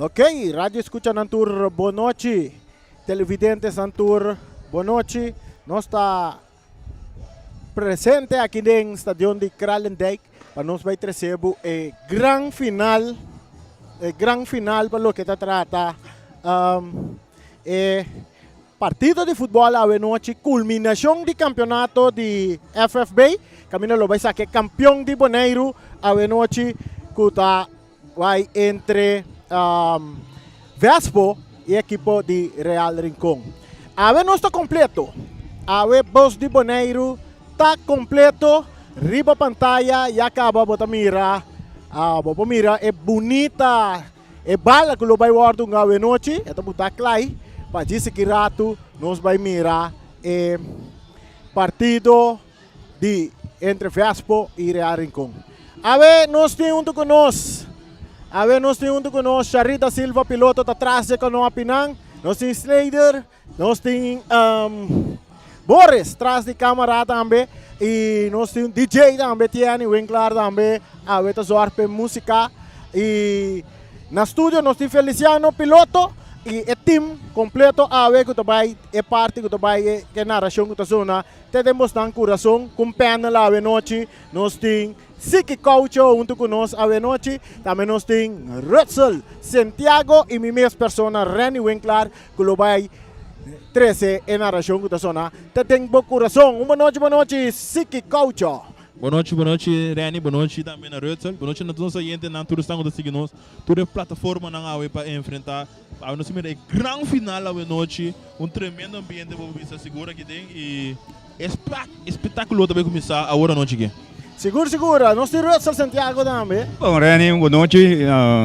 Ok, Radio Escucha Nantur, boa noite. Televidentes Nantur, boa noite. Nós está presente aqui no Estádio de Kralendijk para nós vai trazer a grande final para o que está trata partido de futebol à noite, culminação de campeonato de FFB. Camino lo vai ser que campeão de Bonaire à noite que tá vai entre Vespo e equipo de Real Rincón. A ver, não está completo. A ver, Boss de Bonaire está completo. Riba pantalla e acaba bota mira. Mira é bonita. É bala que lo vai guardar a noite. Esta botar clay. Para dizer que rato nós vai mirar partido de entre Vespo e Real Rincón. A ver, nós temos um conosco. A ver, nós temos um conosco. Charita Silva, piloto, está atrás de canoa Pinang. Nós temos Slater. Nós temos Boris, atrás de câmera também. E nós temos DJ também, Tiani Winkler também. A ver, está zoando música. E no estúdio nós temos Feliciano, piloto. E o time completo a ver que vai é parte que vai que narração que zona temos dan coração com pena lá a noite nós tem Siki Coach junto com nós a noite também nós tem Russell Santiago e minha mesma persona Renny Winkler que vai 13 em narração que zona tem bom coração boa noite Siki Coach. Boa noite, Reni. Boa noite também na Rutzel. Boa noite a todos os clientes na todos estão seguindo nós. Toda a plataforma na AWE para enfrentar. A nossa primeira grande final a noite, tremendo ambiente para você segura que tem e espetáculo também começar agora noite aqui. Segura. Nós temos Rutzel Santiago também. Bom, Reni, boa noite.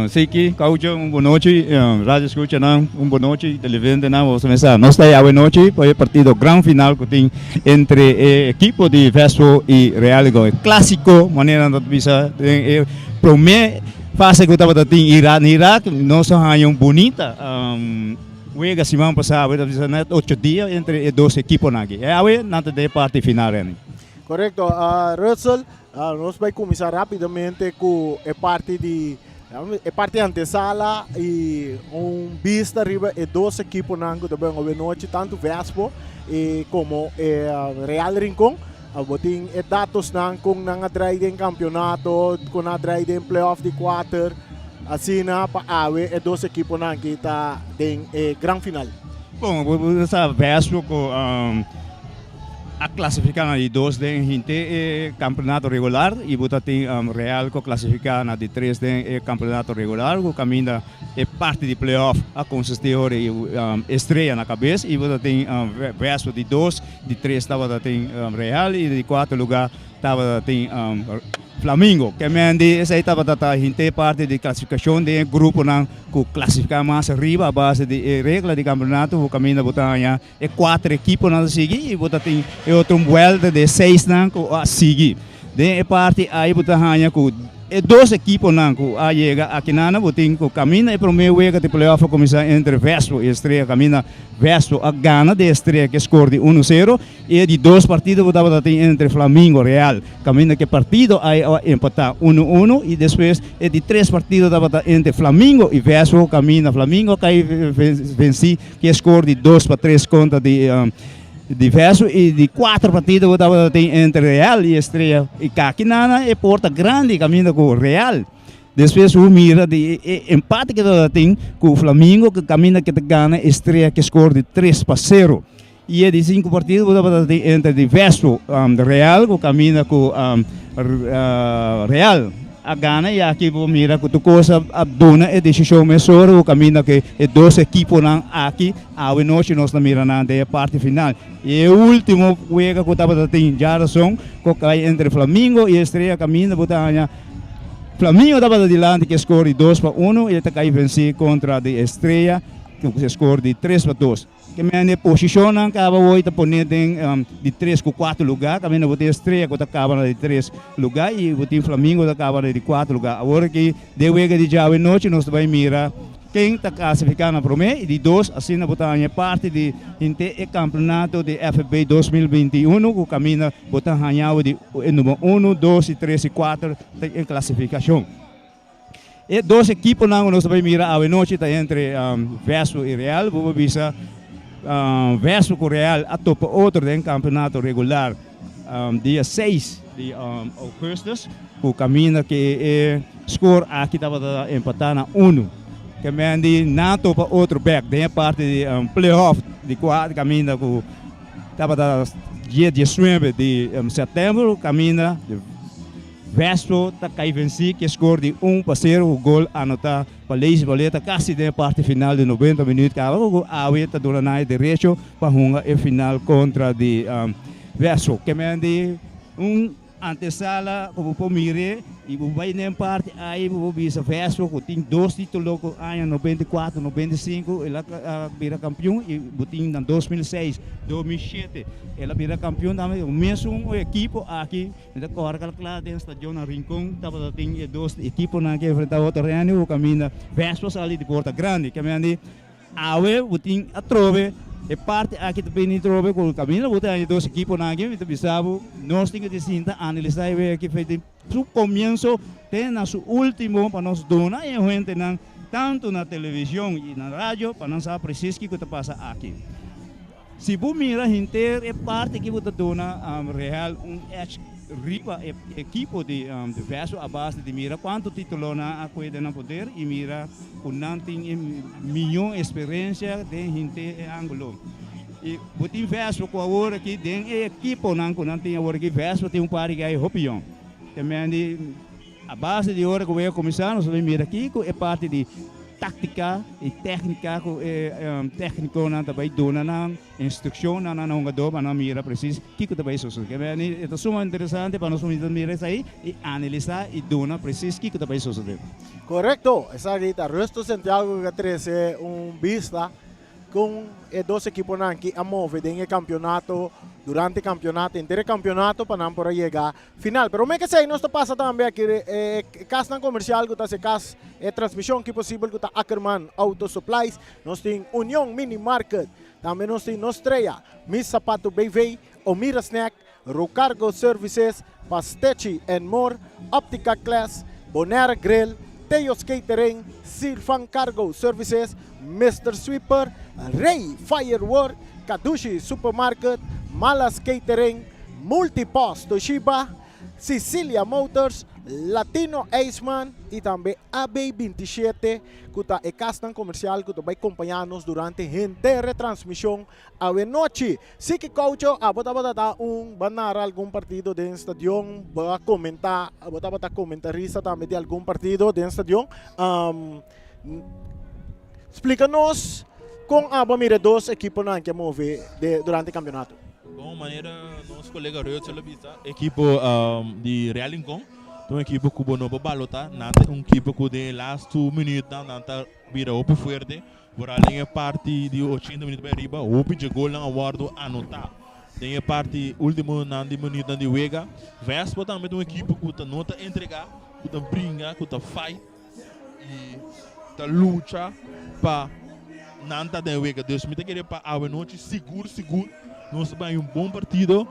Siki, Caucho, boa noite. Rádio Escucha, boa noite. Televidente, vamos começar. Nós estamos a noite para o partido grande final que tem entre o equipo de Vespo e Real Rincón. Clássico, maneira de bisa. Primeira fase que estava tendo Iraque, nós somos bonita. Juega semana passada, 8 dias entre os dois equipos aqui. É a parte final, Reni. Correto, Russell. Nós vamos começar rapidamente com a parte antesala e vista arriba e dois equipos que também a noite, tanto Vespo como Real Rincón. Tem dados com a drive em campeonato, com a drive em playoff de quarter, assim para a dois equipos que está em grande final. Bom, você Vespo com a classificar de dois de campeonato regular e você tem Real que classificar de três de campeonato regular que caminha parte de playoff a consistir de estreia na cabeça e você tem Vespo de dois de três estava tem Real e de quarto lugar estava tem Flamengo que essa estava parte de classificação de grupo que classificar mais arriba a base de regra de campeonato o caminho botar quatro equipes na seguir e botar tem outro vuelta de 6 a seguir de parte aí botar com dois equipes que chega aqui na botin que caminha e primeiro vez de playoff começa entre Vespo e Estrela caminha Vespo a gana de Estrela que score de 1-0 e de dois partidos botava entre Flamengo e Real caminha que partido aí empatar 1-1 e depois de três partidos dava entre Flamengo e Vespo caminha Flamengo que venci que score de 2-3 contra de Vespo e de quatro partidos entre Real e Estrela e Caquinana e Porta Grande caminha com o Real. Depois o mira de empate que tem com o Flamengo que caminha que ganha Estrela que score de 3-0. E de 5 partidos entre de Vespo Real que caminha com Real. A Gana e aqui vou mirar que tu coisa abdona é decisão mesora o caminho que dois equipos aqui a noite nós mira na parte final e o último jogo que estava tem Jarason que cai entre Flamengo e Estrela caminho botar Flamengo estava adiante que score de 2-1 e ele cai vencer contra de Estrela que score de 3-2 que me posiciona acaba hoje poner de 3-4 lugar caminho botar Estrela que acaba de 3 lugar e botar Flamengo acaba de 4 lugar agora que de jogo de já noite nós vai mirar quem está classificado na primeira e de 2 assim na botar parte de campeonato de FB 2021 que caminha botar ganhar de número 1, 2, 3 e 4 em classificação Dos equipos na nós vai mirar a noite tá entre Vespo e Real, vou bisa Vespo com Real a topa outro do campeonato regular dia 6 de agosto, o caminho que score aqui estava empatar na 1. Que mendi na topa outro back, da parte de playoff de quatro caminho que estava dia 19 de setembro, caminho Vespo tá cai venci que score de 1-0 o gol anotar para Leis Boleta quase da parte final de 90 minutos cara o aweta do na direito para runga e final contra de Vespo que mendi antesala como pomire e vai nem parte aí vou bisa Vespo que tem dois títulos com ano 94 95 ela vira campeão e botin em 2006 2007 ela vira campeão também o mesmo equipo aqui da corca lá dentro do estádio na Rincón tava tem dois equipos na que enfrentar outro Real o caminho Vespo ali de Porta Grande que me awe botin a trove e parte aqui também nem trove com o caminho botin dois equipos na que então bisabo nós temos que distinta analisar e que fez su comienzo tem na su último para nós dona e gente não tanto na televisão e na rádio para não saber preciso que está passa aqui. Se você mira gente é parte que você dona Real riba equipo de Vespo a base de mira quanto título na coisa na poder e mira com nanting milhão experiência de gente ângulo. E botin Vespo com agora que tem equipo não com nanting agora que Vespo tem par que é hopião. Também a base de hora que vai começar nós vamos mira aqui é parte de tática e técnica técnico na também dona na instrução na não gado para mira preciso que também isso que é isso muito interessante para nós mira isso aí e analisar e dona preciso que também isso Correcto, esa grita. Resto Santiago que 13 vista com dois equipos que a mover em campeonato durante o campeonato, inteiro campeonato para não por chegar final. Pero me que sei, nós passa também aqui casa comercial que está casa transmissão que possível que está Ackerman Auto Supplies, nós tem União Mini Market, também nós tem Nostreia, Miss Sapato BV, Omira Snack, Rocargo Services, Pastechi and More, Optica Class, Bonera Grill, Teos Catering, Silfan Cargo Services, Mr. Sweeper, Ray Firework, Kadushi Supermarket, Malas Catering, Multipost Toshiba, Sicilia Motors, Latino Aceman e também AB27, que está em casa comercial que vai acompanhar-nos durante a inteira transmissão à noite. Se que coach, bota banar algum partido dentro do estádio, vai comentar, bota comentarista também de algum partido dentro do estádio. Explica-nos com a mira dos equipos que move durante o campeonato. Bom maneira nosso colega Rio Televisa, equipo de Real Rincón, uma equipe que bono balota, nata equipe que de last 2 minutos nata vira opo fuerte, por além a parte de 80 minutos para riba, opo de gol na awardo anotar. Tem a parte último na de minuto de Vega, Vespo também uma equipe que tá nota entregar, que tá brinca, que tá fight e tá luta para nanta de Vega. Deus me querer para a noite seguro. Nós vamos bom partido,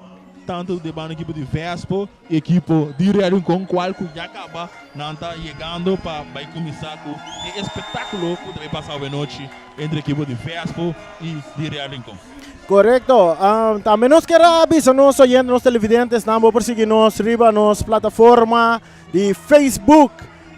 tanto de a equipe de Vespo, equipe de Real Rincón, qual que já acaba, não está chegando para começar com o espetáculo que vai passar a noite entre a equipe de Vespo e de Real Rincón. Correcto. Também nós queremos avisar nos oyentes, nos televidentes, não por seguir-nos riba nos plataforma de Facebook.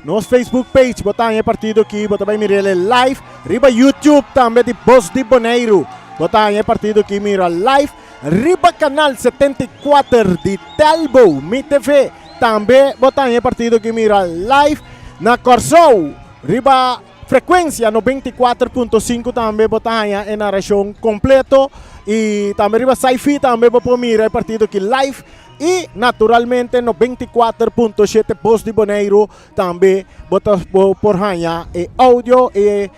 Nos Facebook page, botar aí partido aqui, botar bem mirar live, riba YouTube também de Voz de Boneiro. Botar aí partido aqui, mira live, riba canal 74 de Telbo, Mi TV, também botar aí partido aqui, mira live, na Corsou, riba frequência 94.5 também botar aí na região completo, e também riba Saifi também botar mira partido aqui live, e naturalmente 94.7 Voz de Boneiro também botar por aí e áudio e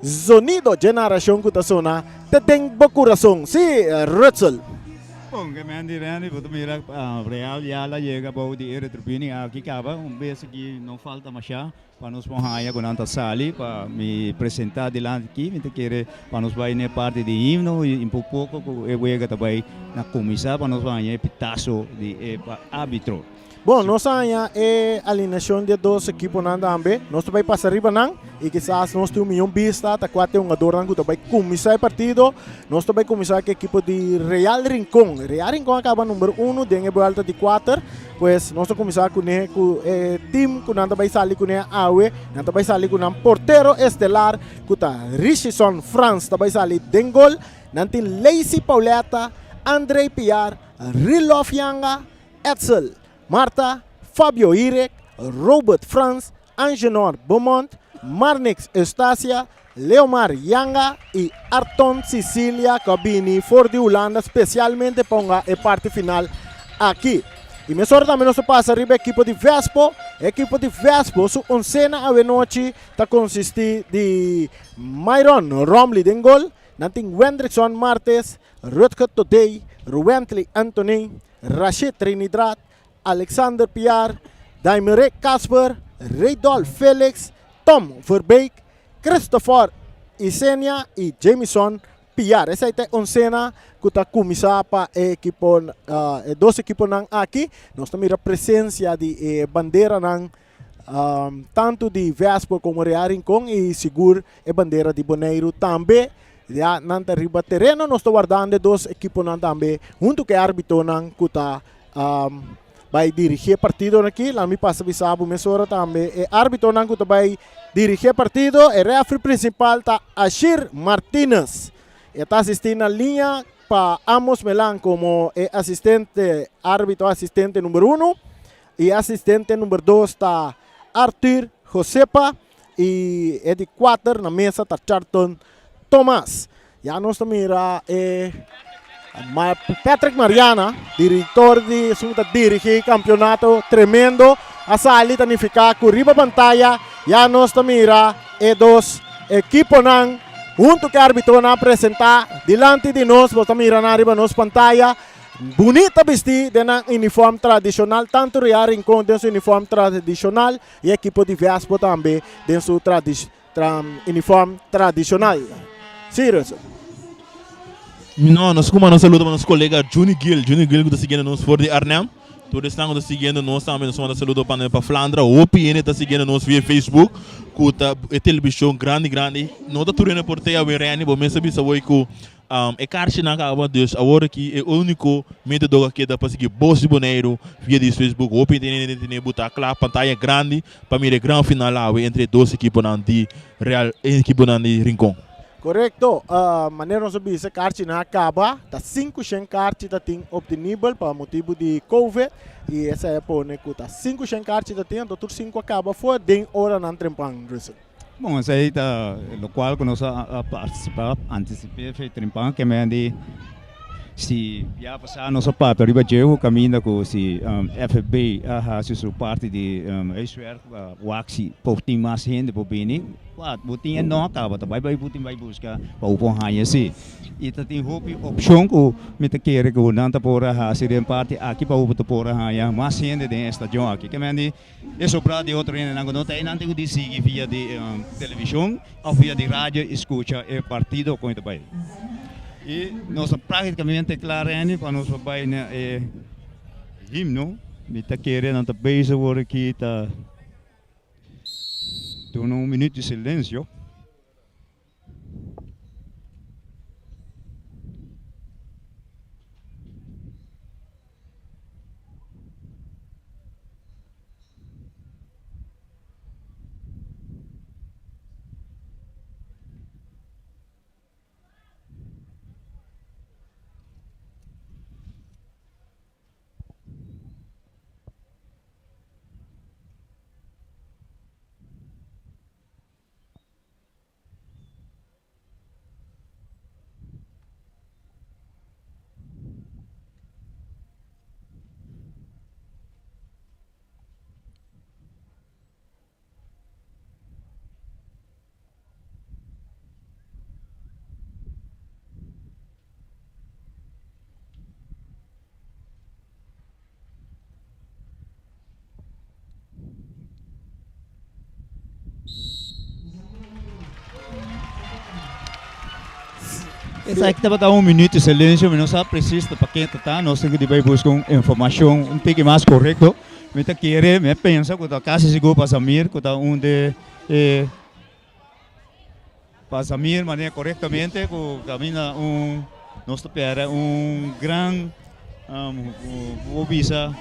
sonido generación que está zona te tengo corazón sí Rutzel. Bom, que me han dicho, mira, Real ya la llega para de Eritrea aquí acaba, vez que não falta mais para nós ponhar com nanta sali para me apresentar delante aqui, me querer para nós vai na parte de himno e um pouco eu vou também na comissão para nós vai pitaço de árbitro. Bom, nós temos a alineação de dois equipos também. Nós também passamos riba não e quizás nós temos um vista, tá quatro um jogador que também começar o partido. Nós também começar com a equipe de Real Rincón. Real Rincón acaba número 1, tem a volta de 4. Pues nós começar com o time que nós também sair com a AUE, nós também sair com um porteiro estelar, que tá Richison France também sair Dengol, nós tem Lacey Pauleta, Andrei Piar, Rilof Yanga, Etzel Marta, Fabio Irek, Robert Franz, Angenor Beaumont, Marnix Eustacia, Leomar Yanga e Arton Cecilia Cabini for de Holanda, especialmente para a parte final aqui. E me sorte também nós passa arriba a equipe de Vespo. A equipe de Vespo, sua oncena a noite, está consistir de Myron Romley Dengol, Nanting Wendrickson Martes, Rutger Todey, Ruwentley Anthony, Rashid Trinidad, Alexander Piar, Daimerek Casper, Reydolf Felix, Tom Verbeek, Christopher Isenia e Jameson Piar. Essa é a oncena que está começando para dois equipos aqui. Nós temos a presença de bandeira tanto de Vespo como Real Rincón e seguro a bandeira de Bonaire também. Já na riba terreno nós estamos guardando dois equipos também, junto com o árbitro que está vai dirigir partido aqui. Lá me passa bisabo mesora também. O árbitro que vai dirigir partido, o referee principal está Ashir Martínez. Está assistindo a linha para Amos Melan como assistente, árbitro assistente número 1 e assistente número 2 está Arthur Josepa e de 4 na mesa está Charlton Thomas. Já nós mira Patrick Mariana, diretor de dirigir campeonato tremendo. A sali tanificar com riba pantalla. Já nós mira dois equipos junto que o árbitro na apresentar delante de nós, você mira na riba nos pantalla. Bonita vestida de uniforme tradicional, tanto Real Rincón tem seu uniforme tradicional e a equipe de Vespo também tem seu uniforme tradicional. Serious. Não, nós como nós saludamos nosso colega Juni Gil que está seguindo nós fora de Arnhem. Todos estão seguindo nós também, nós mandamos saludo para Flandra, o OPN está seguindo nós via Facebook, que é televisão grande, não está tudo por ter a Reani, mas sabe que é caixa na capa Deus, agora que é o único método que dá para seguir bolsa de Bonaire via de Facebook, o OPN tem botar aquela pantalla grande para mirar grande final entre duas equipes de Real e equipe de Rincón. Correto, maneira nós sabemos que a carta não acaba, tá 500 cartas que tem obtenível para motivo de Covid e essa é por né que tá 500 cartas que tem, então tudo 5 acaba foi de hora não trempang. Bom, essa aí tá o qual que nós participar antecipar foi trempang que me andi se já passar nosso papel riba o caminho com se FB a sua parte de Israel waxi pouquinho mais gente por bem botinha não acaba tá vai botinho vai buscar para o pão raia se e tá tem opção que me te querer que não tá por a ser parte aqui para o por raia mais gente de estação aqui que me andi é sobrar de outro não tem não tem que seguir via de televisão ou via de rádio escuta o partido com o pai. E nós praticamente claramente para nós vai na himno, me tá querendo tá beijo por aqui tá dando minuto de silêncio. Essa aqui estava dando minuto de silêncio, mas não sabe preciso para quem está, nós temos que buscar informação um pouco mais correta. Me tá querer, me pensa que tá quase seguro para Samir, que tá onde para Samir, maneira corretamente, que camina nós espera grande visa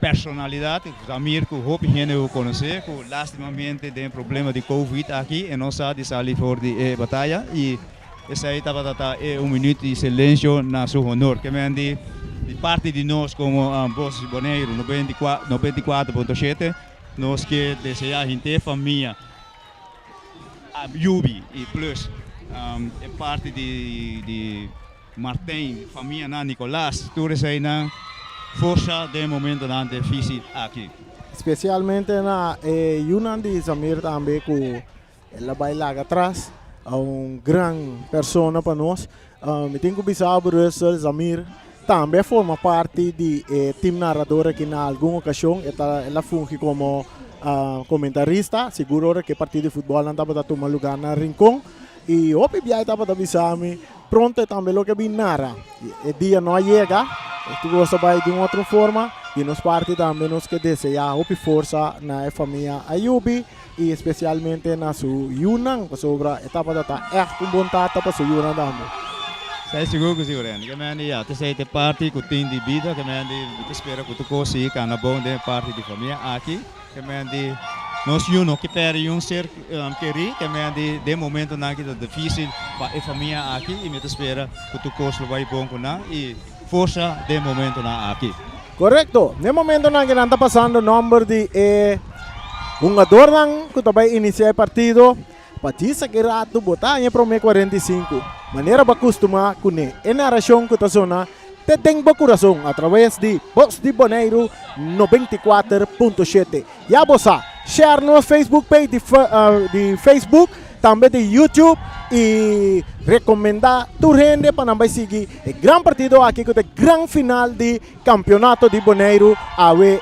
personalidade, Samir que o gente eu conhecer, que lastimamente tem problema de Covid aqui e não sabe sair fora de batalha e essa aí estava minuto de silêncio na seu honor, que me de parte de nós como Boss Boneiro 94.7 nós que desejamos a gente família a Yubi e plus é parte de Martin família na Nicolás tudo isso aí na força de momento na difícil aqui especialmente na Yunan de Samir também que ela vai lá atrás grande pessoa para nós me tenho que pensar por isso Samir também forma parte do time narrador que na alguma ocasião ela funge como comentarista, seguro que partido de futebol não estava tomando lugar na Rincón e o PBI estava avisando pronto também lo que vem narra o dia não chega tu gosta vai de uma outra forma e nos parte também nos que deseja o força na família Ayubi e especialmente na sua Yunnan sobre a etapa da vontade para sua Yunnan também. Saya seguro que sim, Ren. Kami ya, terus saya parte que tem de vida, kami espera que tu consiga karena bom de parte de família aqui, kami nós uno que perde ser queri, kami de momento na que é difícil para a família aqui e me espera que tu consiga vai bom com na e força de momento na aqui. Correcto. No momento na que está passando o número de jogador que vai iniciar o partido. Patisa que rato botar em prome 45. Maneira para acostumar com a narração que está zona te tem bom coração através de Voz de Boneiro 94.7. E a bossa, share no Facebook page de Facebook, também de YouTube e recomendar tu gente para não seguir o grande partido aqui com o grande final de campeonato de Boneiro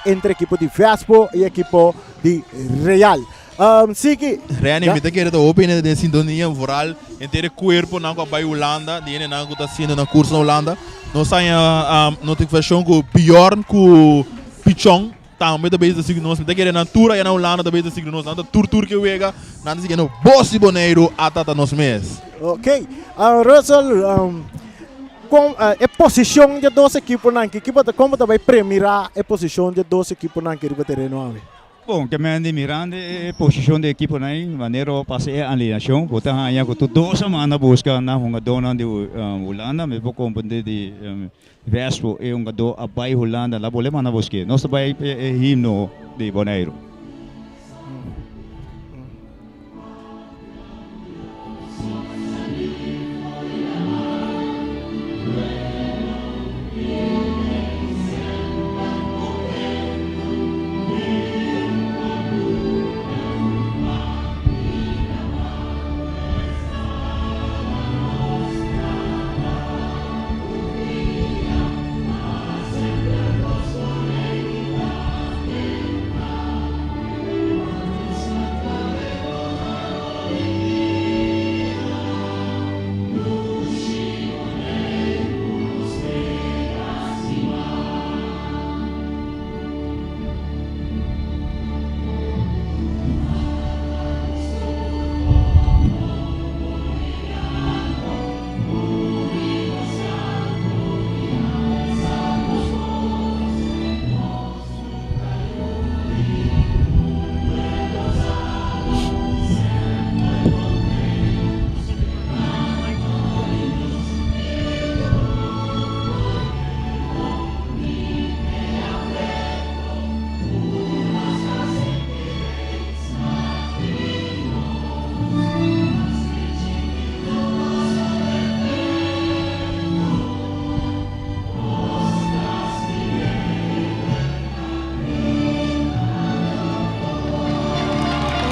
entre equipo de Vespo e equipo de Real. Sige. Reani, me quero dar opinião de sintonia moral entre o corpo na Copa Holanda, de ele na que está sendo na curso na Holanda. Nós saímos a notificação com o Bjorn, com o Pichon, também da base da Sig nós, me quero na Tura e na Holanda da base da Sig nós, na Tur que vega, na Sig no Boss Boneiro até nós mês. Ok, Russell, com a posição de duas equipes na que como também premiar a posição de duas equipes na que riba terreno. Bom, que me mirando a posição da equipe aí, maneira passei a alienação, botar aí que tu 2 semanas busca na jogador de Holanda, me vou compreender de Vespo e jogador abai Holanda, lá boleh mana busque. Nós vai himno de Boneiro.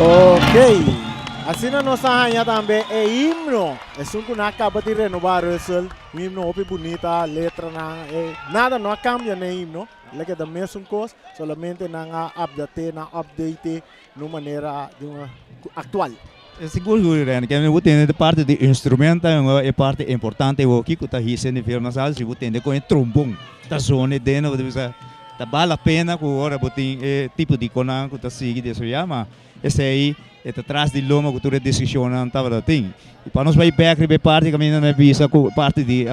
Ok, assim nós arranha também é himno. É um que não acaba de renovar o himno opi bonita, letra nada não cambia no himno. Ele é da mesma coisa, somente não update de uma maneira atual. Siguro rin, kaya mo tende de parte de instrumento é parte importante o que tá hisen de firma sal, se tende com trombone, tá zone dentro de bisa, tá vale a pena com hora botin tipo de conan que tá sigue de so chama, esse aí é atrás de loma que tu decisionan tá vale ting. E para nós vai back ribe parte caminho na visa com parte de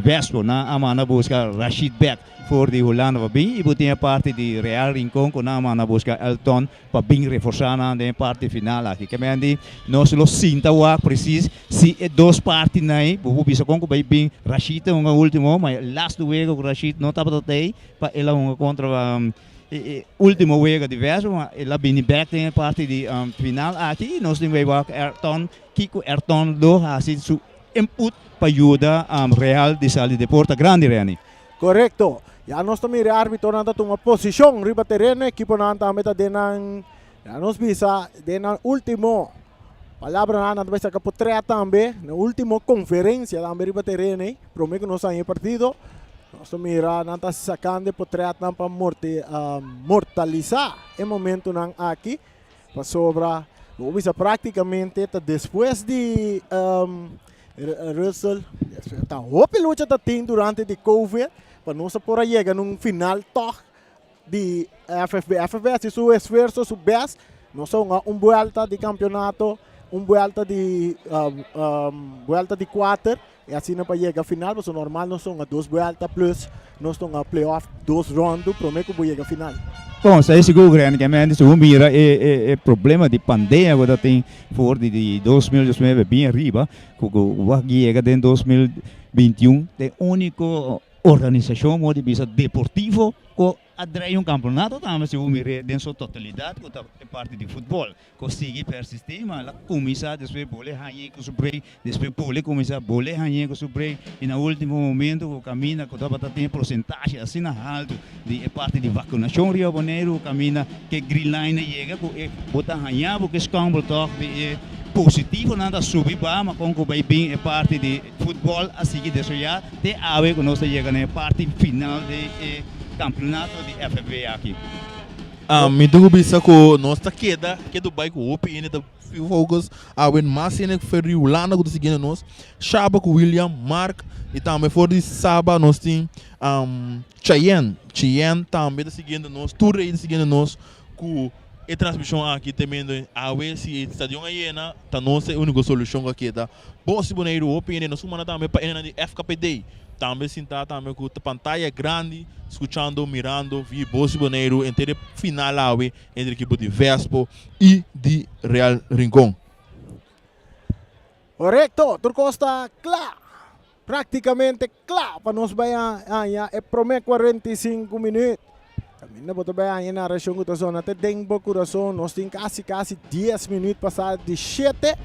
Vespo na amana busca Rashid Beck for de Holanda va bem e botinha parte de Real Rincón com na amana busca Elton para bem reforçar na parte final aqui que mendi nós lo sinta wa preciso se é duas partes nai bu bisa com vai bem Rashid um último mas last week com Rashid não tava tei para ela um contra último week de Vespo ela bem back tem parte de final aqui nós tem vai Elton Kiko Ayrton do assim su input para ajudar Real de salir de Porta Grande Reni. Correcto. Ya nós também árbitro nanda uma posição riba terreno, equipo nanda meta denang ya nos bisa denang último palavra nanda vai sacar por três também, na última conferência também riba terreno, prometo que nós aí partido. Nós também nanda sacando por três para mortalizar o momento nang aqui para sobra. O bisa praticamente depois de Russell, está hope luta tá tem durante de Covid, para nós por aí chegar num final toch de FFB se seu esforço su best, nós somos vuelta de campeonato, vuelta de quarter, e assim não para chegar final, mas o normal nós somos duas vueltas plus, nós estamos a playoff, dois rounds, prometo que chegar final. Bom, saya seguro que a gente mira é problema de pandemia que tem for de 2019 bem arriba, que o que chega em 2021 é única organização de vista deportivo que atrai campeonato também se mira em sua totalidade que é parte de futebol, consegue persistir, mas a comissão depois boleh hanya que sobre depois boleh comissão boleh hanya que sobre e no último momento o camina que estava tem porcentagem assim na alto de parte de vacinação Rio de Janeiro camina que green line chega que bota hanya porque escambo toque de positivo nada subir para mas com vai bem é parte de futebol assim que deixa já te ave que nós chega na parte final de campeonato de FFB aqui. Me dúvida que nós tá queda do bike o open ainda focus a wen mais ainda foi Riolanda que seguindo nós, Chaba com William, Mark e também for de Saba nós tem Cheyenne também tá seguindo nós, Touré tá seguindo nós com a transmissão aqui também a ver se o estadião aí na tá nossa única solução aqui tá. Bosse boneiro open ainda nós semana também para ainda de FKPD. Também sentar também com a pantalla grande, escutando, mirando, vi Bosse Boneiro entre final entre a equipe de Vespo e de Real Rincón. Correcto, Turco está claro, praticamente claro para nós banhar é promete 45 minutos. Também não pode banhar na região que nós até Denbo coração, nós temos quase 10 minutos passados de 7.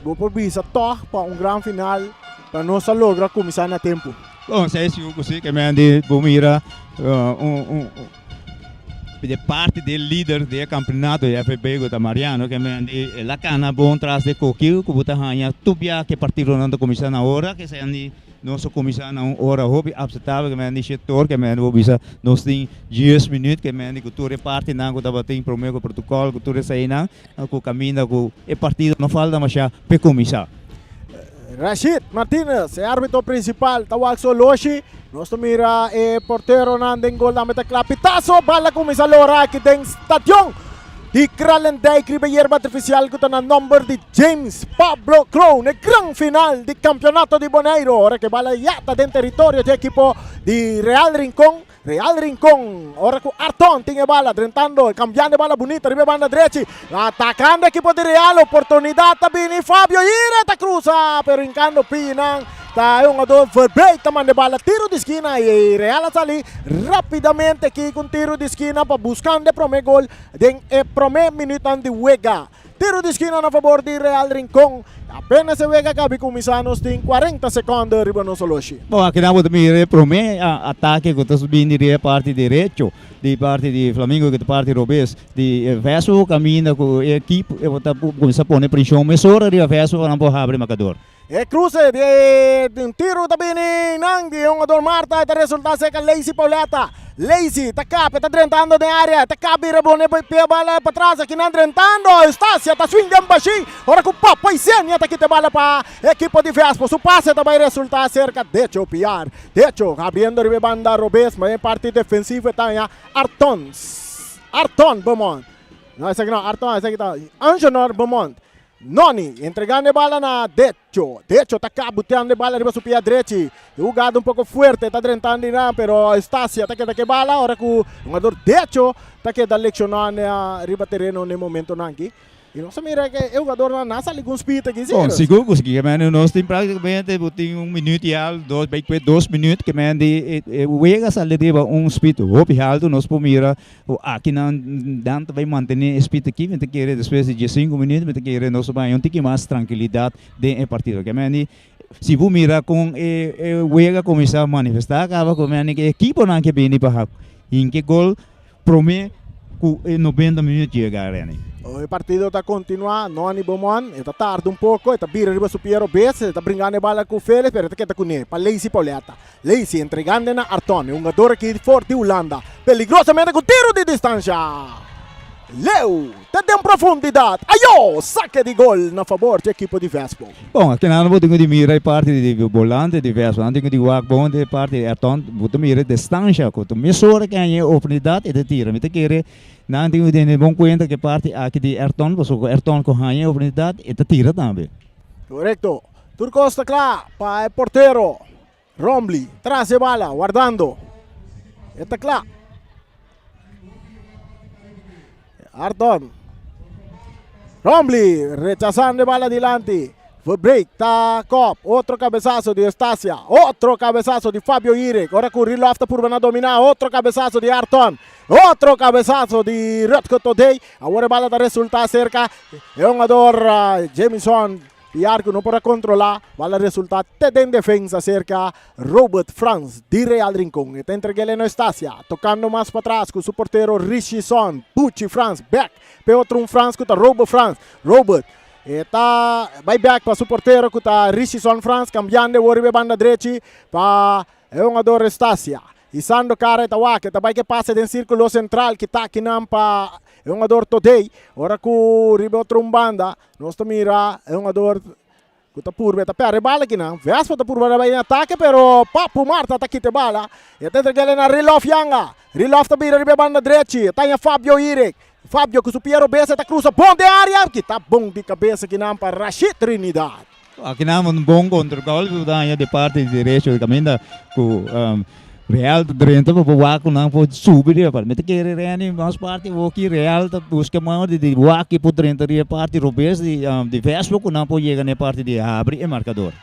Vou por bisa toque para grande final. Para nós lograr começar a tempo. Bom, sei se eu consigo que me ande mira de parte do líder do campeonato de FB da Mariano que me ande la cana bom traz de coquil que botar hanha tubia que partido não começar na hora que se ande nosso começar na hora hobby aceitável que me ande setor que me ande bisa nós tem 10 minutos que me ande que tu reparte na que tava tem primeiro protocolo que tu sai na que caminha que é partido não falta mas já para começar. Rashid Martinez, árbitro principal, tawag Soloshi. Nós mira portero nandeng gol na meta klapitaso, bala começa lora aqui tem stadion. Di Kralendijk ribe yerba artificial que na number de James Pablo Crow, na gran final de campeonato de Bonaire. Ora que bala yata den território de equipo de Real Rincón. Ora com Arton tinha bala, tentando, cambiando bala bonita, ribe banda direita, atacando a equipo de Real, oportunidade também, Fabio Ireta cruza, pero encando Pinang, tá um ador verbeito também de bala, tiro de esquina e Real sali rapidamente aqui com tiro de esquina para buscando o primeiro gol, em primeiro minuto de Wega. Tiro de esquina a favor de Real Rincón. Apenas se Wega cabe começanos tem 40 segundos riba no Soloshi. Bom, aqui na volta mira promete ataque que está subindo de parte direito, de parte de Flamengo que de parte Robes, de Vespo caminha com a equipe e volta começa a pôr pressão, mas hora de Vespo não pode abrir marcador. E cruce de um tiro também nang de um ador Marta e resultado seca Lazy Pauleta. Lazy, tacap, está drentando de área, tacap e rebone pia bala para trás, aqui não drentando, Estácia, está swingando baixinho, ora com o papo e senha, tá aqui te bala para equipo de Vespo, su passe vai resultar cerca de Piar, de hecho, abrindo a banda Robes, mas em parte defensiva está Arton Beaumont, não, esse aqui não, Arton, esse aqui está, Angenor Beaumont, Noni, entregando a bala na Decho está cá, buteando a bala arriba su pia direito, jogado um pouco forte, está drentando não, pero Estácia está aqui bala, ora que o jogador Decho está aqui da leccionando arriba terreno no momento não aqui, e não se mira que o jogador na nasa ali com spita aqui, Bom, seguro que nós temos praticamente minuto e algo, 2 minutos que o Ega sale de speed hope alto, nós pomira aqui não dá vai manter speed aqui, mas que depois de 5 minutos, mas que nós vai um pouco mais tranquilidade de partida, que se você mira com o Ega começar a manifestar, acaba com que equipe não que bem para em que gol promete 90 minutos chegar, o partido está continuando, Noni Beaumont, está tarde um pouco, está vira arriba su Piero Bess, está brincando a bala com o Félix, pero está com ele, para Lazy Pauleta. Lazy entregando na Arton, um jogador aqui forte de Holanda, peligrosamente com tiro de distância. Leu, tem profundidade, ayo, saque de gol na favor da equipe de Vespo. Bom, aqui não vou ter que mirar parte de volante de Vespo, não tenho que jogar bom de parte de Arton, vou ter mirar distância, com o mesor que é oportunidade de tiro, me querer não tenho de bom conta que parte aqui de Arton, porque o Arton com a oportunidade e tira também. Correcto, Turco está claro para o porteiro, Rombly, traz a bala, guardando, está claro. Arton, Rombly, rechazando bala adelante, break, tá cop, outro cabeçazo de Estácia, outro cabeçazo de Fábio Irek, agora que o Rilof está por dominar, outro cabeçazo de Arton, outro cabeçazo de Rutger Todey, agora a bala da resultar cerca, é um jogador Jameson, Piar que não pode controlar, bala resultar até em defesa cerca, Robert Franz, de Real Rincón, está entregando no Estácia, tocando mais para trás com o porteiro Richison, Bucci Franz, back, pe outro Franz que está Robert, está vai back para o porteiro que está Richison Franz, cambiando o banda direita para um jogador Estácia. Isando cara está wake, está vai que passa dentro círculo central que está aqui não para um jogador Todey, ora que o ribe outro banda, nós mira um jogador que está por está perde bala aqui não, Vespa está por vai em ataque, pero Papo Marta está aqui te bala, e está entregando na Rilof Yanga, Rilof está vira ribe banda direita, está em Fábio Irek, Fábio com o Piero Bessa está cruza bom de área, que está bom de cabeça aqui não para Rashid Trinidad. Aqui não um bom contra-gol de parte direita de caminho com Real dentro para voar com não pode subir para meter que Real mas parte o que Real tá busca mais de voar que por dentro de parte Robes de Vespo com não pode chegar na parte de abrir o marcador.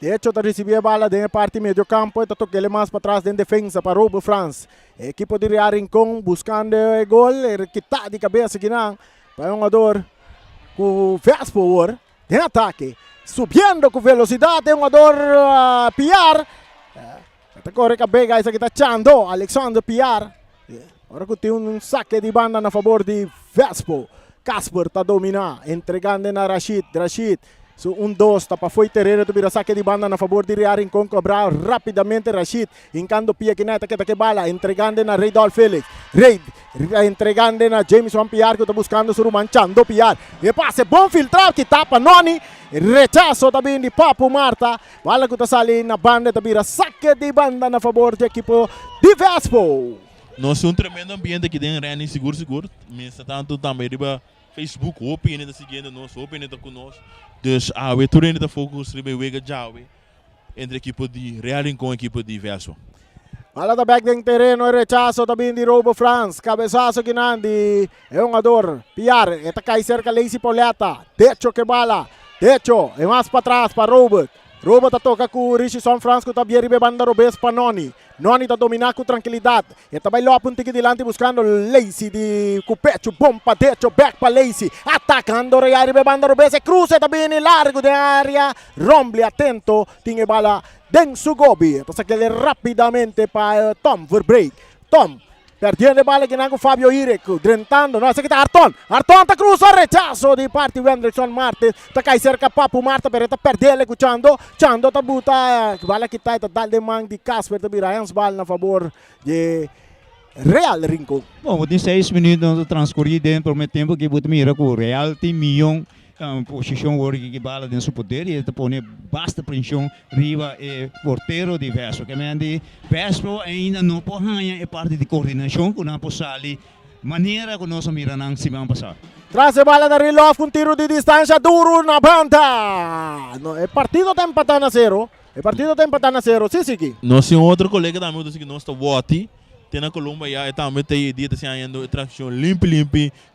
De hecho, está recebendo a bala dentro da parte meio campo, está tocando mais para trás dentro da defesa para Robert Franz. Equipo de Real Rincón buscando o gol, que está de cabeça aqui não, para um jogador com Vespo de ataque, subindo com velocidade, um jogador Piar. Está corre a bega essa que está chando, Alexander Piar. Agora que tem saque de banda a favor de Vespo. Casper está dominando, entregando na Rashid. So, 1-2, está para foi terreno, tu vira saque de banda a favor de Real Rincón, cobrar rapidamente Rashid. Encando pia que neta que bala, entregando na Reidol Felix. Entregando na Jameson Piar que está buscando su manchando Piar. E passe bom filtrado que tapa Noni. Rechazo também de Papo Marta. Bala que está salindo na banda, tu vira saque de banda a favor do equipo de Vespo. Nós temos tremendo ambiente aqui dentro, Rani, seguro. Mas tanto também riba Facebook, o opinião está seguindo nós, o opinião está conosco. Dus we turnen de focus riba wega jawe entre a equipe de Real Rincón e a equipe de Vespo. Bala da back dentro terreno, rechazo também de Robo Franz, cabeçazo que nandi, é um jogador, Piar, está cai cerca Lazy Pauleta, Decho que bala, Decho, é mais para trás para Robert toca com o Richison Franz que está bem ribe banda Robes para Noni está dominando com tranquilidade, está vai lá um tique delante buscando Lazy de Cupecho, bom para Decho, back para Lazy, atacando Real ribe banda Robes, cruza também em largo de área, Rombly atento, tinha bala dentro su gobi, está sacando rapidamente para Tom Verbreak, Tom perdendo a bala que não com Fábio Irek, drentando, não, esse aqui está Arton está cruzando, rechazo de parte de Anderson Martin, está cai cerca Papo Marta, pero está perdendo com Chando está buta, bala que está dando de mão de Casper, está virando bala na favor de Real Rincon. Bom, tem 6 minutos transcorridos dentro do tempo que você mira com o Real tem milhão posição hoje que bala dentro do poder e ele põe basta pressão riba e porteiro de Vespo. Que mende Vespo ainda não pode ganhar parte de coordenação que não pode sair maneira que nós miramos semana passada. Traz a bola da Rilov com tiro de distância duro na banda. No, o partido está empatando a 0. O partido está empatando a 0. Sim, sim. Nós temos outro colega também que nós está Wati. Tem na Colômbia e também tem dia assim ainda tração limpo,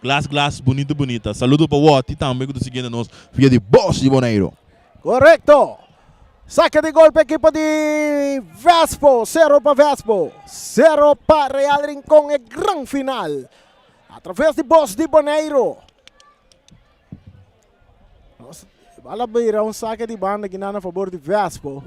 glass bonita. Saludo para Wati também que está seguindo nós via de Boss de Bonaire. Correcto. Saque de golpe equipo de Vespo. 0 para Vespo. 0 para Real Rincon. É grande final. Através de Boss de Bonaire. Bala beira saque de banda que não a favor de Vespo.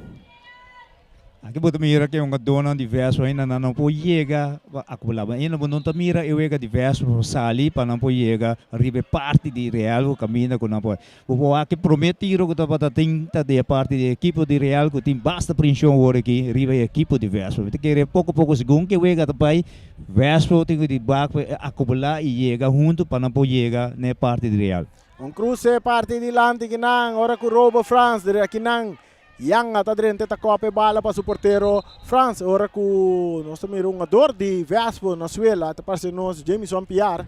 Aqui você mira que dona de Vespo ainda não pode chegar a culpa. Ainda não mira eu de Vespo sali para não pode chegar arriba parte de Real o caminho que não pode. O aqui prometido que está tenta de parte da equipe de Real que tem basta pressão hoje aqui arriba a equipe de Vespo. Você quer pouco segundo que chega também Vespo tem que de baixo acumular e chega junto para não pode chegar na parte de Real. Cruce parte de lante que não ora com Robo France dire que não yang ata drente ta cope bala para porteiro France ora com nós também jogador de Vespo na Suela ta parece nós Jameson Pierre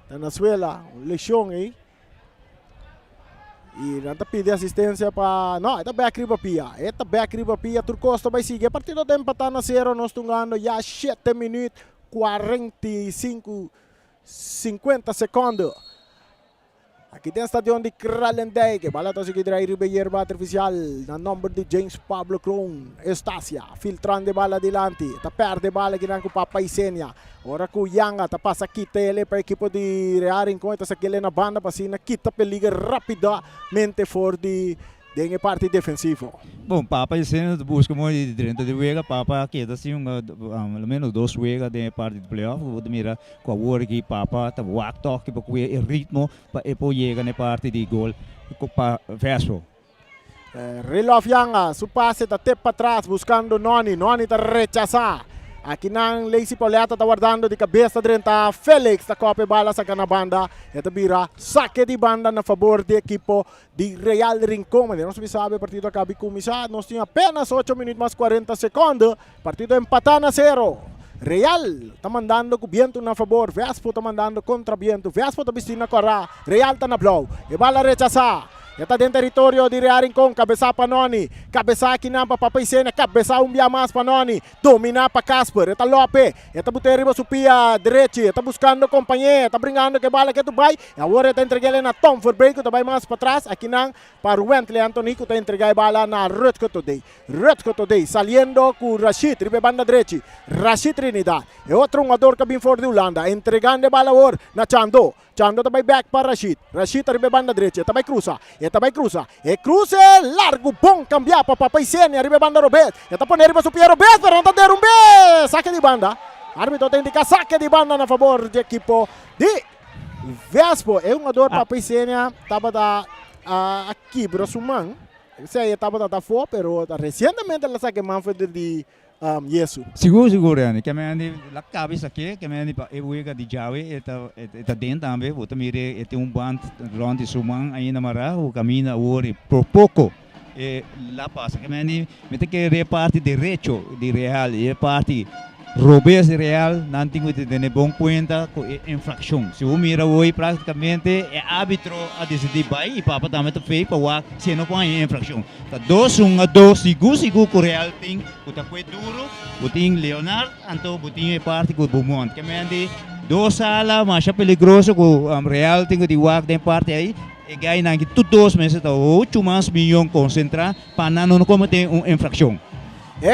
na Suela lesão aí e nanta pede assistência para não eta back riba pia Turcosta vai seguir partido de empatando a 0 nós tungando já 7 minutos 45 50 segundos. Aqui tem o estadião de Kralendijk. Bala está seguindo a hierba artificial. Na número de James Pablo Kron. Estácia. Filtrando bala adiante. Está perde bala que não com Papa Isenia. Ora com Yanga. Está passa quita ele para a equipe de Real Rincon. Está aquele na banda. Para na quita peliga rapidamente fora de parte defensiva. Bom, Papa Isenia busca muito de 30 de vega. Papa aqui está assim pelo menos 2 vegas de parte do playoff. Vou mira com a hora que Papa está walk talk para o ritmo para chegar na parte de gol para Vespo. Rilov Yanga, su passe está até para trás buscando Noni está rechazar. Aqui não Leisi Pauleta está guardando de cabeça direita Félix está copa bala saca na banda. Esta vira saque de banda na favor do equipo de Real Rincon. Mas não se sabe o partido acaba de começar. Nós temos apenas 8 minutos mais 40 segundos. Partido empatando a 0. Real está mandando com viento na favor. Vespo está mandando contra viento. Vespo está vestindo na corra. Real está na blow. E bala rechazar. Está dentro do território de Real Rincon, cabeça para Noni, cabeça aqui na para Papa Isenia, cabeça via mais para Noni, domina para Casper, está Lope, está botando riba supia direita, está buscando companheiro, está brincando que bala que tu vai, agora está entregando na Tom for break, está vai mais para trás, aqui não, para Wentley Antonico, está entregando bala na Rutko Today, saliendo com Rashid, riba banda direita, Rashid Trinidad, é outro jogador que vem fora de Holanda, entregando bala agora na Chando também back para Rashid arriba banda direita, também cruza, cruza, largo, bom, cambiar para Papa Isenia, arriba banda Robert, está pondo arriba supia Robert, pero não está derrumbe, saque de banda, árbitro tem indica saque de banda na favor do equipo de Vespo, é um jogador Papa Isenia, estava aqui, para Suman, sei, estava da fora, pero recentemente ela saque Manfred de Yesu. Seguro, Rani. Que me la cabeça aqui, que me eu de Jawe, eta dentro também, vou também ter band longe de Suman ainda mara, o caminho hoje por pouco. Lá passa que me tem que reparte direito de Real, e parte Robes de Real, não tem que ter bom conta com infração. Se o mira hoje praticamente é árbitro a decidir vai e Papa também está feio para se não põe infração. Tá 2-1 seguro com o Real tem, o tá foi duro, o tem Leonardo, então o tem parte com o Beaumont. Que me 2 salas, mas é perigoso com o Real tem que dizer tem parte aí. E ganha nanti tudo 2 meses tá 8 mais milhões concentrar para não cometer uma infração.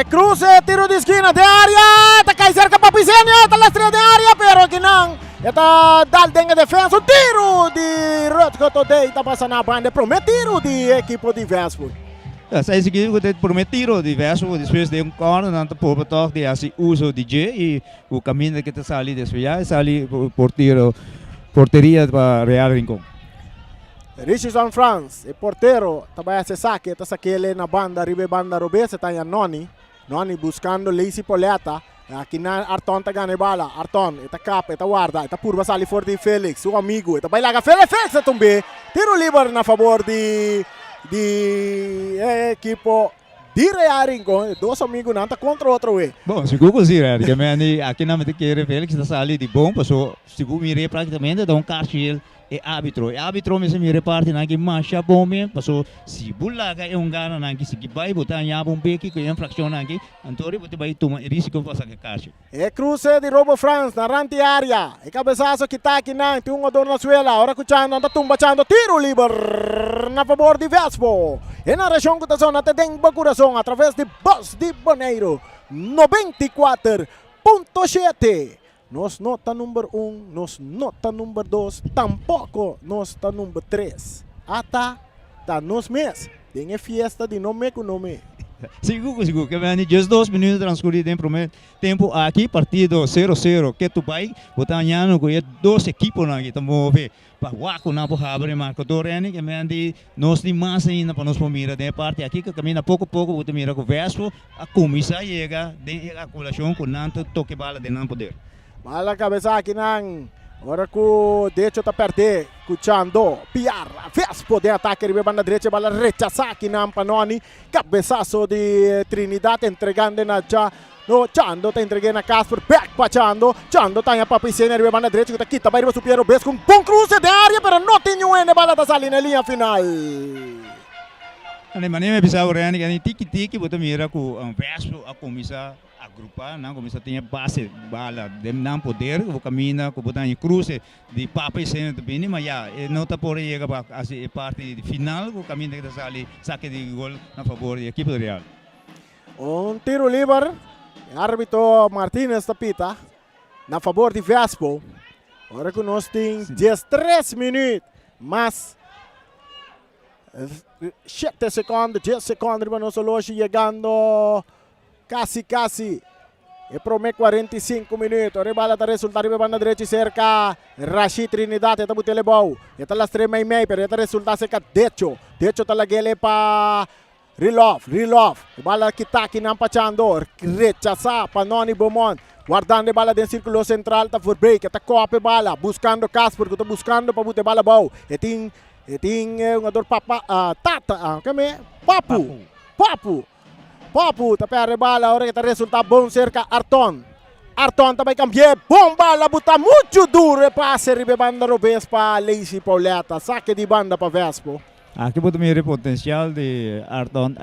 Cruce, tiro de esquina de área, está cai cerca para Isenia, está na estreia de área, pero que não, está dal dengue defesa, tiro de Rutko Today, está passando na banda, prometido de equipe de Vespo. Sai seguinte, eu prometido de Vespo, depois de corner, não está por toque de assim uso de G e o caminho que está sali desviar, sali porteria para Real Rincon. Richardson France, o porteiro, também se saque, está saque ele na banda, ribe banda Robes, está em Noni buscando Leisi Poleta, Aqui na Arton tá ganha bala. Arton, eta capa, eta guarda, eta purba sali for di Felix, o amigo, eta bailaga Felix tumbe. Tiro livre na favor di equipo di Real com dois amigos nanta contra outro we. Bom, seguro sim, né? Que aqui na mente que Felix está ali de bom, passou, seguro mire praticamente dá cartão e árbitro me se mire parte na que marcha bom mesmo, passou se bulaga é gana na que se vai botar em bom beque que infração na que, Antônio você vai tomar risco para sacar cartão. É cruce de Robo France na ranti área. E cabeçaço que tá aqui na tem ador na suela. Ora cuchando anda tumbachando tiro livre na favor de Vespo. E na região que tá zona te tem coração através de Bus de Boneiro 94.7. Nos nota número 1, nos nota número 2, tampouco nos tá número 3. Ata tá nos mês. Tem fiesta de nome com nome. Seguro, que vem just 2 minutos transcorridos em primeiro tempo aqui, partido 0-0, que tu vai botar amanhã com dois equipos aqui, estamos ver, para o na abre marcador, que vem nós de massa ainda para nós mira de parte aqui, que caminha pouco a pouco, você mira com o Vespo, a comissão chega, a colação com nanto toque bala de não poder. Bala cabeça aqui nang. Ora com Decho tá perder, cuchando, piar, Vespo de ataque de banda direita, bala rechaça aqui na Panoni, cabeçaço de Trinidad entregando na já, no Chando tá entregando na Casper, back pa Chando tá em papicena de banda direita, que tá quita, vai para o Piero Bes com bom cruze de área, pero não tem nenhuma bala da sali na linha final. Ane maneira bisa orang ni tiki buat mira ku Vespo a comissão agrupar, não começa a ter base bala de não poder, o caminho que botar em cruze de papel sem também, mas já não está por aí a parte final, o caminho que está ali saque de gol na favor da equipe do Real. Tiro livre, árbitro Martínez tapita na favor de Vespo. Agora que nós temos 13 minutos, mas 7 segundos, 10 segundos para nós hoje chegando casi. E promete 45 minutos. Rebala da resultado de banda direita cerca. Rashid Trinidad está botando bom. Está lá extrema e meio, pero está resultado cerca Decho. Decho está lá gele para Rilov. Bala que está aqui na pachando. Rechaça Panoni Beaumont. Guardando a bala dentro do círculo central, está for break, está copa bala, buscando Casper, que está buscando para botar bala bom. E tem um ador Tata, Papu, tá perde bala, hora que tá resultado bom cerca Arton também cambiar, bom bala, botar muito duro, passe, ribe banda Robes para Lacy Pauleta, saque de banda para Vespo. Aqui pode me potencial de Arton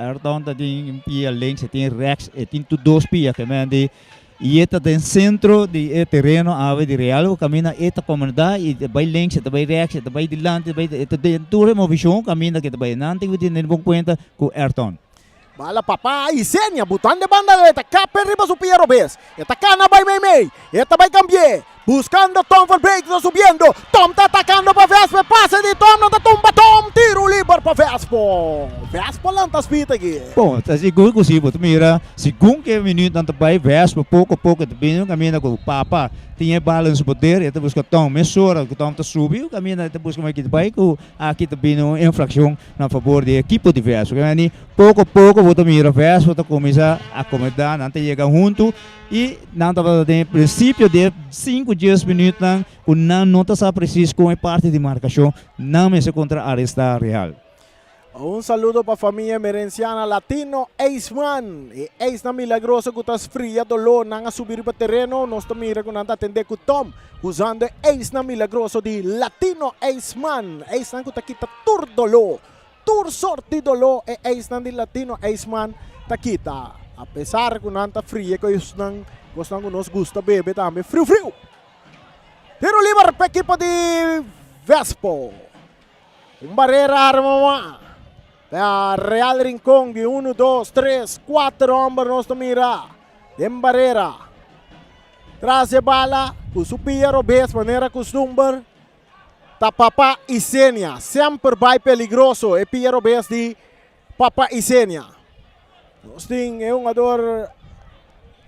tem pia links, tem Rex, tem tudo dois pia que mande. E está no centro do terreno ave de Real, caminha esta comunidade e vai links, vai Rex, vai dilante, vai toda uma visão, caminha que vai nante, você tem bom conta com Arton. Bala papá e senha, botando de banda direita, capa riba su Piero Bes. Eta cana vai meio, eta vai cambiar. Buscando Tom for break, está subindo. Tom está atacando para Vespo, passe de Tom, não está tumba Tom, tiro livre para Vespo. Vespo lantas pita aqui. Bom, está seguro que sim, mira, segundo que minuto tanto vai Vespo, pouco também, caminha com o Papa, tinha balance poder, eta busca Tom, mesura que Tom está subindo, caminha, eta busca mais que vai, aqui também uma infração na favor da equipe de Vespo. Pouco, você mira Vespo, está começar a acomodar, não tem chega junto, e não estava no princípio de 5 10 minutos, não está preciso com a parte de marcação, não me se contra arrestar Real. Un saludo para a família merenciana Latino Eisman. E Eis na milagroso que estás fria dolor nang subir para terreno. Nós mira que nanta atender com Tom. Usando Eis na milagroso de Latino Eisman. Eis nang que kita tur dolor. Tur sorti dolor. E Eis nang de Latino Eisman takita. A pesar que nanta fria que nos gusta beber também. Frio. Tiro livre para a equipa de Vespo. Barreira arma. Real Rincón de 1, 2, 3, 4 hombres nos mira. En barreira. Traz a bala. O Piero Bes, maneira costumbre. Ta Papa Isenia. Sempre vai peligroso. E Piero Bes de Papa Isenia. Nós temos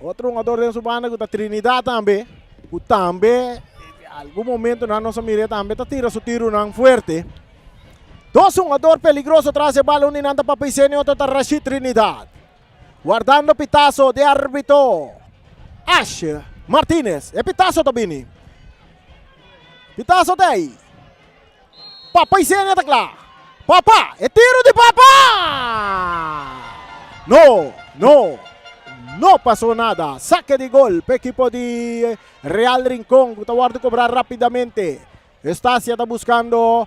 outro jogador dentro da banda que está Trinidad também. O também, em algum momento, na nossa mira também, está tira seu tiro não forte. Dos jogador peligroso atrás de bala, uninanda Papisenio, otro Rashid Trinidad. Guardando pitazo de árbitro. Ash Martinez. E pitaso tabini. Pitaso tay. Papa Isenia takla. Papa. E tiro de Papa. No pasó nada. Saque de gol para equipo de Real Rincón. Tawar de cobrar rápidamente. Estacia está buscando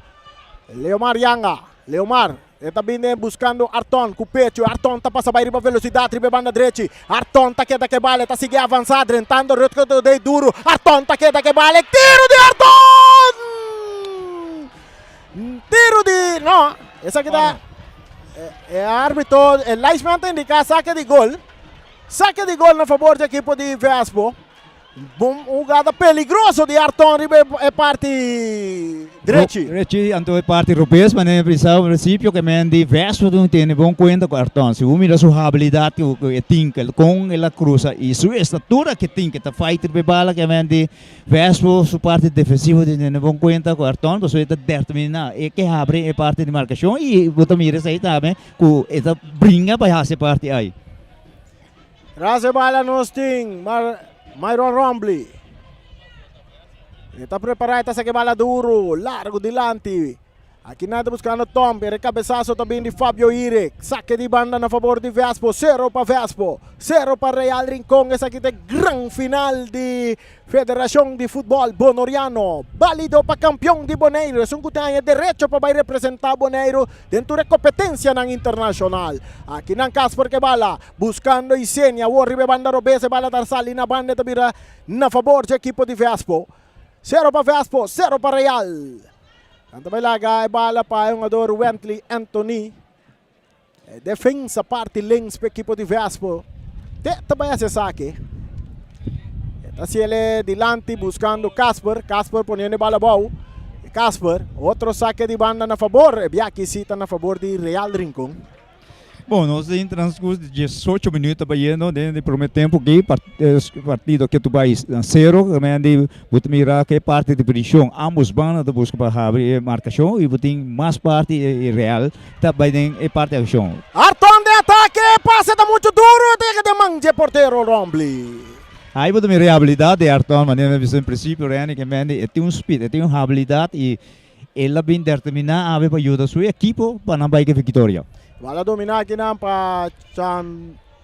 Leomar Yanga. Leomar está vindo buscando Arton com o pecho. Arton está passando para a velocidade, riba banda direita. Arton está queda que bala, está seguindo avançado, tentando o reto de duro. Arton está queda que bala, tiro de Arton! Tiro de... Não, essa aqui está... É árbitro, o linesman está indicando saque de gol. Saque de gol na favor da equipe de Vespo. Jogada perigosa de Arton é parte direita. Reci anto é parte Rubens, mas no princípio que mendi Vespo não tem bom conta com Arton. Se você mira sua habilidade que tem com ela cruza e sua estatura que tem que tá fighter be bala que mendi Vespo sua parte defensiva tem bom conta com Arton, você está determinado é que abre a parte de marcação e você mira aí também que esta brinca para essa parte aí. Rase bala nos ting, Myron Rombly. Está preparado essa bala duro, largo dilante. Aqui nada buscando Tom, pero cabeçazo também de Fabio Irek. Saque de banda na favor de Vespo, 0 para Vespo, 0 para Real Rincón. Essa aqui é gran final de Federação de Futebol Bonoriano. Válido para campeão de Bonaire. É um que tem direito para representar Bonaire dentro da competência na internacional. Aqui não Casper que bala, buscando Isenia. O ribe banda Robese, bala tarsali na banda tabira na favor da equipe de Vespo. 0 para Vespo, 0 para Real. Ang tabalaga ay bala pa yung ador Wentley Anthony. Defensa parte links para equipo de Vespo. Tabaya sa saque. Assim ele dilante buscando Casper. Casper poniendo bala bau. Casper, outro saque de banda na favor. Biakisita na favor de Real Rincón. Bom, nós em transcurso de 18 minutos baiano de primeiro tempo que partido que tu vai 0, também você mirar que parte de posição ambos vão de busca para abrir marcação e você mais parte real também é parte de ação. Arton de ataque, passa da muito duro, tem que demande porteiro Rombly. Aí você mira a habilidade de Arton, mas em princípio Real que tem um speed, tem uma habilidade e ela bem determinada a para ajudar sua equipe para não bater vitória. Wala dominar aqui não para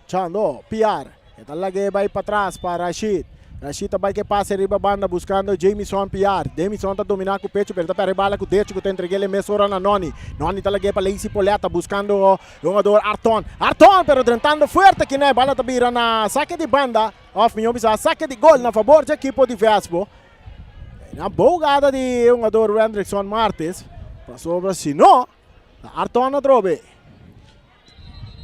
Chando, PR. Ito lagi vai para trás para Rashid. Rashid vai que passa riba banda buscando Jameson PR. Jameson está dominar com o pecho, pero está para bala com o derecho que tem entregue mesura na Noni. Noni talaga para Lazy Poleta buscando o jogador Arton. Arton, pero tentando fuerte que na bala tabira na saque de banda. Off minha bisa, saque de gol na favor da equipe de Vespo. Na bogada de jogador Hendrickson Martins. Passou para Sino. Arton na drobe.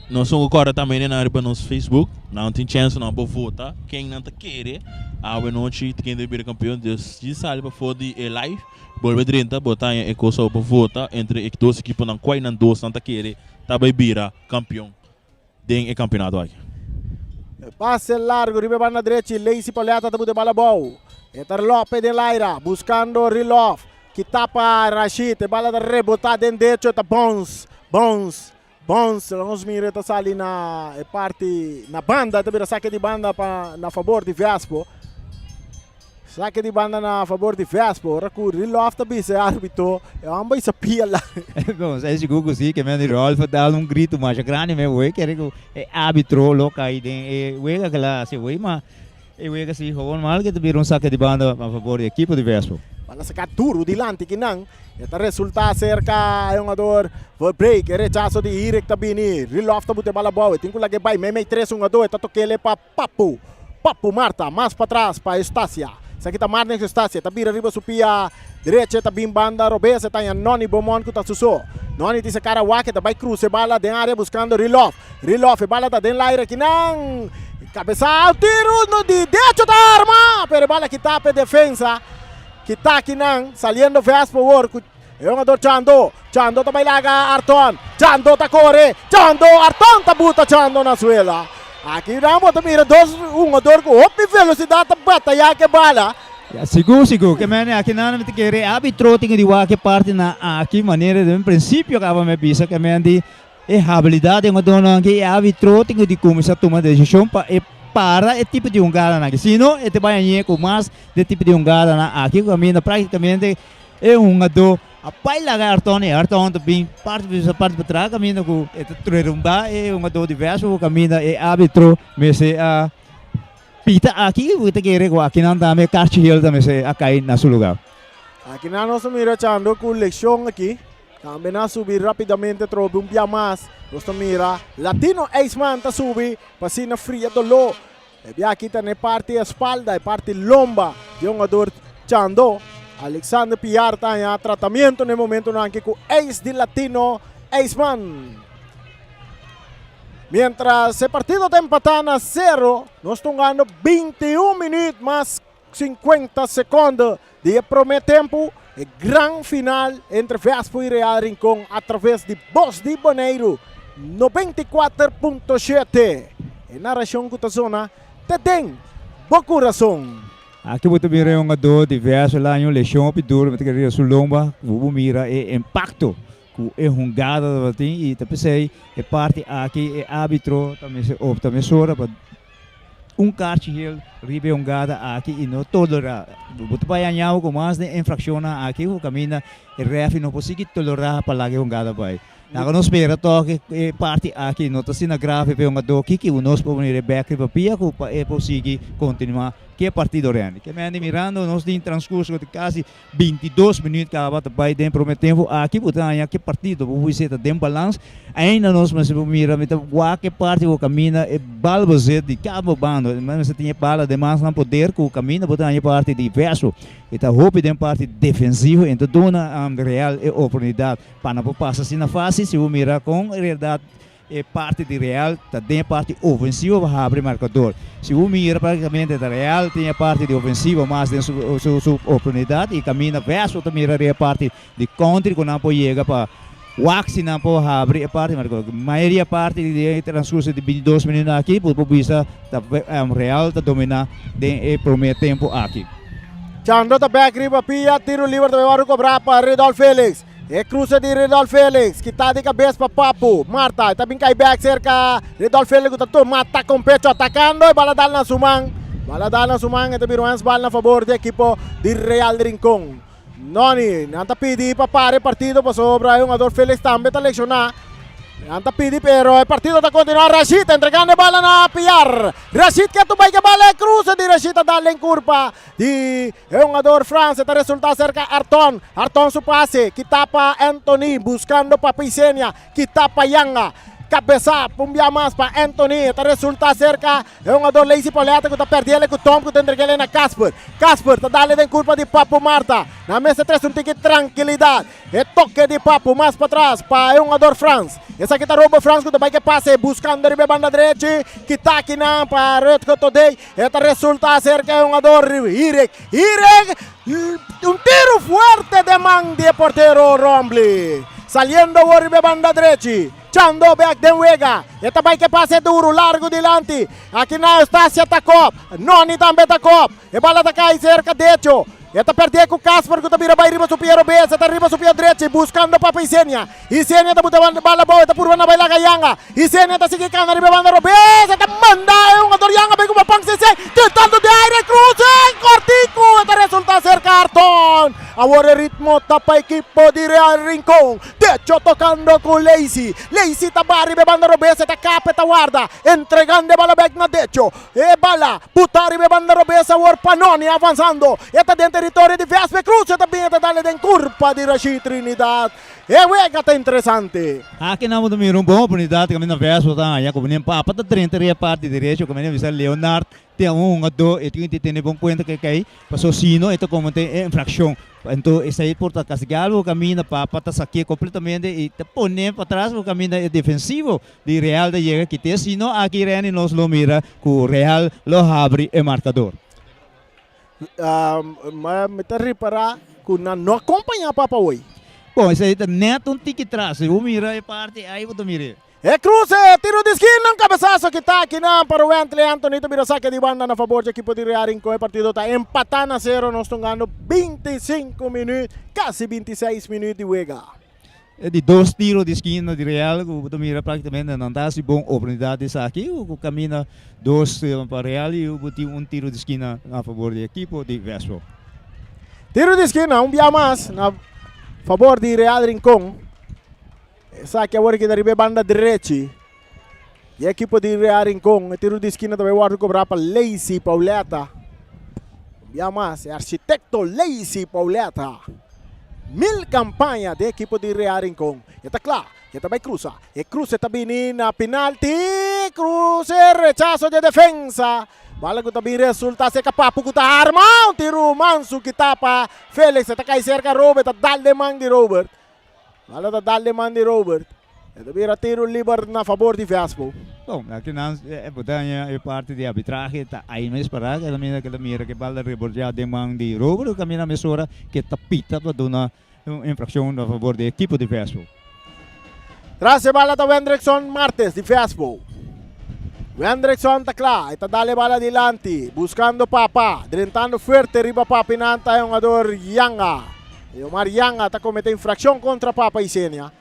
Nós somos agora também na área para nosso Facebook. Não tem chance não para votar. Quem não está querendo, a noite quem deve ser campeão de sabe para fora de live. Bolve 30 botar em coisa para votar entre as duas equipes não quais não dois não está querendo, tá vai virar campeão de campeonato aqui. Passe largo, ribe banda direita, Lazy Poleta tá de bala bom. Etar Lopes de Laira buscando Rilof, que tapa Rashid, bala da rebotada dentro, tá bons. Vamos mirar essa ali na parte na banda, também saque de banda na favor de Vespo. Saque de banda na favor de Vespo. Recurre Rilof também se árbitro. Eu amo essa pia lá. Bom, se esse Google sim que me de Rolf dá grito mais grande mesmo, que é árbitro local aí tem, é aquela se mas é que se roubou mal que também saque de banda a favor da equipe de Vespo. Para sacar duro dilante que não. Ito resulta cerca yung ador for break. Rechazo di Irek tabini. Rilof tabute balabaw. Tingko lagi bay. May 3 yung ador. Ito tokele pa Papu. Papu Marta. Mas patras pa Estacia. Sa kita Marnex Estacia. Tabira riba supia. Direche tabim banda. Robese tayo Noni Bomon kuta suso. Noni ti sa Karawake. Tabay Cruz. E bala den área buscando Rilof. Rilof. E bala ta den laire kinang. Cabeça. Tiro no di. Derecho da arma. Pero bala kitape defensa. Kita kinang saliendo Vespo work. Yung ador Chando tambay laga Arton. Chando ta corre. Chando Arton tabuta Chando na suela. Aqui ramo tamira um ador com opi velocidade bataya que bala. Siguro que mane aqui não me querer árbitro tem de que parte na aqui maneira de princípio acaba me pisa que mane é habilidade uma dona que árbitro tem de começar a tomar decisão para para esse tipo de jogada aqui. Senão, ele vai ganhar com mais de tipo de jogada aqui. Caminha praticamente é um jogador. A pai larga Arton também parte para trás, caminha com esse trerumba é um jogador diverso, caminha é árbitro, mas a pita aqui, o que quer aqui não dá me cartilha também se a cair na seu lugar. Aqui nós mira chando com leção aqui. Também na subir rapidamente trobe um dia mais. Nós mira Latino Aceman ta subi pasina fria do lo. E aqui tá na parte espalda e parte lomba de um jogador chando. Alexander Piar tá em tratamento no momento na que com Ace de Latino Aceman. Mientras el partido está empatando a 0, nós estamos ganhando 21 minutos mais 50 segundos de primeiro tempo. E grande final entre Vespo e Real Rincón através de Voz de Boneiro 94.7. E narração que zona tem bom coração. Aqui você mira um jogador diverso lá em leção peduro, mas que sul lomba, você mira é impacto. É jogada e também é parte aqui é árbitro também se opta mesora para cartilha ribe jogada aqui e não tolerar. Você vai ganhar com mais de infração aqui o caminho e ref não consegue tolerar para lá que jogada vai. Agora nós espera toque parte aqui não está sendo grave para jogador que o nosso povo ir back para pia é possível continuar que é partido real. Que me ande mirando nós tem transcurso de quase 22 minutos que acaba vai dentro do tempo aqui botar que partido o ser tem balance ainda nós mas mira então qualquer parte o caminho é balbazet de cabo bando mas você tem bala demais não poder com o caminho botar a parte de verso então hope tem parte defensiva então dona real é oportunidade para não passar assim na fase se o mira com realidade é parte de Real, também parte ofensiva para abrir marcador. Se o mira praticamente da Real, tem a parte de ofensiva mais de sua oportunidade e caminha verso também a parte de contra quando não pode chegar para Waxi não pode abrir a parte marcador. A maioria parte de transcurso de 22 minutos aqui, por vista Real está dominar o primeiro tempo aqui. Chando tá back riba pia, tiro livre também vai cobrar para Redolf Felix. E cruza de Redolf Felix, que está de cabeça para Papo. Marta, está bem cai back cerca. Redolf Felix está mata com pecho atacando e bala dal na sumang. Bala dal na sumang, ito biruans bala na favor do equipo de Real Rincón. Noni, nanta pidi para pare partido para sobra yung Redolf Felix também está lesionar. Nanta pidi pero el partido está continuando. Rashid entregando bala na Piar. Rashid que tubay que bala cruza de Rashid dale en curva de un jugador France está resulta cerca Arton. Arton su pase, quita pa Anthony buscando pa Pisenia, quita pa Yanga. Cabeça, pumbia mais para Anthony, está resulta cerca, é um jogador lazy poleta que está perdendo com o Tom, que está entregando na Casper. Casper está dando em curva de Papo Marta, na mesa 3 um tique tranquilidade, é toque de Papo mais para trás, para um jogador France. Essa aqui está roubo France, que vai que passe, buscando a banda direita, que está aqui na para Red Cotodei, está resulta cerca, é um jogador Irek, um tiro forte de mão de porteiro Rombly, saliendo por banda direita. Chando back de Vega. Esta vai que passe duro, largo dilante. Aqui na Eustácia Takop. Noni também Takop. E bala da cai cerca derecho. Esta perde com o Casper, que também vai riba su Piero Beza, está riba su Piero direito, buscando para Isenia. Isenia está botando bala boa, está por uma baila Yanga. Isenia está seguindo riba banda Robeza, está manda um ador Yanga, vem com uma pang CC, tentando de aire, cruza, cortico, está resulta cerca Arton. Agora ritmo está para equipo de Real Rincón. Techo tocando com Lazy. Lazy está para riba banda Robeza, está capa, está guarda, entregando bala back na Techo. E bala, puta riba banda Robeza, agora Panoni avançando. Está dentro território de Vespe Cruz, também está dando em curva de Rashid Trinidad. E Vega está interessante. Aqui não vamos ter uma boa oportunidade, que a minha Vespe está aí, como nem papa, está 30 parte direito, como nem visar Leonardo, tem um jogador, e tem que ter bom conta que cai, passou sino, então como tem infração. Então, isso aí por castigar o caminho para aqui completamente e pôr para trás o caminho defensivo de Real de Llega, que tem sino aqui Reni nos lo mira, que o Real lo abre o marcador. Me terri para que não acompanha Papa hoje. Bom, isso aí é neto um tique atrás. Eu miro a parte, aí eu miro. É cruze, tiro de esquina, cabeçaço que está aqui para o Anthony Anthony, também saque de banda na favor do equipo de Real Rincón. O partido está empatando a 0, nós estamos ganhando 25 minutos, quase 26 minutos de Vega. de 2 tiros de esquina de Real, que mira praticamente não dá se bom oportunidade aqui, o caminha 2 para Real e o tiro de esquina a favor do equipo de Vespo. Tiro de esquina, um dia mais, na favor de Real Rincon. Saque agora que da banda direita. E a equipe de Real Rincon, tiro de esquina também vai cobrar para Lacy Pauleta. Um dia mais, é arquitecto Lacy Pauleta. 1000 campanha da equipe de Real Rincon. E tá claro, e também cruza. E cruza também na penalti. Cruza, rechazo de defensa. Bala ko tabi resulta sa kapapo ko ta arma. Tiro manso kita pa. Felix at kay cerca Robert at dalde man di Robert. Bala ta dalde man di Robert. Ito bira tiro liber na favor di Vespo. Bom, aqui nós é parte de arbitragem, tá aí mesmo para que ela mira que bala rebordear de mão de Robert, que a minha mesura que tapita para dar uma infração a favor da equipe de Vespo. Tras a bala ta Wendrickson Martes di Vespo. Wendrickson takla, ita dale bala dilanti, buscando Papa, drentando fuerte, riba pa pinanta yung ador Yanga. Yung Yanga ta comete infração contra Papa Isenia.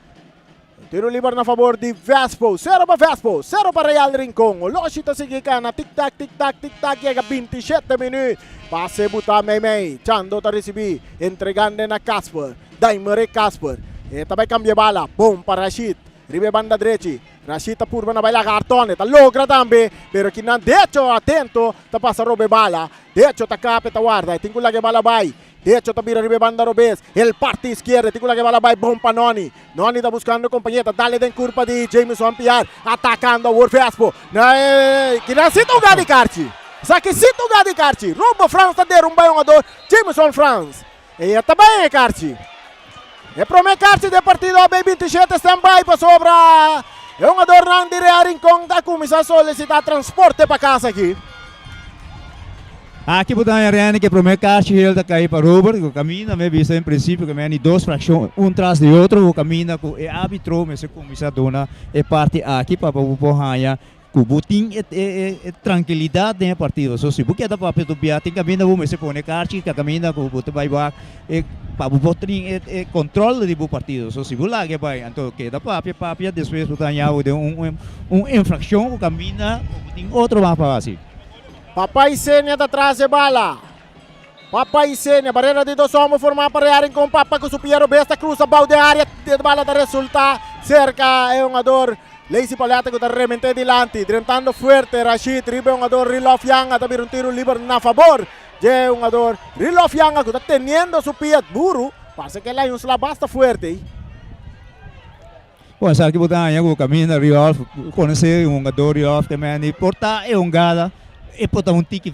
Tiro liber na favor di Vespo, 0 para Vespo, 0 para Real Rincon. O Loshita sige ka na tic-tac, tic-tac, tic-tac, llega 27 minutos. Pase buta Meimei, Chando ta recibi, entregando na Casper, Daimere Casper. Ita vai cambia bala, boom para Rashid, ribe banda direita. Rashid purba na baila cartone, ta logra tambe, pero kinan derecho atento, ta pasa robe bala, derecho ta cape ta guarda, e tingula que bala vai. De hecho, Tabira Ribe Banda Robes, el parte izquierda, ticula que bala vai bom para Noni. Noni está buscando companheta, dale den curva de Jameson Pierre, atacando o Vespo. Que necessita o Gadi Carci. Saquecita o Gadi Carci. Rouba Franz está derrubando um jogador, Jameson Franz. E também Carci. E promete Carci de partido a B27 stand-by para sobra. É um jogador não de Real Rincon, da começar a solicitar transporte para casa aqui. Aqui botando Reane que promete que ele está cair para Robert, que caminha, me vista em princípio que me duas frações, um atrás de outro, que caminha com o árbitro, mas se começa a donar é parte aqui para o Porranha, que botin é tranquilidade no partido. So se você dá para o Biá, tem caminha, mas se põe carchi, que caminha com o bote vai é para o botin é controle do partido. So se você lá que vai, então que dá para depois botando de infração, que caminha, tem outro mapa assim. Papa Isenia atrás de bala. Papa Isenia, barreira de dois homens formar para Real com Papa com Supiero Besta, cruza balde área, de bala da resulta, cerca é um jogador, Lacy Paleta que está realmente dilante, drentando fuerte, Rashid, ribe um jogador, Rilof Yanga, também um tiro livre na favor, de um jogador, Rilof Yanga que está teniendo su pie duro, parece que lá é um slabasta fuerte. Bom, sabe que botar aí o caminho da Rilof, conhecer um jogador Rilof que me porta é um gada, e botar um tique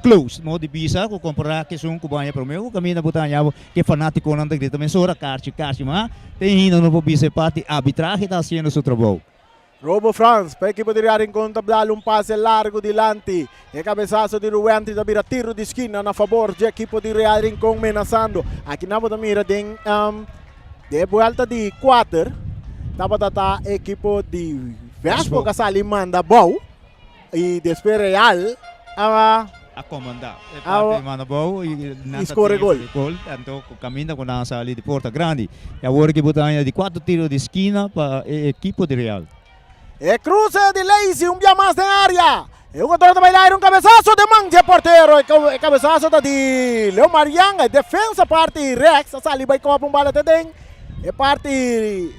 close, mo di bisa ko comprar que são cubana para mim, o caminho botar aí que fanático não tem grita, mas ora carchi, mas tem ainda no bisa parte arbitragem está sendo seu trabalho. Robo Franz, para a equipe de Real Rincon, dá um passe largo dilante, e cabeçaço de Ruente, da vira tiro de esquina na favor da equipe de Real Rincon, menaçando, aqui na boa mira tem de volta de 4, tava da equipe de Vespo, que sali manda bom, e depois Real a comandar. É parte manda boa e escorre gol. Então caminha com a saída de Porta Grande. E agora que botar de 4 tiros de esquina para a equipe de Real. E cruza de Lacy, um dia mais na área. E o jogador vai lá, um cabeçaço de mão de porteiro. E cabeçaço de Leo Marianga, defesa parte Rex, a sali vai com a bola de den. E parte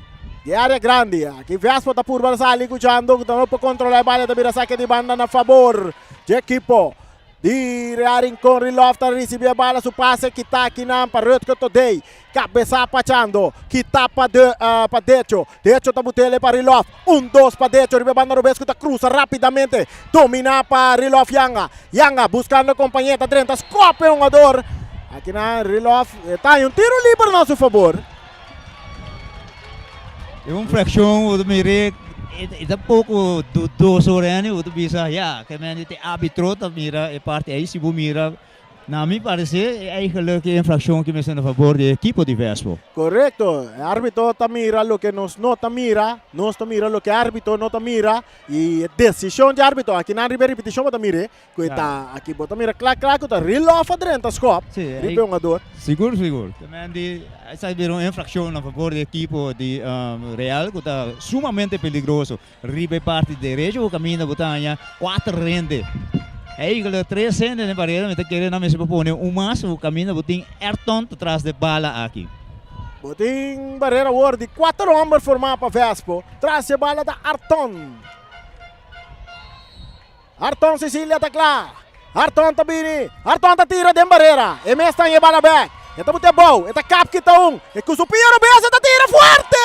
de área grande. Aqui Vespo está por bala sali cuchando, que não pode controlar a bola de saque de banda na favor de equipo de Real Rincon. Rilof está recebendo a bola, su passe que está aqui na para Rutger Todei. Cabeça pachando, que está para Decho. Decho está botando para Rilof. 1-2 para Decho, rebanda Robesco está cruza rapidamente. Domina para Rilof Yanga. Yanga buscando companheira, 30, escope um jogador. Aqui na Rilof está em um tiro livre a nosso favor. É uma fração, do mirei. E da pouco do Sorene, o bisa, que me tem árbitro, tá mira, é parte aí se mira Na mi parecer, eigenlijk een infracción que me zijn a favor del equipo de Vespo. Correcto, el árbitro te mira lo que no te mira, nos te mira lo que el árbitro no te mira y decisión de árbitro, aquí no hay repetición te mire, que está aquí te mira clac clac, que está real off adrento skop, ribe un ador. Seguro, seguro. Também essa é uma infração a favor do equipo de Real, que está sumamente perigoso. Ribe parte direita, o caminho da Botanha, 4 rende. Aí, que 3 rende na parede, mas querendo na mesa propõe mais, o caminho da Botinha, Ayrton atrás de bala aqui. Botin barreira word de 4 homens formar para Vespo, traz a bala da Ayrton. Ayrton Cecília tá lá. Ayrton Tabini, Ayrton tá tira de barreira, e mesmo está em bala back. Esta muito bom, esta cap kita e com o superior besa esta tira forte,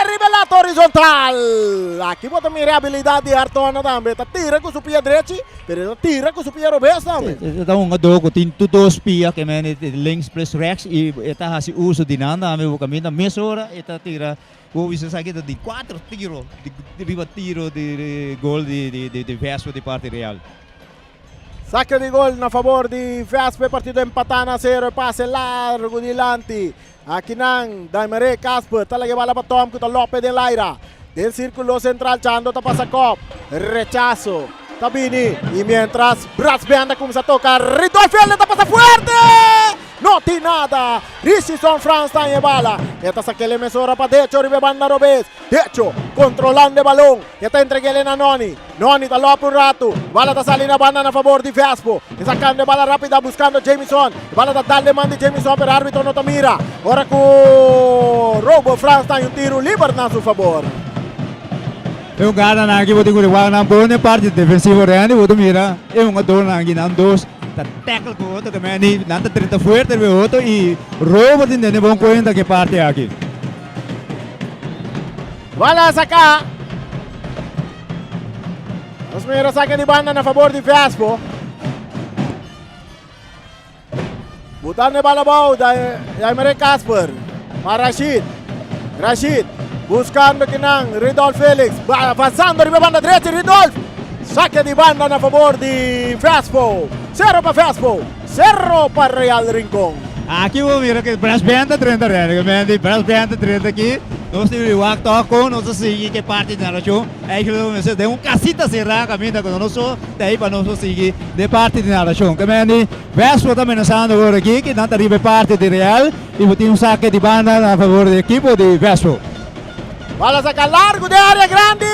rivelato horizontal. Aqui bota minha habilidade de Ayrton também, esta tira com o superior direito, pero esta tira com o superior besa também. Esta um adoro, tem tudo spia que men links plus rechts e esta hasi uso de nada, ame o caminho da mesora, esta tira o você sabe de 4 tiros, de tiro de gol de Vespo de parte Real. Saque de gol a favor de Vespo, partido empatado a 0, pase largo de Lanti. Aqui não, Daimere Casper, talaga bala para Tom, que Lopez de Laira. Del círculo central, Chando tapa sa cop. Rechazo, Tabini. Y mientras Brasbeanda comienza a tocar, Ridolfi le tapa fuerte. No tiene nada. Richardson France está en bala. Esta saque le mesora para Decho, Ribe Banda Robes. Decho, controlando el balón. Esta entreguele a Noni. Noni está lopo un rato. Bala está saliendo a banda a favor de Vespo. Y sacando bala rápida buscando Jamison. Bala está darle mando de Jamison, pero el árbitro no te mira. Ahora con Robo France está en un tiro libre a su favor. É cara na aqui botou igual na boa parte defensiva real, botou mira, é ador na aqui na dois, tá tackle com outro também, nada 30 forte o outro e roubo de nem bom conta que parte aqui. Bala saca. Os mira saque de banda a favor de Vespo. Botando bala boa da Aimere Casper. Para Rashid. Buscando Kinang, Ridolf Felix, avanzando Ribe Banda direita, Ridolf, saque de banda a favor de Vespo, 0 para Vespo, 0 para Real Rincón. Aqui vou mirar que Brasbeanda 30 reais, que Brasbeanda 30 aqui, nós temos o acto com nós seguir que parte da narração, aí que nós temos casita cerrada caminho com nós, daí para nós seguir de parte da narração, que Vespo também nós andamos agora aqui, que não arriba parte de Real, e botar saque de banda a favor do equipo de Vespo. Bala saca largo de área grande,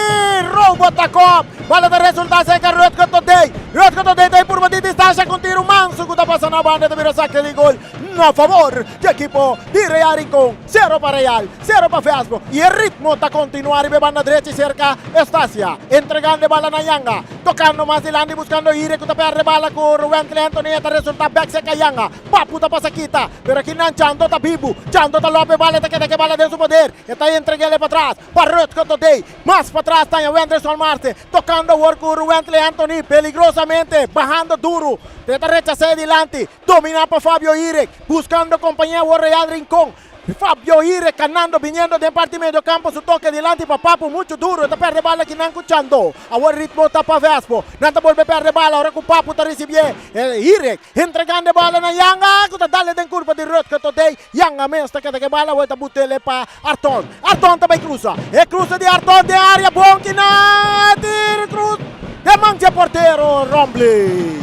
roubo atacou, bala de resultado seca, Rutger Todei tem por de distância com tiro manso, que está passando a banda de saque de gol, a favor do equipo de Real Rincón, 0 para Real, 0 para Vespo, e o ritmo está continuando, e banda direita cerca, Estacia, entregando bala na Yanga, tocando mais de lado e buscando Ire, que está perde bala com Ruben Cleantoni, está resultado back seca Yanga, papo está passa quita, pero aqui não, Chando está Bibu, Chando está Lopez, bala está que bala de seu poder, está entregando para trás, para Rutger Todei, mais para trás está o Anderson Marte, tocando o work com Ruben Cleantoni, peligrosamente, bajando duro, tenta rechazar adelante, domina para Fabio Ire, buscando compañía de Real Rincón. Fabio Ire ganando, viniendo de parte medio campo, su toque adelante para Papo, mucho duro, está perde bala que no escuchando. Ahora ritmo está para Vespo, nada vuelve a perder bala, ahora con Papo está recibiendo. Ire entregando bala na Yanga, que está dando en curva de Rutger Todei. Yanga me está que bala, vuelta a butele para Ayrton. Ayrton también cruza, cruza de Ayrton de área, bom que nada, cruz de mancha portero, Rombly.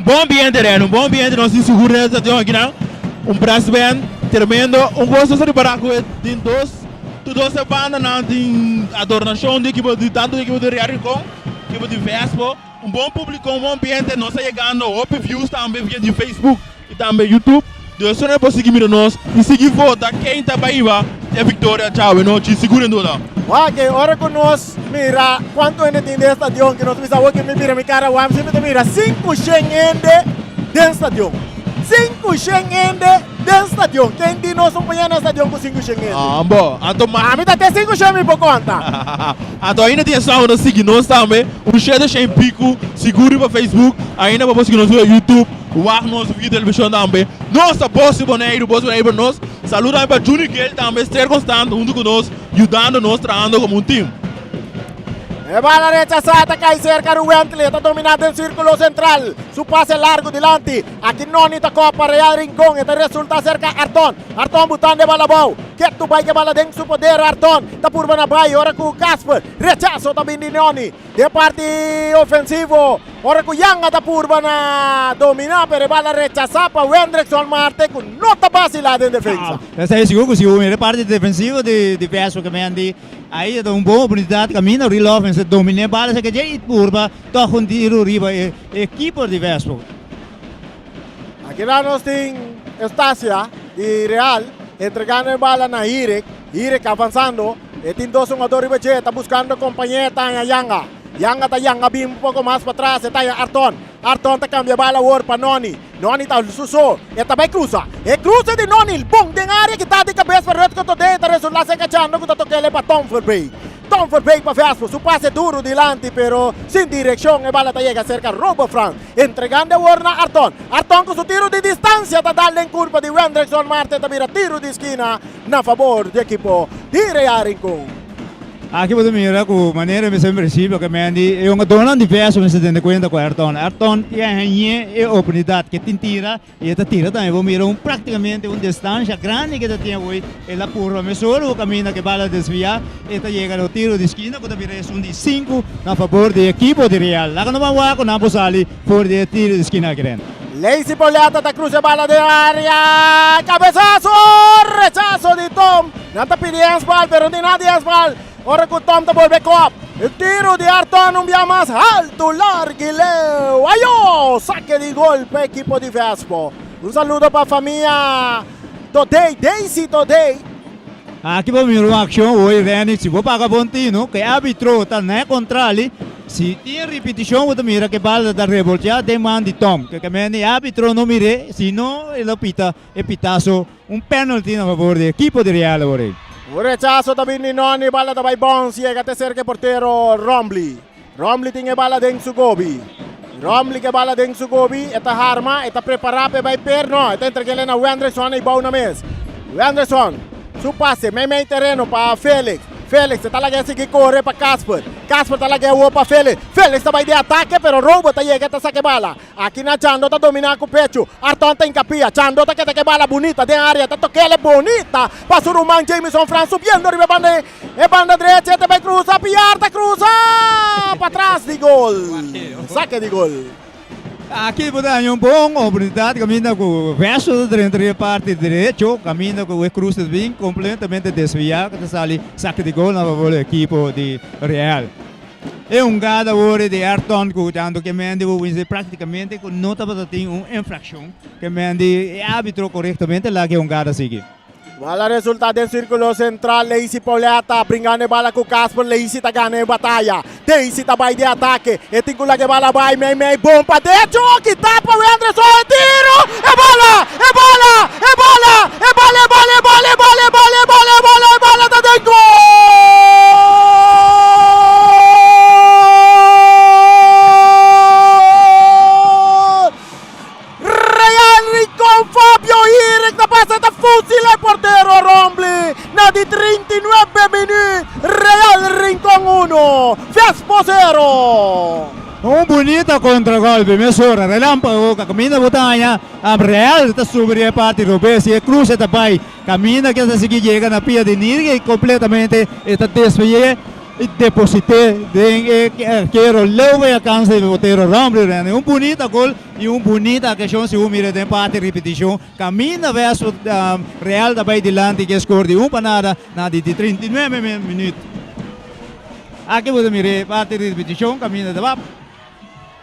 Bom ambiente, Ren, bom ambiente, nós temos segurança aqui, não? Braço bem tremendo, gosto de parar com tem dois bandas, não tem adornação de equipe de tanto de equipe de Real Rincón, equipe de Vespo, bom público, bom ambiente, nós estamos chegando, open views também via de Facebook e também YouTube. Deus não é para seguir nós e seguir votar quem está para é Vitória, tchau, e nós segurando lá. Ok, ahora con nos, mira, ¿cuánto en el estadio que nos visa hoy que me mira mi cara, Wam, siempre te mira, 5 shengende del estadio. 5 shengende del estadio. ¿Quién di nos un mañana estadio con 5 shengende? Ah, bom, então A mí te 5 shengende por conta. Então ainda tem essa onda seguir nós também, cheio de pico, seguro para Facebook, ainda para seguir nós no YouTube. Waar nos via televisão também. Nossa boss boneiro para nós. Saluda para Juni Gale também, ser constante junto com nós, ajudando nós, trabalhando como um time. Bala rechazada, cae cerca Ruentli, está dominando el círculo central. Su pase largo delante. Aquí Noni tocó para Real Rincón. Este resulta cerca Arton. Arton butando de bala bau. Que tu vai que bala dentro su poder Arton. Está por Banabay, ahora con Casper. Rechazo también de Noni. De parte ofensivo. Ahora con Yanga está por Bana dominar, pero bala rechazada para Wendrickson Marte con nota vacilada en defensa. Essa é seguro que se o parte defensiva de Vespo que mandi aí é uma boa oportunidade caminho real offense domina bala se que já curva toca um tiro riba equipo de Vespo. Aquí nos tiene Estacia y Real entregando el bala a Irek. Irek avanzando. Tiene dos jugadores de está buscando compañía a Yanga. Yanga está Yanga bien un poco más para atrás. Está Arton. Arton te cambia bala ahora para Noni. Noni está suso. Esta vai cruza. E cruza de Noni. El bom de área que está de cabeça para Red Coto Denta. Resulta se cachando que está tocando para Tom Verbeek. Tom Verbeek para Vespo. Su pase duro delante, pero sin dirección. El bala te llega cerca. Robo Frank. Entregando ahora a Arton. Arton con su tiro de distancia. Está dando en curva de Wendrickson Marte. Está mira tiro de esquina. A favor del equipo de Real Rincón. Aqui você mira com maneira de ser princípio que mandi é uma dona de Vespo me se tende conta com Arton. Arton é a oportunidade que tem tira e esta tira também vou mirar praticamente uma distância grande que tem hoje. Ela curva me solo o caminho que bala desviar. Esta chega no tiro de esquina quando vira um de 5 a favor do equipo de Real. Lá que não vai com na posali por de tiro de esquina grande. Lazy Poliata te cruza bala de área. Cabezazo. Rechazo de Tom. No te pide Esbal, pero ni nadie Esbal. Ahora con Tom te vuelve cop. El tiro de Arton un día más alto, largo y leo. ¡Ayó! Saque de golpe, equipo de Vespo. Un saludo para familia Today, Daisy Today. Aqui vamos mirar uma ação hoje, Reni, se vou pagar Pontino, que árbitro está na contra ali. Se tem repetição, você mira que bala da revolta demanda de Tom, que também árbitro não mire, se não ele pita, é pitaço, penalty a favor do equipo de Real hoje. Un rechazo también de Noni, bala de Baibons, llega a cerca el portero Rombly. Rombly tiene bala de Sugobi. Rombly que bala de Sugobi, esta arma, está preparada para perno, está entregando a Wendrickson y Bauna Mes. Wendrickson, su pase, meio terreno para Félix. Félix está lá que seguir correr para Casper. Casper está lá que para Félix. Félix está de ataque, pero Robo está llega a saque bala. Aquí na Chando está dominando com o pecho. Arton está encapia. Chando está que bala bonita de área. Está toquele bonita. Passa o Roman Jameson Fran subindo arriba banda derecha. Este vai cruzar. Piarta cruza. Para trás de gol. Saque de gol. Aqui você tem uma boa oportunidade, caminha com o Vespo entre a parte direita, caminha com o cruz bem completamente desviado, que está ali, saque de gol na favor do equipo de Real. É gada hoje de Arton, que mende praticamente com nota para ter uma infração, que mende árbitro corretamente lá que gada sigue. Bala resultado del círculo central, Lazy Poliata, brincando bala con Casper, Lazy está ganando batalla. Daisy está de ataque, etingula que bala vai, meio, bom para dentro, que tapa o Anderson, tiro, é bola, tá dentro, gol! Real Rincón, Fabio Irek, da passa da fuzila il portero Rombly, na di 39 minuti, Real Rincón 1, Vespo 0. Bonita contragolpe, mesura, relâmpago, caminha botanya, a Real está sobre a parte europeia, se cruza também, caminha que está seguindo, chega na pia de Nirga e completamente está desviado. Deposité de quero leve a cansa de portero Rombly, bonita gol e bonita questão se mira de parte repetição, caminha verso Real também delante que score de panada na de 39 minutos. Aqui você mira parte repetição, caminha de bap.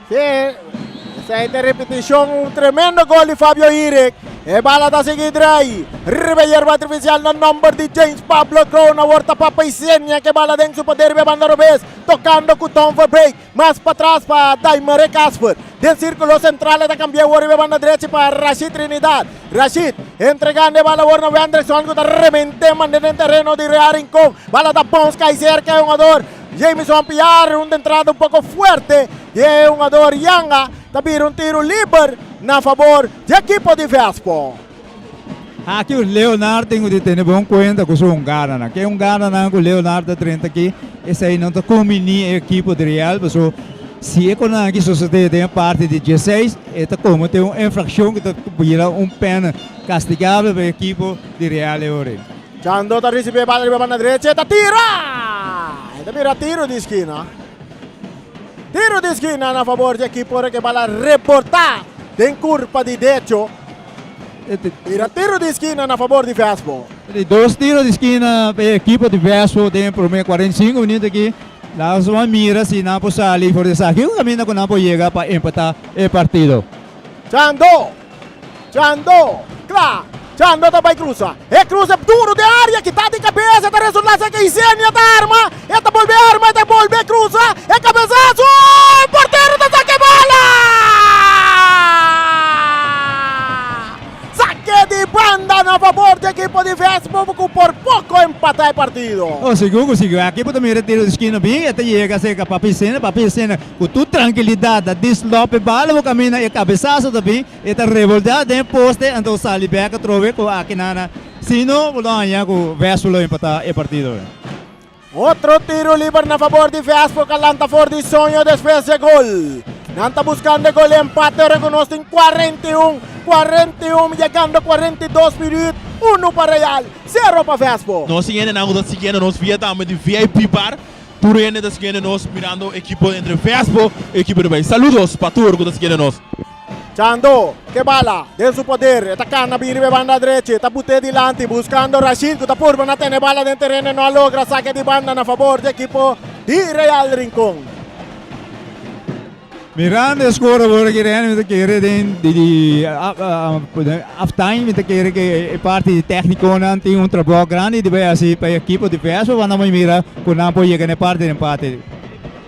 Sì, essa repetição, un tremendo gol di Fabio Irek. E bala da seguir aí. Ribeyerba artificial no number de James Pablo Crow. Volta para Paisenia que bala dentro para derbe banda Robes. Tocando com Tom Verbeek. Mais para trás para Daimare Casper. Del círculo central está cambiando a banda derecha para Rashid Trinidad. Rashid entregando bala a Wendrickson. Que está rementando en el terreno de Real Rincón. Bala da Pons que hay cerca de un jugador. Jameson Piar, una entrada un poco fuerte. Y un jugador Yanga. También un tiro libre a favor del equipo de Vespo. Aqui o Leonardo tem que ter bom conta com o Ungara, né? Que Ungara não com o Leonardo Trent aqui, esse aí não está combinando a equipe de Real, mas se é quando aqui sociedade tem a parte de 16, é como tem uma infração que está pena castigável para a equipe de Real agora. Chando ta recibe palla di banda derecha, ta tira! E mira tiro di esquina. Tiro di esquina a favor di equipo che va a reportar in curva di derecho. Mira tiro di esquina a favor di Vespo. Dois tiros de esquina para a equipe de Vespo tem por meio 45 minutos aqui. Lá só mira se não pode sair por essa aqui, o caminho que não pode chegar para empatar o partido. Chando! Chando! Cla! Chando também cruza. E cruza duro de área, que tá de cabeça, tá resultado que Isenia da arma. E tá volve cruza. E cabeçaço! Porteiro da saque bola! Saque de banda na favor da equipe de Vespo, por pouco empatar o partido. Oh, seguro. Aqui pode mirar tiro de esquina bem, até chega a ser para piscina, com toda tranquilidade, deslope a bola, o caminho e cabeçaço também, e tá revoltado em poste, então sai bem a trove com a quinana. Se não, vamos com o Vespo empatar o partido. Otro tiro libre na favor de Vespo, calanta for de sonho después de gol. Nanta buscando gol empate, reconocen 41, llegando a 42 minutos, 1 para Real, 0 para Vespo. Nós seguimos nós via também de VIP bar. Turene da seguindo nós mirando equipo entre Vespo e equipo de Bay. Saludos para Turco da seguindo nós. Chando, que bala, de su poder, atacando a Biribe banda derecha, está bute dilante, buscando Rashid, que está por no tiene bala en terreno, no logra saque de banda a favor del equipo de Real Rincón. Mirando o scoreboard que Real met keren de halftime met keren que parte de técnico não tem trabalho grande de ver assim para a equipe de Vespo, vamos mirar com não pode chegar na parte de empate.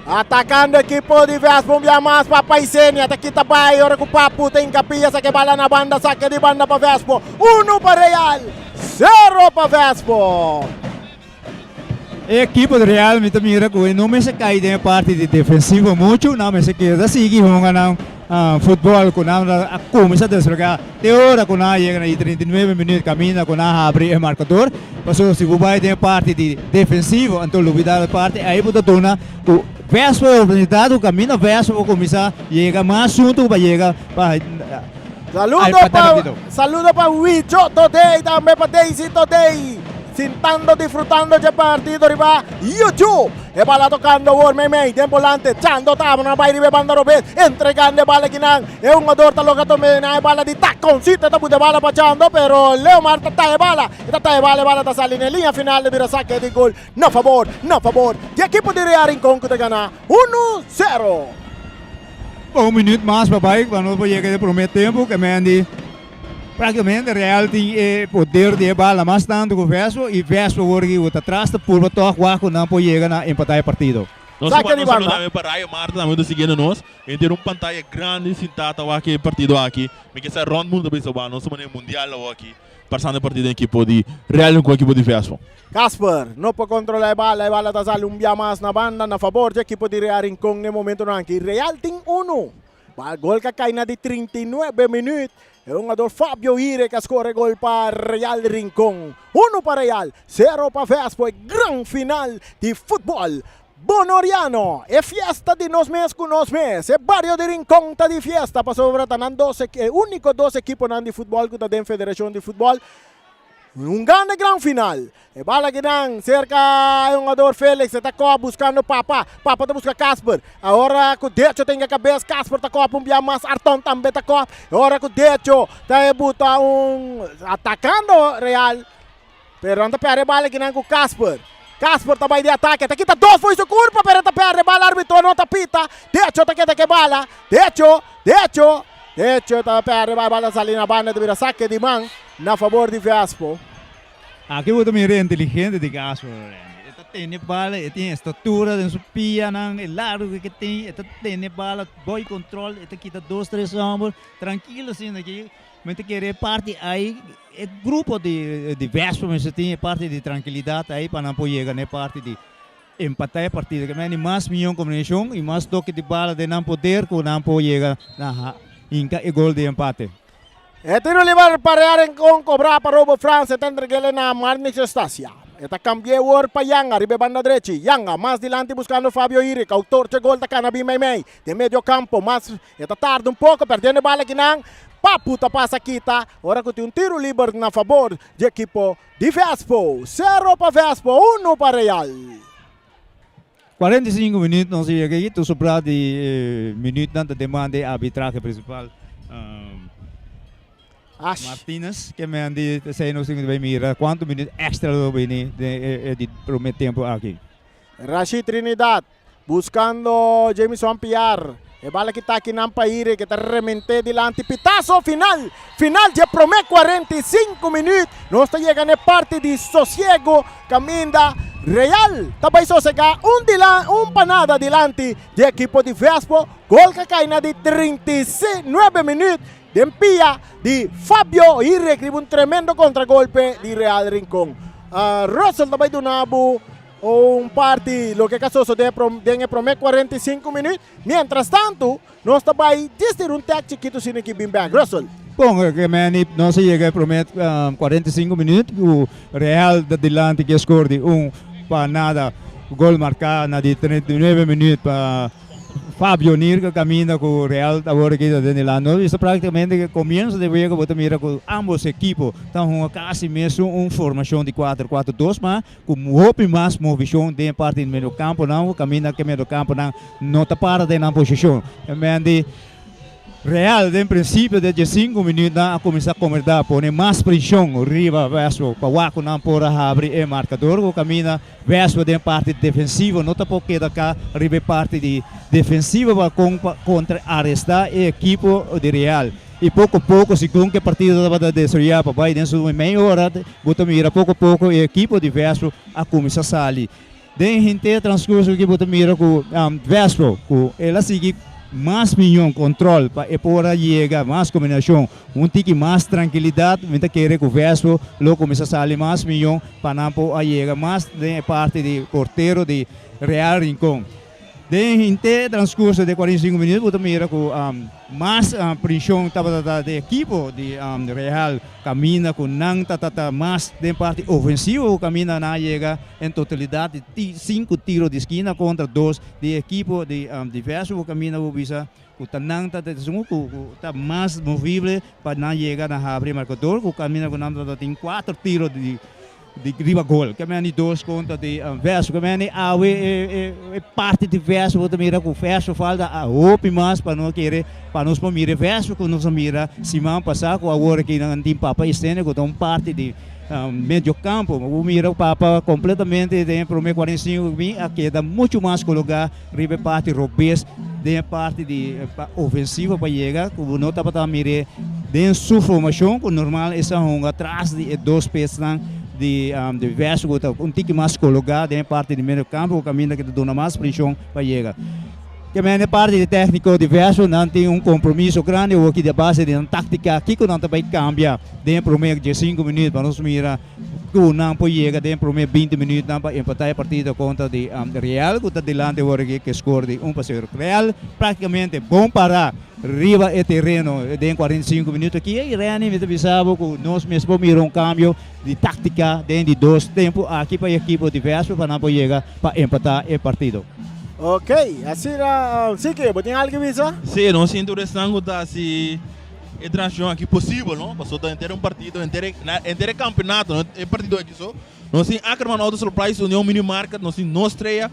Atacando o equipo de Vespo, um dia mais para Paisenia, está aqui também, ora com o Papu tem capilla, saque bala na banda, saque de banda para Vespo, 1 para Real, 0 para Vespo. A equipe de Real me mira que não me se cai na parte de defensivo muito, não me se queda seguir jogando futebol com a começa a deslocar. De hora com a chega em 39 minutos caminha com a abre o marcador, passou se vai na parte de defensivo, então lubidar a parte aí pode tornar o Vespo a oportunidade, o caminho Vespo começar a chegar mais junto para chegar para saludo para Wicho today, também para Daisy today. Sintando, disfrutando el partido arriba YouTube. E bala tocando War Mei de volante. Chando tamo na bay ribe banda Robet. Entregando bala ginang. E un ador taloga tome na bala di taconcito. Tapu de bala pa Chando. Pero Leo Marta tae bala. E tae bala ta sali en línea final de saque de gol. No favor. Y equipo de Real Rincón que te gana 1-0. Um minuto mais para baixo, para não chegar no primeiro tempo, que me praticamente Real tem poder de bala mais tanto que o Vespo e Vespo hoje atrás da curva toca não pode chegar a empatar o partido. Nós vamos também para Raio Marta também seguindo nós em ter pantalla grande sentada aqui partido aqui, porque essa ronda muito bem sobre nós somos mundial aqui passando o partido em equipo de Real com a equipo de Vespo. Casper, não pode controlar a bala está sale dia mais na banda na favor do equipo de Real Rincón no momento não aqui. Real tem 1. Gol que cai na de 39 minutos. É um jogador Fabio Ire que escorre gol para Real Rincón. 1 para Real, 0 para Vespo. Gran final de futebol bonoriano. É fiesta de nós mesmos com nós mesmos. É barrio de Rincón está de fiesta. Passou para único 2 equipos de futebol que está dentro da Federação de Futebol. Um grande gran final. E bala ginang cerca um jogador Félix atacou buscando Papa tá busca Casper. Agora com o derecho tem a cabeça Casper tacou um dia mais Arton também tacou. Agora com o derecho tá buta atacando Real. Pero anda perde bala ginang com Casper. Casper também de ataque. Tá aqui tá 2 foi seu curva, pero tá perde bala árbitro não tá pita. Derecho tá que bala. Derecho tá perde bala salir na banda de saque de man. Na favor de Vespo. Aqui eu também é inteligente de gasto. Tem bala, tem estatura, tem supia, é largo que tem bala, boy control, quita 2, 3 ombros, tranquilo assim aqui. Mas tem que parte aí, é grupo de Vespo, mas tem parte de tranquilidade aí para não poder chegar na parte de empatar a partida. Que é mais melhor combinação e mais toque de bala de não poder, que não pode chegar na gol de empate. tiro livre para Real Rincón, cobra para Robo France, entreguele na Marnix Estacia. Esta cambie war pa Yanga, ribe banda derecha. Yanga más delante buscando Fabio Iric, autor de gol da Canabi Meimei. De medio campo, mas esta tarde um pouco, perdendo bala aqui não. Paputa passa quita. Ora que tem um tiro livre na favor de equipo de Vespo. 0 para Vespo, 1 para Real. 45 minutos, não sei o que é isso, sobrar de minutos na demanda de arbitragem principal. Martínez, que me andi sei não sei vai mira quanto minutos extra do bem de prometer tempo aqui. Rashid Trinidad buscando Jameson Pierre. E bala que está aqui na Paire, que está remente delante. Pitazo final. Final de promete 45 minutos. Nós está chegando a parte de sossego. Caminda Real. Também sossega panada delante de equipo de Vespo. Gol que cai na de 39 minutos. De empia de Fabio Iric. Um tremendo contragolpe de Real Rincón. Russell também do Nabu. Parte, lo que caso de promete 45 minutos. Mientras tanto, nós também desde tag chiquito sin equipe bem back. Russell. Bom, que me não se chega a promete 45 minutos. O Real de delante que escolhe panada, gol marcado na de 39 minutos para Fabio Iric que caminha com o Real agora aqui dentro lá. Isso praticamente começo de ver que mira com ambos equipos. Então, quase mesmo uma formação de 4-4-2, mas com muito mais movimento de parte do meio campo, não caminha que meio campo não está para de na posição. Real, em princípio, de 5 minutos, a começar a começar a pôr mais pressão, riba, verso, para o Waco não pôr a abrir o marcador, o caminho, verso, de parte defensiva, não está porque da cá, riba parte de defensiva para contra arrestar a equipe de Real. E pouco a pouco, segundo que a partida estava destruída, para vai dentro de meia hora, bota mira pouco a pouco a equipe de verso a começar a sair. Dentro do transcurso que bota mira com verso, ela sigue mais milhão controle para poder chegar mais combinação tique mais tranquilidade muita querer que o verso logo começa a sair mais milhão para não chegar mais de parte de porteiro de Real Rincón. Dentro do transcurso de 45 minutos, eu mira com mais pressão de equipe de Real caminha com não mais de parte ofensiva, caminha não chega em totalidade de 5 tiros de esquina contra 2 de equipe de diverso, caminha o visa o tanang está mais movível para não chegar na abrir marcador, o caminha com não tem 4 tiros de riba gol, que é 2 contra de verso, que é parte de verso, você mira com verso falta a opi mais para não querer, para nós para mirar verso, que nós mira semana passada com agora que não tem papa estende, com parte de meio campo, o mira o papa completamente de primeiro 45 aqui dá muito mais colocar riba parte robês de parte de ofensiva para chegar, como não está para mirar de sua formação, que normal essa atrás de 2 peças de verso, tique mais colocado em parte do meio campo, o caminho que dá mais pressão para chegar. Que a parte de técnico de verso não tem compromisso grande, ou aqui de base de tática, aqui que não também cambia, dentro de 5 minutos, para nós mirar que não pode chegar dentro de 20 minutos, para empatar a partida contra de Real, que está delante agora que score de 1-0. Real, praticamente bom para riba e terreno de 45 minutos aqui, e Reani me avisava que nós mesmo mirar cambio de tática dentro de 2 tempos aqui para a equipe diverso para não chegar para empatar o partido. Ok, assim sim que você tem algo que dizer? Sim, nós interessamos da se a transição aqui possível, não? Passou da inteiro partido, inteiro campeonato, não é partido aqui só. Nós temos Ackerman Auto Surprise, União Mini Market, nós temos Nostreia,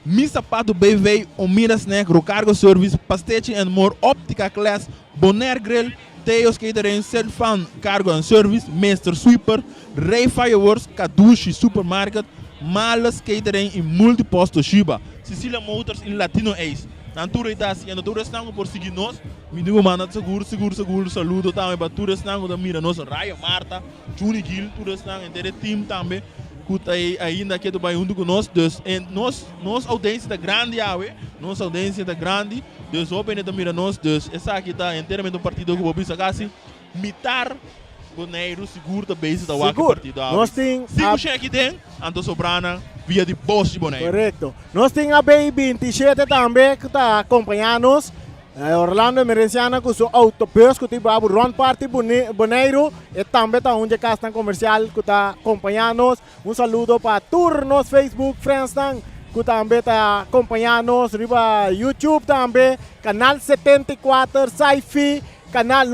Mi Sapato BV, Omira Snack, Rocargo Service, Pastete and More, Óptica Class, Bonaire Grill, Teos Catering, Selfan Cargo and Service, Master Sweeper, Ray Fireworks, Kadushi Supermarket, Malas Catering e Multiposto Shiba, Cecilia Motors em Latino Ace. Na altura e na altura estamos por seguir nós, me digo mano, seguro, saludo também para todos estamos da mira nós, Raya Marta, Juni Gil, todos estamos em time também, que ainda que vai junto com nós, nós audiência da grande nossa audiência da grande, Deus open da mira nós, Deus essa aqui está inteiramente um partido que vou pensar assim, mitar Boneiro seguro da base da Waka partido. Nós temos aqui dentro, Anto Sobrana, via de Bosch de Boneiro. Correto. Nós temos a B27 também que está acompanhando-nos. Orlando Emerenciana com seu autobus que tipo abu Ron Party Boneiro e também tá onde cá está comercial que tá acompanhando. Saludo para turnos Facebook, friends que também tá acompanhando, riba YouTube também, canal 74 Sci-Fi, canal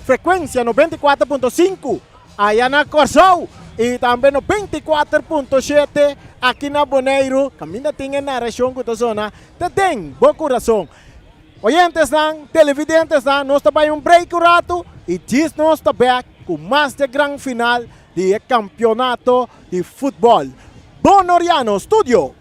frequência 94.5 aí na Corsou e também no 24.7 aqui na Boneiro. Caminha tem narração que tá zona, tem bom coração. Oyentes televidentes nós também break rato e diz nós back com mais de grande final de campeonato de futebol. Bonoriano Studio.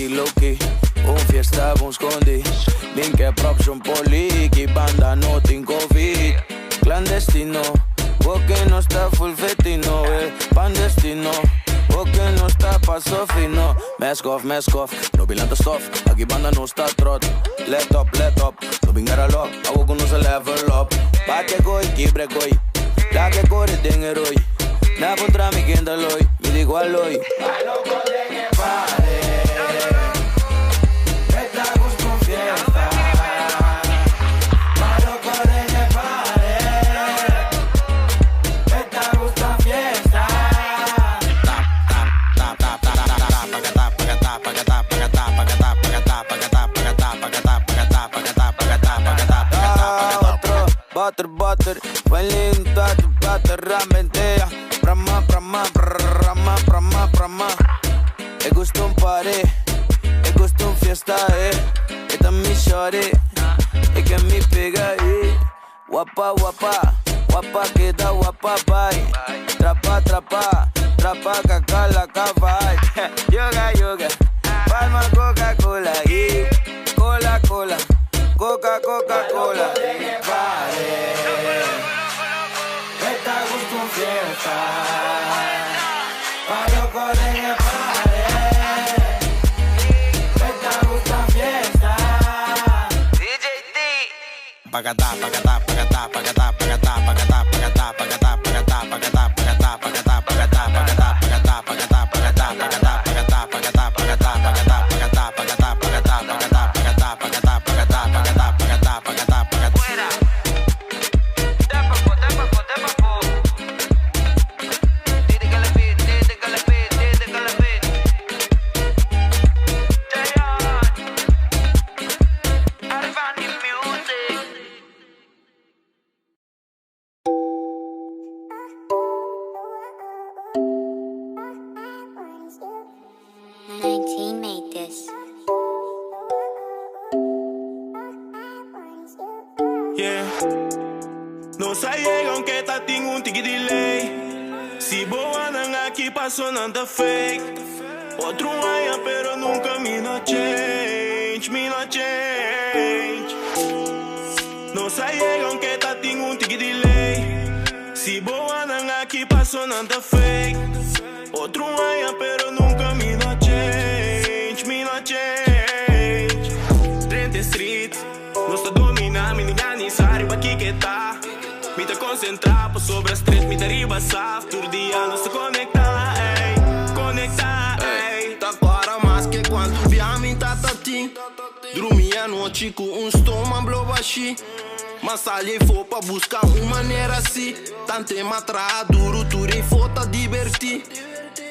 Loki, fiesta bom escondi. Vinke proption poliki, banda no tin covid. Clandestino, porque no está full fetino, Pandestino, porque no está paso fino. Mask off, no bilanta stof. Aquí banda no está trot. Let up, no bingara lock. Awo kuno se level up. Bate koi, kibre koi. Lage kore dengeroi. Na contra mi kendaloi, mi digo aloi. Loco de que pare. Butter, buen lindo tu butter, ramentea. Brahma. E gusto un party, e gusto un fiesta, Esta mi shorty, e que mi pega ahí. Guapa, queda guapa, bye. Trapa, caca la cavai. Yoga, palma Coca-Cola, y Cola, Coca-Cola. Esta gusto un fiesta, pa' loco de que pare. Esta gusto un fiesta. DJ D. Pacatá. Yeah. No sa llega aunque ta ting un tiki delay. Si boa nang aquí paso nada fake. Otro haya pero nunca me no change. No sa llega aunque ta ting un tiki delay. Si boa nang aquí paso nada fake. Otro haya pero nunca me no change. 30 Street. Nós tá dominar, me ninguém nem sabe aqui que tá. Me tá concentrar por sobre a street, me tá riba saf. Todo dia nós tá conectar, ey. Tá para mais que quando tatatim. Dormi a noite com estômago baixi. Mas salhei for pra buscar uma maneira assim. Tante matra duro, turei for ta divertir.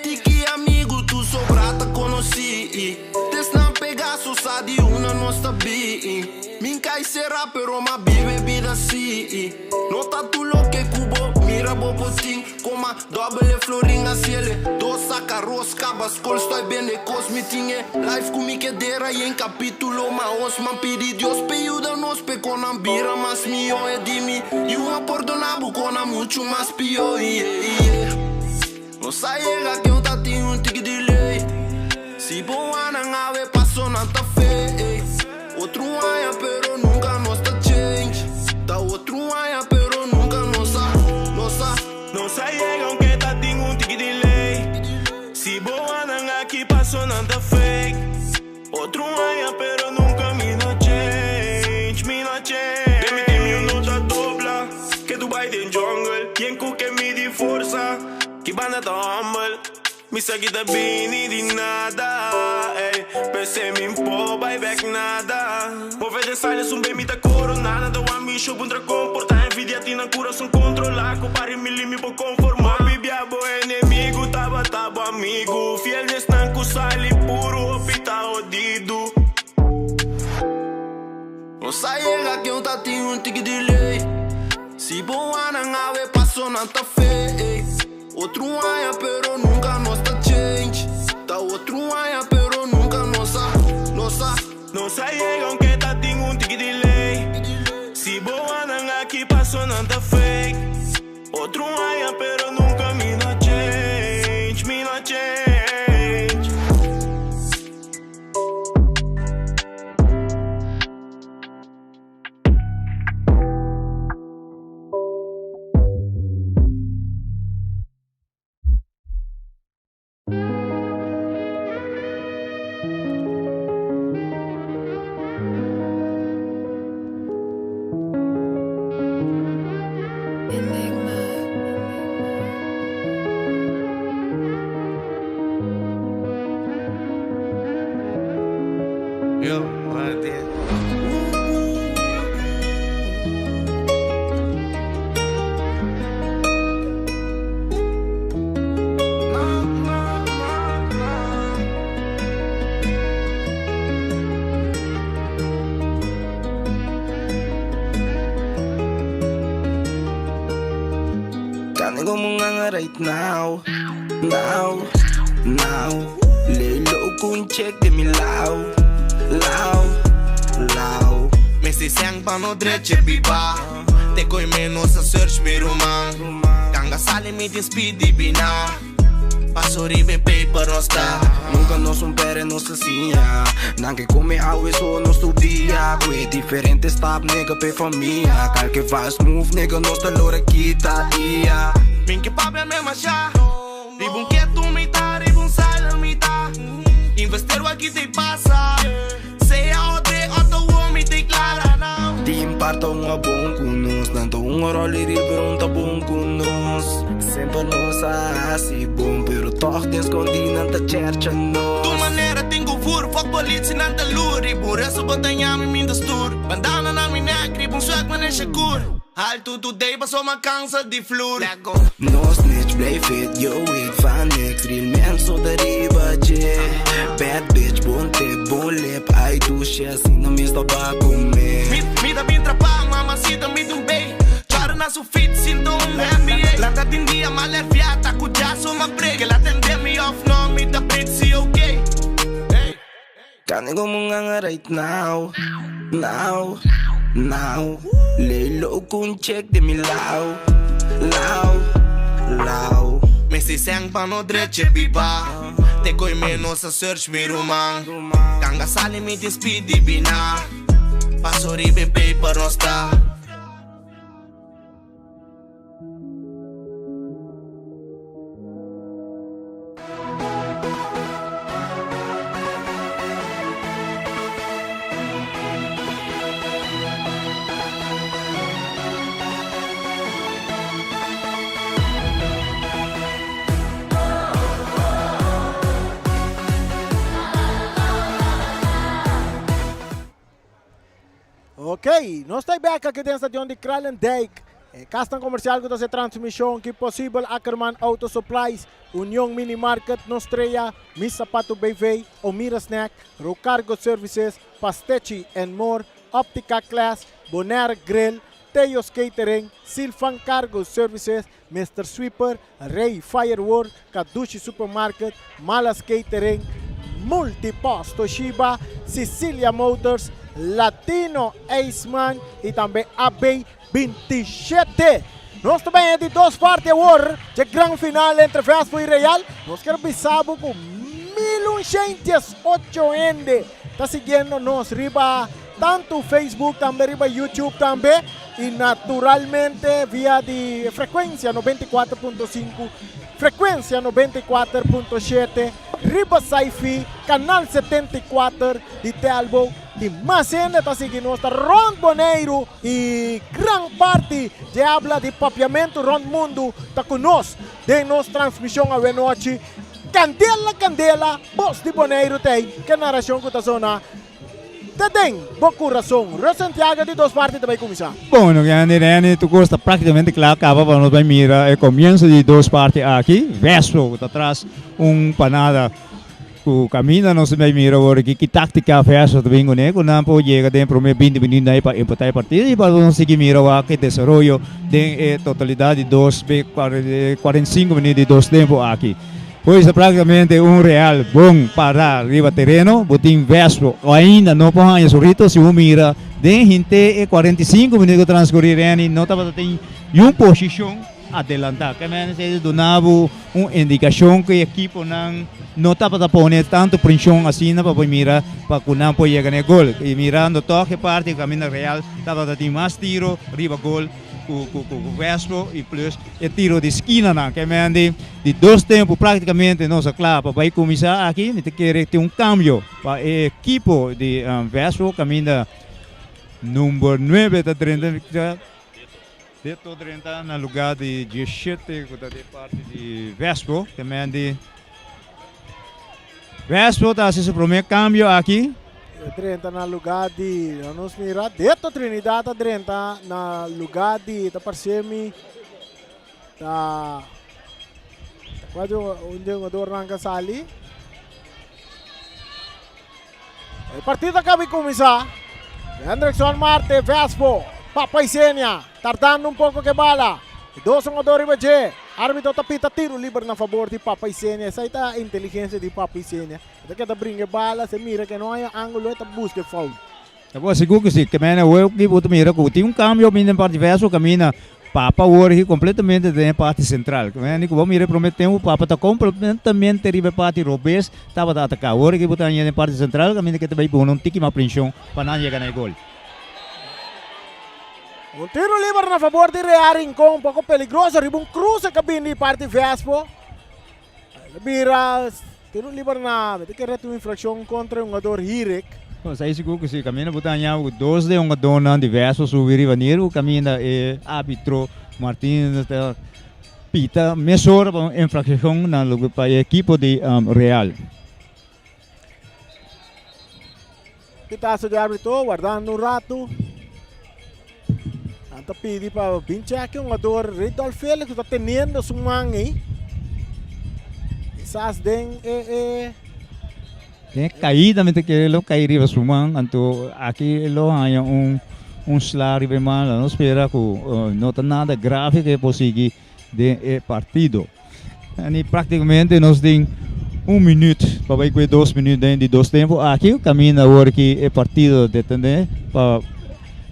Tiki amigo, tu sobrata conosci. Des não pegar sussa de uma nossa bi. Minca e será pero ma bebida si. Nota tu lo que cubo, mira bopoting. Coma double floringa ciele. Dos saca rosca, bascol stai bene cosmitinge. Life kumi que dera e em capítulo ma os man pedi Dios peiuda nos pe con ambira mas mio e dimi. E uma perdonabo con mucho mais pio. No saega que eu tinha tique de lei. Se boa na nave passou na ta fe. Outro aia pero nunca nos ta change. Ta outro aia pero nunca nossa. No saega aunque tinha tique de lei. Se boa na aqui passou na ta fake. Outro aia pero nunca me no change. Demi tem nota dobla. Que tu vai de jungle. Quem que me di força. Que banda tão humble. Me segue da bini de nada. Ey, pensei me impor, vai back nada. Ouve de silence, bem me tá coronada. Do amigo, contra comportar. Envidia, tina coração controlar. Compare me limi por conformar. Bibia, bo inimigo, tava amigo. Fiel de estanco, sale puro, hospital odido. Não saia que eu tinha tique de lei. Se boa na nave, passou na ta fe. Outro aia pero nunca nos ta change. Ta outro aia pero nunca nossa. No saia aunque tinha tique de lei. Se boa na aqui passou na ta fake. Outro aia pero nunca me no change. Kaniko mo nga right now. Lay low kung check de mi lao. Me se sang pa no dreche biba. Te koi menos a search mi rumang. Kanga sale mi din speedy bina. Paso ribe paper no sta. Nunca nos supere nos asinha. Nange come always o nos tubia. Kwe diferente stop nigga pe família. Qualquer fast move nigga nos ta lora kita ia. Minke papi me masha. Ribun quieto me ta, ribun silent me ta. Investeru aqui te passa. Sei a outra, me te clara now. Di imparta unha bom kunos. Nanto unha roli river ta bom kunos. Sempre nos assim bom, pero toch de escondi nanta chercha nos. Tu maneira tengo furo, fuck politie nanta luri. Resto batanha me minda stur. Bandana na minha grip, swag man é shakur. Alto today, passou uma cansa de flor. No snitch, play fit, yo wait, fan next. Real man, so da riba, je. Bad bitch, bon tip, bon lip. Ai tu assim, não me está ba comer. Me da bem trapar, mamacita, me dum bem. Chora na sufit, sinto NBA. Lata din dia, maler fiata, cujaço, uma break. Ela atende me off, no, me da break, se ok. Kaniko mo nga right now. Lay low kung check de mi lao. Me se sang pa no dreche biba. Te koi menos a search mi rumang. Kanga sale mi din speedy bina. Paso ribe paper no sta. Ok, nós estamos back aqui dentro do stadion de Kralendijk. Kastan comercial com essa transmissão que possível Ackerman Auto Supplies, União Mini Market, Nostreia, Miss Sapato BV, Omira Snack, Rocargo Services, Pastechi and More, Optica Class, Bonaire Grill, Teos Catering, Silfan Cargo Services, Mr. Sweeper, Ray Firework, Kadushi Supermarket, Malas Catering, Multipost Toshiba, Sicilia Motors, Latino Aceman e também AB 27. Nós também é de duas partes agora, de grande final entre Vespo e Real. Nós queremos pensar com 1.800 gente. Está seguindo nós, riba tanto Facebook, também riba YouTube também. E naturalmente via de frequência 94.5, frequência 94.7, riba Saifi, canal 74 de Telbo. E mais gente está seguindo nós, Ron Boneiro e grande parte de habla de papiamento Ron Mundo está conosco de nossa transmissão à noite. Candela, voz de Boneiro tem, que narração que está zona. Tem boa coração. Santiago de duas partes também começar. Bom, Reni, tu gosta praticamente claro, acaba para nós vai mirar o começo de duas partes aqui. Vespo, está atrás panada. O caminho não se vai mirar agora que tática fez o domingo, né? Quando não pode chegar dentro do 20 minutos aí para empatar a partida e para não seguir mirar que desenvolvimento de totalidade de 45 minutos de dois tempos aqui. Pois é praticamente Real bom para arriba terreno, botim Vespo ainda não pode sorrito se o mira de gente 45 minutos transcorrer e não estava tendo uma posição adelantar, que me donava uma indicação que a equipe não estava pondo tanto pressão assim para mirar para que não possa chegar no gol. E mirando toque parte, o caminho Real estava tendo mais tiro, riba gol, com o Vespo e plus o tiro de esquina, que me de dois tempos praticamente não se claro para começar aqui, a gente quer ter um cambio para a equipe de Vespo, caminho número 9 da 30. De todo 30 no lugar de 17, que está de parte de Vespo, também de Vespo está fazendo o primeiro câmbio aqui. 30 no lugar de, vamos mirar, dentro Trinidad 30 no lugar de, da Parsemi, da quase um jogador arranca sali. A partida acaba de começar. Hendrickson Marte, Vespo. Papaisenia, tardando um pouco que bala. Dois jogadores baje. Árbitro tapita tiro livre na favor de Papaisenia. Essa é a inteligência de Papaisenia. Então que brinca bala, se mira que não há ângulo, está busca foul. Eu seguro que sim, que mena o que botou mira que tem um câmbio na parte verso, caminha Papa hoje completamente da parte central. Que mena que vamos mirar prometeu o Papa está completamente riba parte robês, estava a atacar. Hoje que botou na parte central, caminha que também bom não tem que uma pressão para não chegar no gol. Um tiro livre na favor de Real Rincón, um pouco perigoso, arriba um cruze cabine de parte Vespo. Mira, tiro livre na, tem que reto uma infração contra um jogador Hirek. Saya seguro que sim, caminha botanya o dois de um dona de Vespo subir e venir, o caminho é árbitro Martins pita mesura para infração na lugar para a equipe de Real. Pitaço de árbitro, guardando um rato. Anta pedi para pinchar que um jogador Redolf Felix está tendo su mão aí. Quizás den caída me que lo cair sumang anto aqui lo há um slag bem mal não espera que não tem nada grave que possa de partido. E praticamente nós tem minuto para vai com 2 minutos de dois tempos aqui o caminho agora que é partido de entender para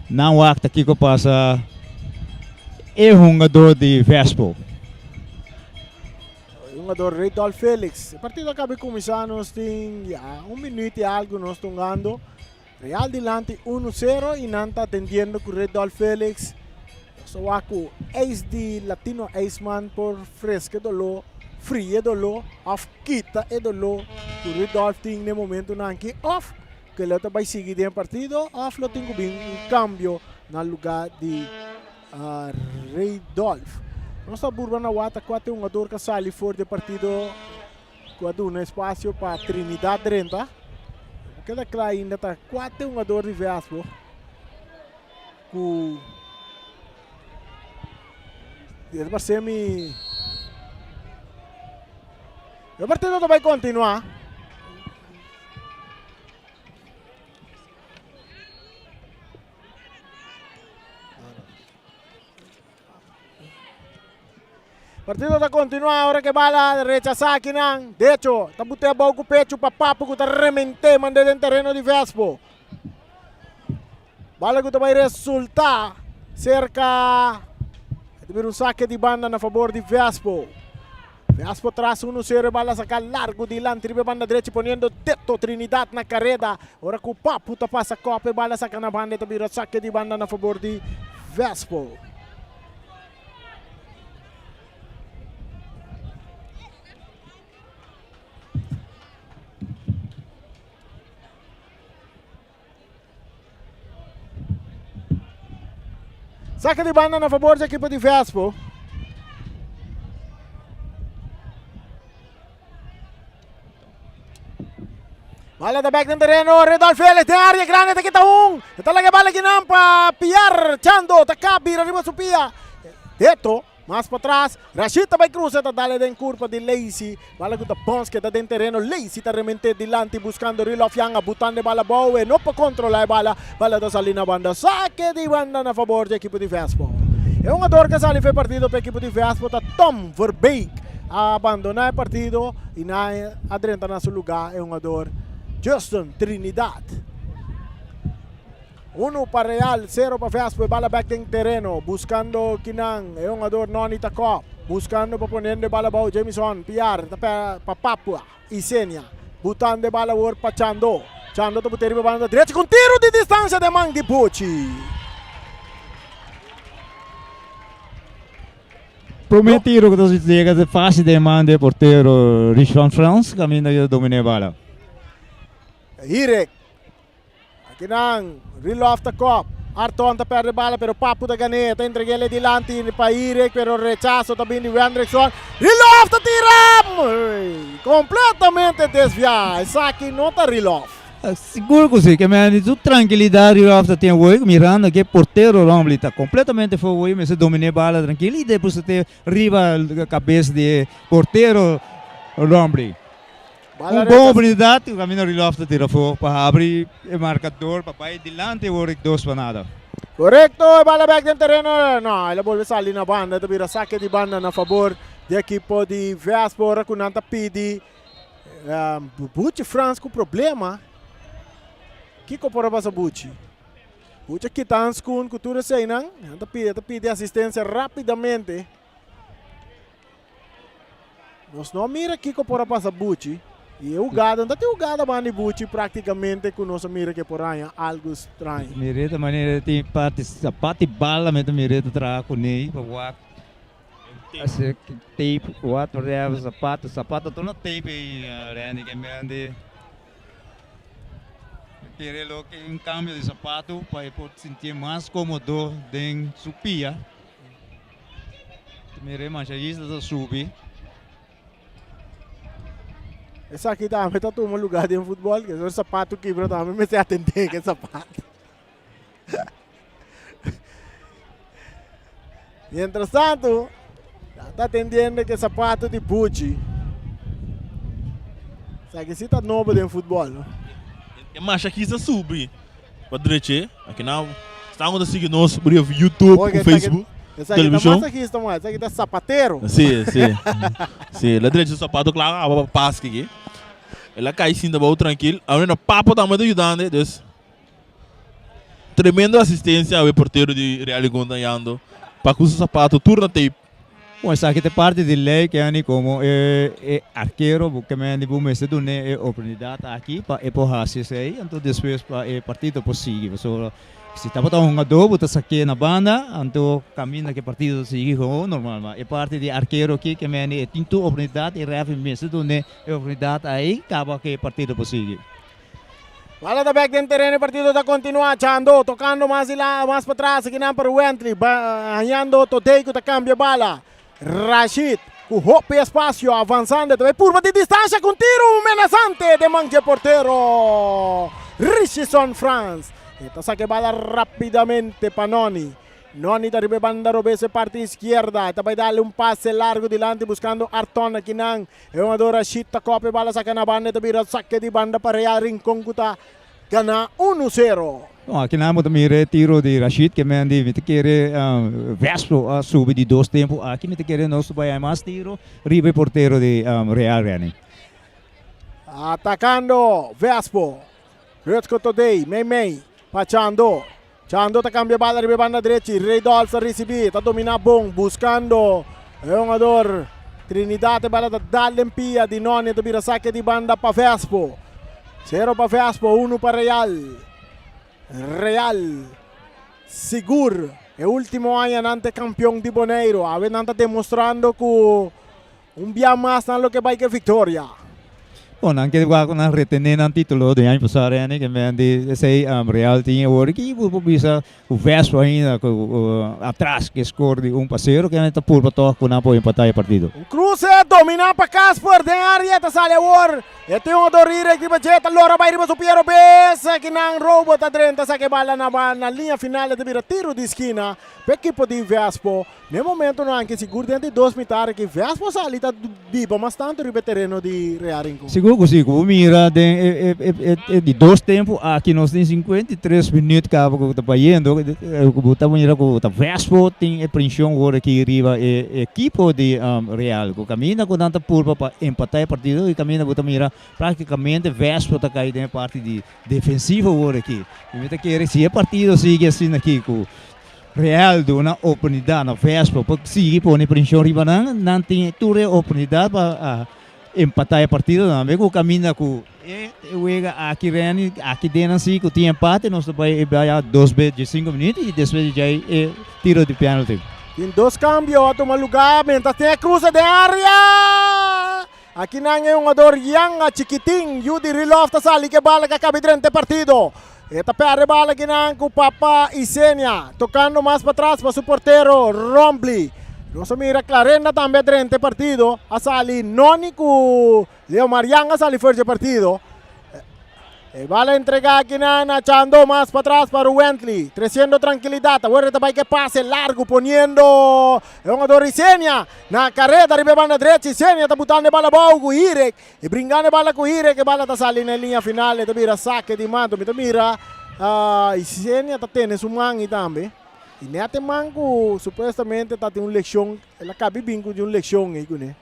não há aqui que passa é um jogador de Vespo. Um jogador Redolf Felix. O partido acaba de começar, nós temos 1 minuto e algo nós estamos ganhando. Real delante 1-0 e não está atendendo com Redolf Felix. So ako ace de Latino Aceman por fresca dolo, fria dolo, off kita e dolo. O Redolf tem no momento nanki off. Que ele vai seguir dentro do partido, off lo tem bem cambio no lugar de Redolf. Nossa burba na wata quatro jogador que sai fora do partido, quando um espaço para Trinidad 30. Cada claro ainda está 4 jogadores de Vespo. ku el Barsemi. O partido vai continuar. Partido está continua ahora que bala rechazar aqui não. De hecho, está botando a bola com o pecho para papo que está remente mandando em terreno de Vespo. Bala que vai resultar cerca de um saque de banda na favor de Vespo. Vespo traz 1-0, bala sacar largo de lá, tripe banda direita, ponendo Teto Trinidad na carrera. Ora que o papo está passa a copa, bala saca na banda, também saque de banda na favor de Vespo. Saca de banda na favor da equipe de Vespo. Bala da back ng terreno, Redolf Félix de área grande, te quita talaga bala ginampa, Piar, Chando, Takabi, arriba su Pia. Deto, mais para trás, Rashid vai cruzar, dale den curva de Lacy, bala que bons que tá dentro terreno, Lacy tá remente dilante buscando Rilof Yang, butando bala boa, não para controlar bala da salina banda, saque de banda na favor da equipe de Vespo. É um jogador que sali foi partido para a equipe de Vespo, tá Tom Verbeek a abandonar o partido e na adrenta na seu lugar é um jogador Justin Trinidad. 1 para Real, 0 para Vespo, bala back en terreno, buscando Kinang, é um jogador Noni Takop, buscando para poner de bala bao Jameson, Piar, para Papua, Isenia, botando de bala por para Chando, Chando para botar banda direita com tiro de distância de Mang de Pucci. Prometiram que você chega de fácil de mande porteiro Richard France, caminho de dominar bala. Hirek, aqui não, Rilof Takop, Arton tá perde bala, pero Papo da Ganeta, entrega ele dilante para Hirek, pero rechazo também de Wendrickson, Rilof tá tirando, completamente desviado, saque não tá Rilof. Seguro que sim, que me tu tranquilidade Rilof tem hoje, mirando que porteiro Rombly tá completamente foi mas se domina bala tranquilo e depois você riba a cabeça de porteiro Rombly. Boa oportunidade, o caminho Rilof está tira fogo para abrir o marcador, para ir dilante o Rick 2 para nada. Correcto, bala back del terreno, no, ele vuelve a salir na banda, vira saque de banda na favor do equipo de Vespo, Racunanta pidi, Bucci France com problema, que para passar Bucci? Bucci aqui está com cultura sem não, pede assistência rapidamente. Nós não mira que para passar Bucci. E o gado, não tem o gado mani Bucci praticamente com nossa mira que por aí algo estranho. Mireta maneira tem parte sapato e bala, mas mireta traga com ele para o assim tape, o outro leva sapato todo no tape e Randy que me ande. Querer lo que um cambio de sapato para poder sentir mais cômodo dentro sua pia. Mireta manchadista da subir. Essa aqui também está tomando lugar de futebol, que o sapato quebrou também, mas você atender que é sapato. E interessante, está atendendo que é sapato de Pucci. Isso aqui está novo de futebol. Mas aqui está subir. Para direita, aqui não. Estamos a seguir nós por YouTube, por Facebook. Essa aqui está massagista, mas essa aqui está sapateiro. Sim, sim. Sim, lá direita o sapato, claro, passa aqui. Ela cai sim, tá bom, tranquilo. A menina papo tá muito ajudando, né? Tremenda assistência ao porteiro de Real acompanhando. Para que o sapato turna tape. Bom, essa aqui é parte de lei que é como arqueiro, porque me ande bom mês do né oportunidade aqui para empurrar se aí, então depois para partido possível. Se está botando um adobo, está aqui na banda, então caminha que partido sigue como normal. É parte de arqueiro aqui que me ande tem tu oportunidade e ref mês do né oportunidade aí, acaba que partido possível. Bala da back del terreno, el partido está continuando, tocando más para atrás, aquí para Wentry, hallando Toteico, te cambia bala. Rashid, com espaço, avançando, também curva de distância com tiro amenazante de manque porteiro. Richardson France. Esta saque bala rápidamente para Noni. Noni da banda Robese parte izquierda. Esta vai darle un pase largo delante buscando Arton aqui não. É uma dora chita copia bala saca na banda esta vira saque de banda para Real Rincon kuta gana 1-0. Bom, aqui na moto mire tiro de Rashid que me andi me te querer Vespo a subir de 2 tempos. Aqui me te querer não subir mais tiro. Ribe porteiro de Real Rani. Atacando Vespo. Rötsko Todei, Mei, Pachando. Chando tá cambia bala ribe banda direita, Reydolf recebi, tá dominar bom, buscando é um jogador Trinidad bala da Dallempia di Noni, tá vira saque de banda para Vespo. 0 para Vespo, 1 para Real. Real seguro, é o último ano ante campeão de Boneiro, a ver está demonstrando que dia mais não que vai que vitória. Bom, não quero falar com a retener no título do ano passado, né? Que me andi sei Real tinha agora que bisa o Vespo ainda atrás que score de 1-0 que ainda está por tocar com apoio empatar o partido. Cruze domina para Casper de área tá sale agora. Este um dorire que bajeta lora vai riba supiero besa que não roubo tá drenta saque bala na linha final de vira tiro de esquina para equipe de Vespo. No momento não que seguro dentro de 2 metros que Vespo sali tá biba mas tanto riba terreno de Real Rincon. Seguro, mira, de 2 tempos, aqui nós temos 53 minutos que está fazendo, o Vespo tem a pressão agora que arriba a equipe de Real, que caminha com tanta curva para empatar o partido e caminha para mira praticamente Vespo está caindo na parte de defensiva agora aqui. E se o partido sigue assim aqui, com Real dá uma oportunidade na Vespo, para seguir por a pressão arriba, não tem toda a oportunidade para empatar a partida também com caminha com aqui Rani aqui dentro assim que tinha empate nós vai 2 vezes de 5 minutos e depois já tiro de pênalti. Tem 2 cambios a tomar lugar, mentas tem a cruza de área. Aqui não é um jogador yang chiquitinho, Yudi Rilov tá sali que bala que acaba durante partido. Esta perde bala que não com Papa Isenia, tocando mais para trás para su portero Rombly. Nós mira Clarenda também durante o partido, a sali Noni com Leo Mariang a sali fuerte partido. E bala entregar aqui na Chando mais para trás para o Wentley, trazendo tranquilidade. Agora também que passe largo, poniendo é um jogador Isenia na carreta, ribe banda direita, Isenia está botando a bala boa com o Irek, e brincando a bala com o Irek, a bala está sali na linha final, e mira saque de manto, mira Isenia está tendo um mangue também. E nesse mango, supostamente, está tendo uma leção, ela cabe bingo de uma leção aí, né?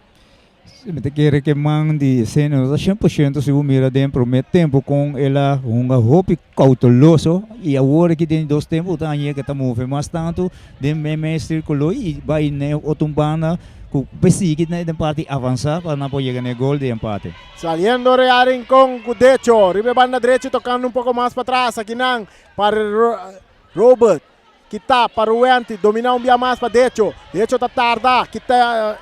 Se me quer que mande cena 100% se mira dentro do tempo com ela roupa cauteloso e agora que tem 2 tempos tá aí que tá movendo mais tanto de meme circulou e vai né otumbana com perseguir na parte avançar para não poder ganhar gol de empate. Saliendo Real Rincon com Decho, ribe banda direita tocando um pouco mais para trás, aqui não, para Robert. Kita para o Ente, dominar um dia mais para Decho tá tarda, kita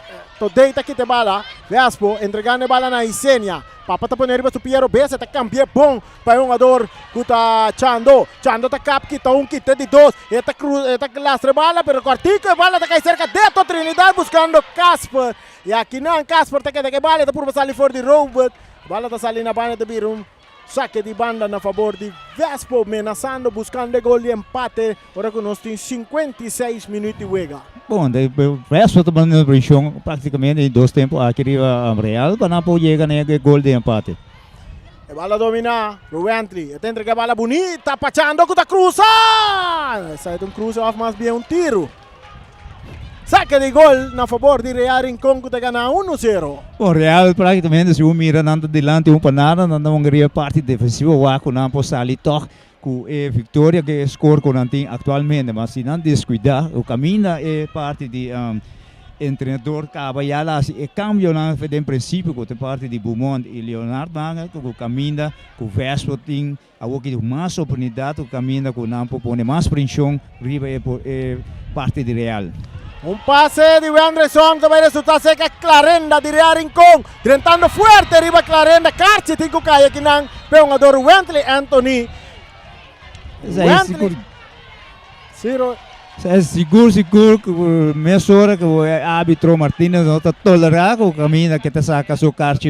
deita aqui de bala, Vespo, entregando a bala na Isenia, Papa tá ponendo para o Piero Bessa, tá cambiando bom para um jogador que tá Chando tá cap, kita kita de 2, eta lastre bala, pero cortico, a bala tá cai cerca de Trinidad buscando Casper, e aqui não, Casper tá que bala, tá por passar ali fora de Robert, bala tá salindo na banda de Birum. Saque de banda na favor de Vespo, amenazando, buscando gol de empate. Agora que nós temos 56 minutos de juego. Bom, o Vespo está mandando pressão praticamente em 2 tempos aqui a Real para não poder ganhar gol de empate. A bala domina, Ruentli, entrega a bala bonita, Pachando com a cruza! Sai de um cruza, mais bem um tiro. Saque de gol na favor de Real Rincon que ganha 1-0. O Real praticamente se mira nada delante para nada, não ganha parte defensiva, o Aco não pode sair toque com a vitória que score com tem atualmente, mas se não descuidar, o caminho é parte de treinador Caballala, e cambio não foi em princípio com a parte de Beaumont e Leonardo Manga, com o caminho, com o Vespo tem a mais oportunidade, o caminho com o Nampo põe mais pressão, riba é parte de Real. Un pase de Anderson que vai resultar seca Clarenda de Real Rincon, tentando fuerte arriba Clarenda, Carci tem que cair aqui não, jogador Wentley Anthony. Wentley. Seguro que meia hora que o árbitro Martínez não está tolerando o caminho que está saca seu Carci,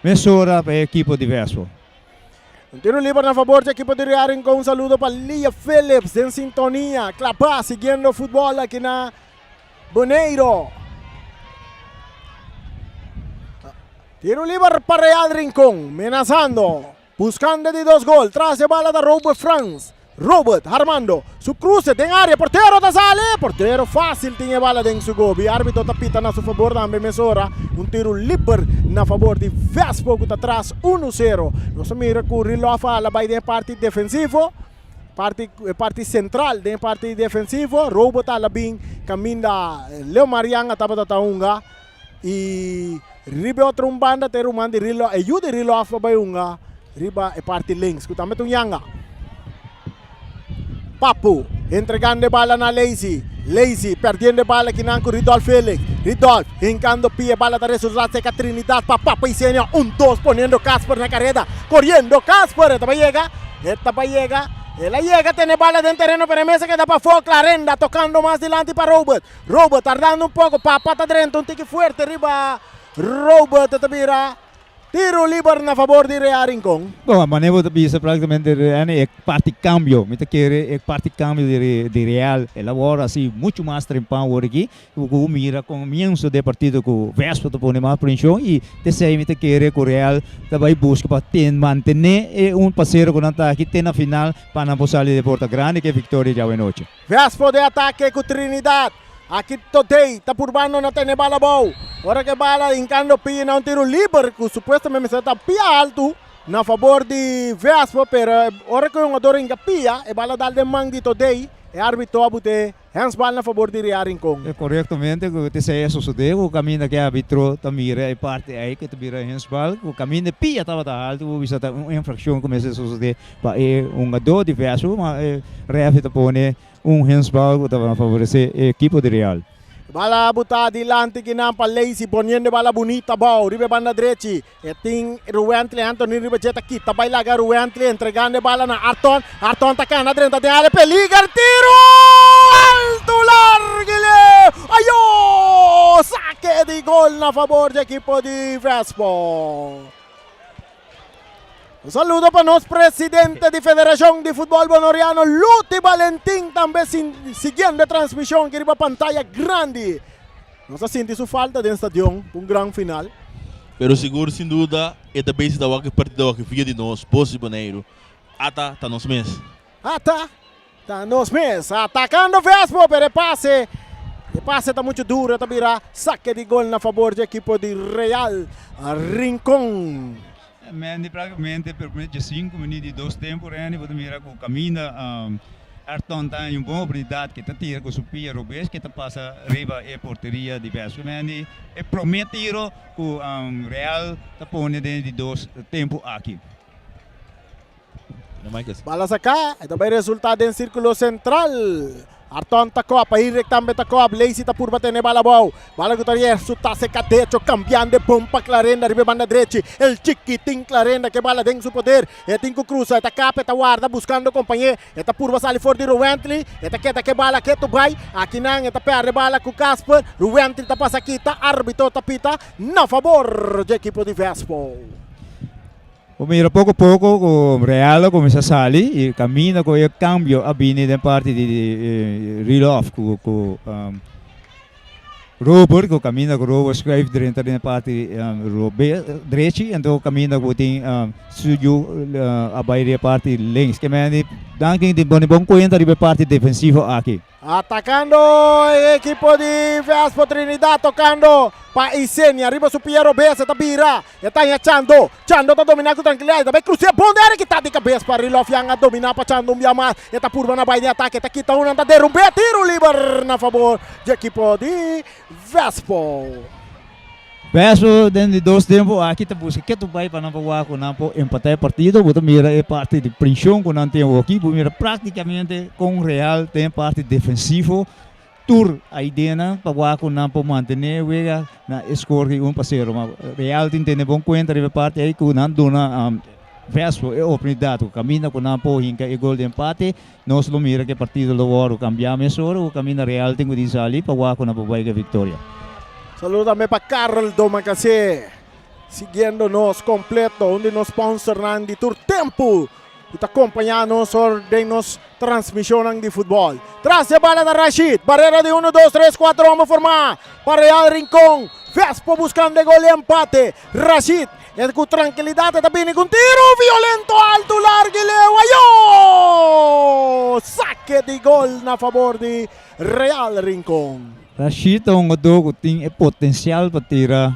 meia hora para a equipe de Vespo. Un tiro libre a favor del equipo de Rincón. Un saludo para Lia Phillips en sintonía. Clapá siguiendo fútbol aquí en Boneiro. Tiro libre para Real Rincón. Amenazando. Buscando de 2 gols. Tras de bala de Robert France. Robert Armando. Su cruce en área. Portero da sale. Portero fácil tiene bala en su gobi. Árbitro tapita a su favor. Dame mesora. Un tiro libre a favor de Vespo. Que está atrás 1-0. No se mira currirlo a fala. Va de parte defensivo. Parte central de parte defensivo. Robert Alabin. Camina Leo Mariang at Taunga. Y ribe otro banda. Teru mandi rilo. Ayuda rilo a Fabayunga. Riba e parte links. Kutame Tunyanga. Papu, entregando bala na Lazy. Lazy, perdiendo bala kinangko Ridolf Felix. Ridolf, hincando pie, bala de resultado seca Trinidad. Papu y Senia, 1-2, poniendo Casper na carrera. Corriendo Casper, esta va llega. Él llega, tiene bala en terreno, pero mesa que da para fuego. Clarenda, tocando más delante para Robert. Robert, tardando un poco, pata dentro, un tique fuerte, arriba. Robert, esta mira. Tiro libre a favor de Real Rincón. Bom, mas eu bisa praticamente é parte cambio, me querer é parte cambio de Real. Ela agora assim muito mais trempão aqui. O mira começo de partido com o Vespo to pone mais pressão e desce me querer com o Real também busca para manter parceiro com ataque tem na final para não passar de Porta Grande que é vitória já noite. Vespo de ataque com Trinidad. Aqui today, tá por bando na tem bala boa. Ora que bala encando pia na tiro livre, que supostamente está pia alto na favor de Vespo, pero ora que um adoro enga pia, e bala dal de mang de today, e árbitro abute handsball na favor de Real Rincón. É corretamente que te sei isso sucedeu, o caminho que árbitro tamira é parte aí que te vira handsball, o caminho de pia estava alto, o bisa uma infração começa a suceder para ador de Vespo, mas ref te pone handsball que estava a favorecer a equipe de Real. Bala buta dilante kinampa Lazy poniendo bala bonita bau ribe banda derecha eting Ruentli Anthony ribe jeta kita bailaga Ruentli entregando bala na Arton tacana dentro de área peliga tiro alto largile ayo saque de gol na favor del equipo de Vespo. Un saludo para nuestro presidente de Federación de Fútbol Bonoriano, Luti Valentín, también siguiendo la transmisión que iba a pantalla grande. No se siente su falta de estadio, un gran final. Pero seguro, sem dúvida, é também se dá o partido que fica de nós, Poço Boneiro. Ata, tá nos meses. Ata, tá nos meses. Atacando Vespo, pero el pase está muito duro, também saque de gol na favor do equipo de Real Rincón. Men praticamente permite 5 minutos de 2 tempos, e você mira com o caminho, Arton tem uma boa oportunidade que tira com o Sofia Robes, que passa riba a porteria de Vespo. Men promete tiro com o Real põe de 2 tempos aqui. Bala saca, ito ba resultado em círculo central. Arton Tacoa, Pahirek tambe Tacoa, Lazy Tapurba tene bala bau. Bala Gutierrez, sutase cadecho, cambiando de pompa Clarenda, ribe banda derecha. El chiquitín Clarenda que bala den su poder. Etinco cruza, eta capa, eta guarda, buscando compañero. Eta Purba sale for de Ruentli. Eta que bala que tu vai. Aquí nang, eta perre bala com Casper. Ruentli tapasa quita, árbitro tapita. Na favor do equipo de Vespo. Mira, pouco a pouco o Real começa a sair e caminha com o cambio a bine da parte de Rilof com Robert, que caminha com Robert escreve dentro da parte direita, então caminha com tem Suju a baile parte links, que me danke de bom conta de parte defensiva aqui. Atacando el equipo de Vespo Trinidad, tocando para Isenia, arriba su Piero Bessa, Tabira, está Chando está dominando con tranquilidad, também crucia, Bondere que está de cabeça para Rilof, yang a dominar para Chando mais, está Purba na baile de ataque, está quita una, está derrumbe, tiro livre na favor do equipo de Vespo. Vespo dentro de 2 tempos aqui tá busca que tu vai para não voar com não empatar partido, você mira é parte de pressão com não tem o aqui, mira praticamente com o Real tem parte defensivo, tur a ideia para voar com não manter vega na score parceiro, mas Real tem bom conta de parte aí com não dona Vespo é oportunidade, caminha com não hinca e gol de empate, nós não mira que partido do ouro cambiamos o caminho Real tem que sair para voar com não vai que vitória. Saludame para Carl Domacase. siguiendo-nos completo, onde nos sponsor ng di Tour Tempo. Kita acompanhando-nos de nos transmissão de futebol. Traz a bola da Rashid, barreira de 1, 2, 3, 4, vamos formar. Para Real Rincón, Vespo buscando gol e empate. Rashid, com tranquilidade, também com tiro violento, alto, largo e lewayo. Saque de gol na favor de Real Rincón. Rashid ang jogador que tem potencial para tirar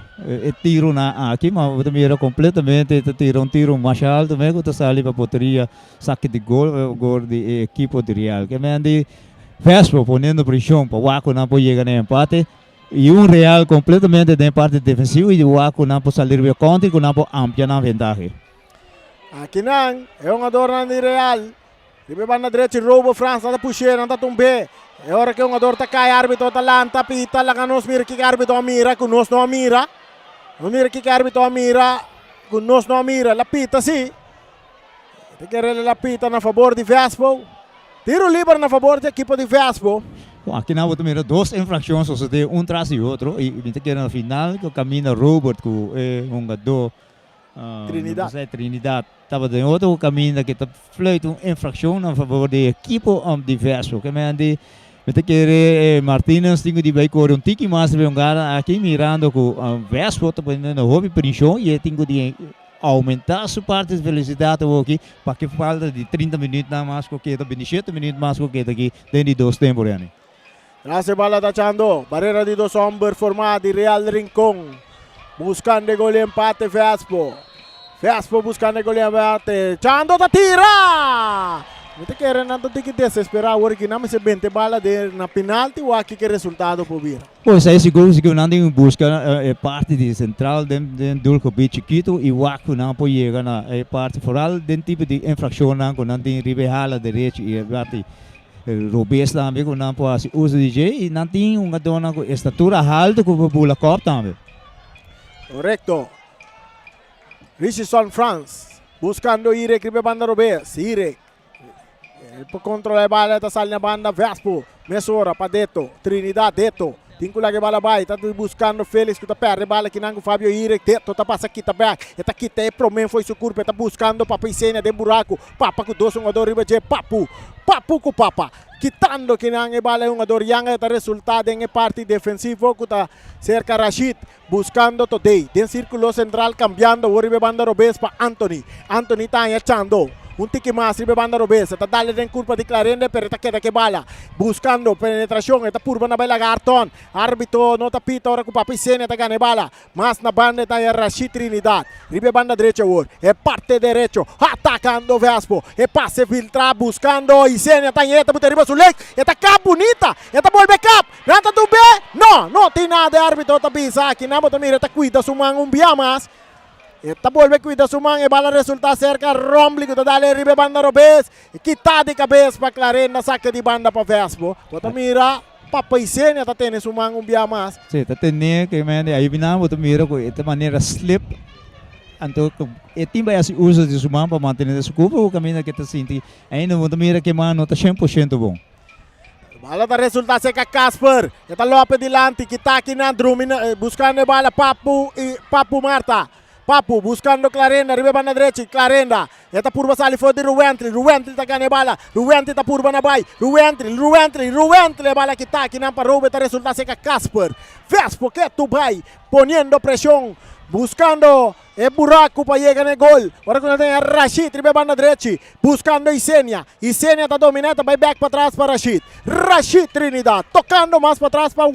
tiro na aqui, mas também completamente tira tiro mais alto, mesmo que sali para poderia saque de gol de equipo de Real. Que mande Vespo ponendo pressão para o Waco não pode chegar no empate e Real completamente de parte defensiva e o Waco não pode sair de contra e não pode ampliar a vantagem. Aqui não, é jogador de Real. Ribe banda direita, roubo França, anda puxando, anda tumbe. É hora que o jogador tá cai, árbitro tá lanta, pita, lá nos mira que árbitro mira, que nós não mira. Não mira que árbitro mira, que nós não mira, la pita sim. Tem que la pita na favor de Vespo. Tiro livre na favor da equipe de Vespo. Bom, aqui na outra mira duas infrações, ou seja, traz o outro e que na final que camina Robert com jogador Trinidad. Estava de outro caminho que está feito uma infração a favor da equipe de Vespo. Que me andi Martínez tinha de vai correr tiki mais de aqui mirando com Vespo está fazendo hobby pressão e tinha de aumentar a sua parte de velocidade aqui para que falta de 30 minutos mais que 27 minutos mais que aqui dentro de 2 tempos. Nasa bola tachando, barreira de 2 hombres formada de Real Rincón. Buscando gol e empate Vespo. Vespo buscando gol e empate. Chando da tira! Não quer nada de que desesperar, porque não se 20 bala na penalti ou aqui que resultado por vir. Pois é, seguro que não tem busca parte de central do clube chiquito e o aqui não pode chegar na parte foral den tipo de infração não com não tem ribehala direito e parte robês também com não pode uso de e não tem uma dona com estatura alta com bola cop também. Correcto. Richardson France buscando Irek ribe banda robês, Irek. Por controlar a bola, está saindo a banda Vespo. Mesora para Deto, Trinidad Deto. Tinha que bala vai, está buscando Félix que está perde bala que não Fábio Irek Deto, está passa aqui também. Está aqui é promen foi seu curva, está buscando Papa Isenia de buraco. Papa com dois jogadores riba de Papu com Papa. Quitando que não é bala jogador yang está resultado em parte defensivo que está cerca Rashid buscando today. Den círculo central cambiando, o ribe banda Robes para Anthony. Anthony está echando. Un tiki más, ribe banda Robes, está dale en curva de Clarende, pero está queda que bala, buscando penetración, está purba na bala Garton, árbitro no tapita, ahora con Papi Senia está gane bala, más na banda está Rashid Trinidad, ribe banda derecha, es parte derecho, atacando Vespo, pase filtra, buscando, y Senia está en esta, arriba su leg, está cap bonita, está vuelve cap, nada tu be, no tiene nada de árbitro, está pisa, aquí nada, mira, está cuida su man un día más. Esta vuelve cuida su man e bala resulta cerca Rombly que dale ribe banda Robes e quita de cabeça para Clarenda saque de banda para Vespo. Bota mira Papa Isenia tá tendo su man dia mais. Sim, tá tendo que mande aí bina bota mira com esta maneira slip. Então, e timba esse uso de su man para manter esse cupo o caminho que tá senti. Ainda bota mira que mano tá 100% bom. Bala tá resulta seca Casper. Esta Lopes dilante kita aqui na Drumina buscando bala Papu Marta. Papu buscando Clarenda, ribe banda direita, Clarenda. Eta purba sali foi de Ruentri tá ganhando bala. Ruentri tá purba na bai. Ruentri bala que tá aqui na parou, tá resulta seca Casper. Vespo que tu vai poniendo pressão, buscando buraco para chegar no gol. Agora quando tem Rashid, ribe banda direita, buscando Isenia. Isenia tá dominando, vai back para trás para Rashid. Rashid Trinidad, tocando mais para trás para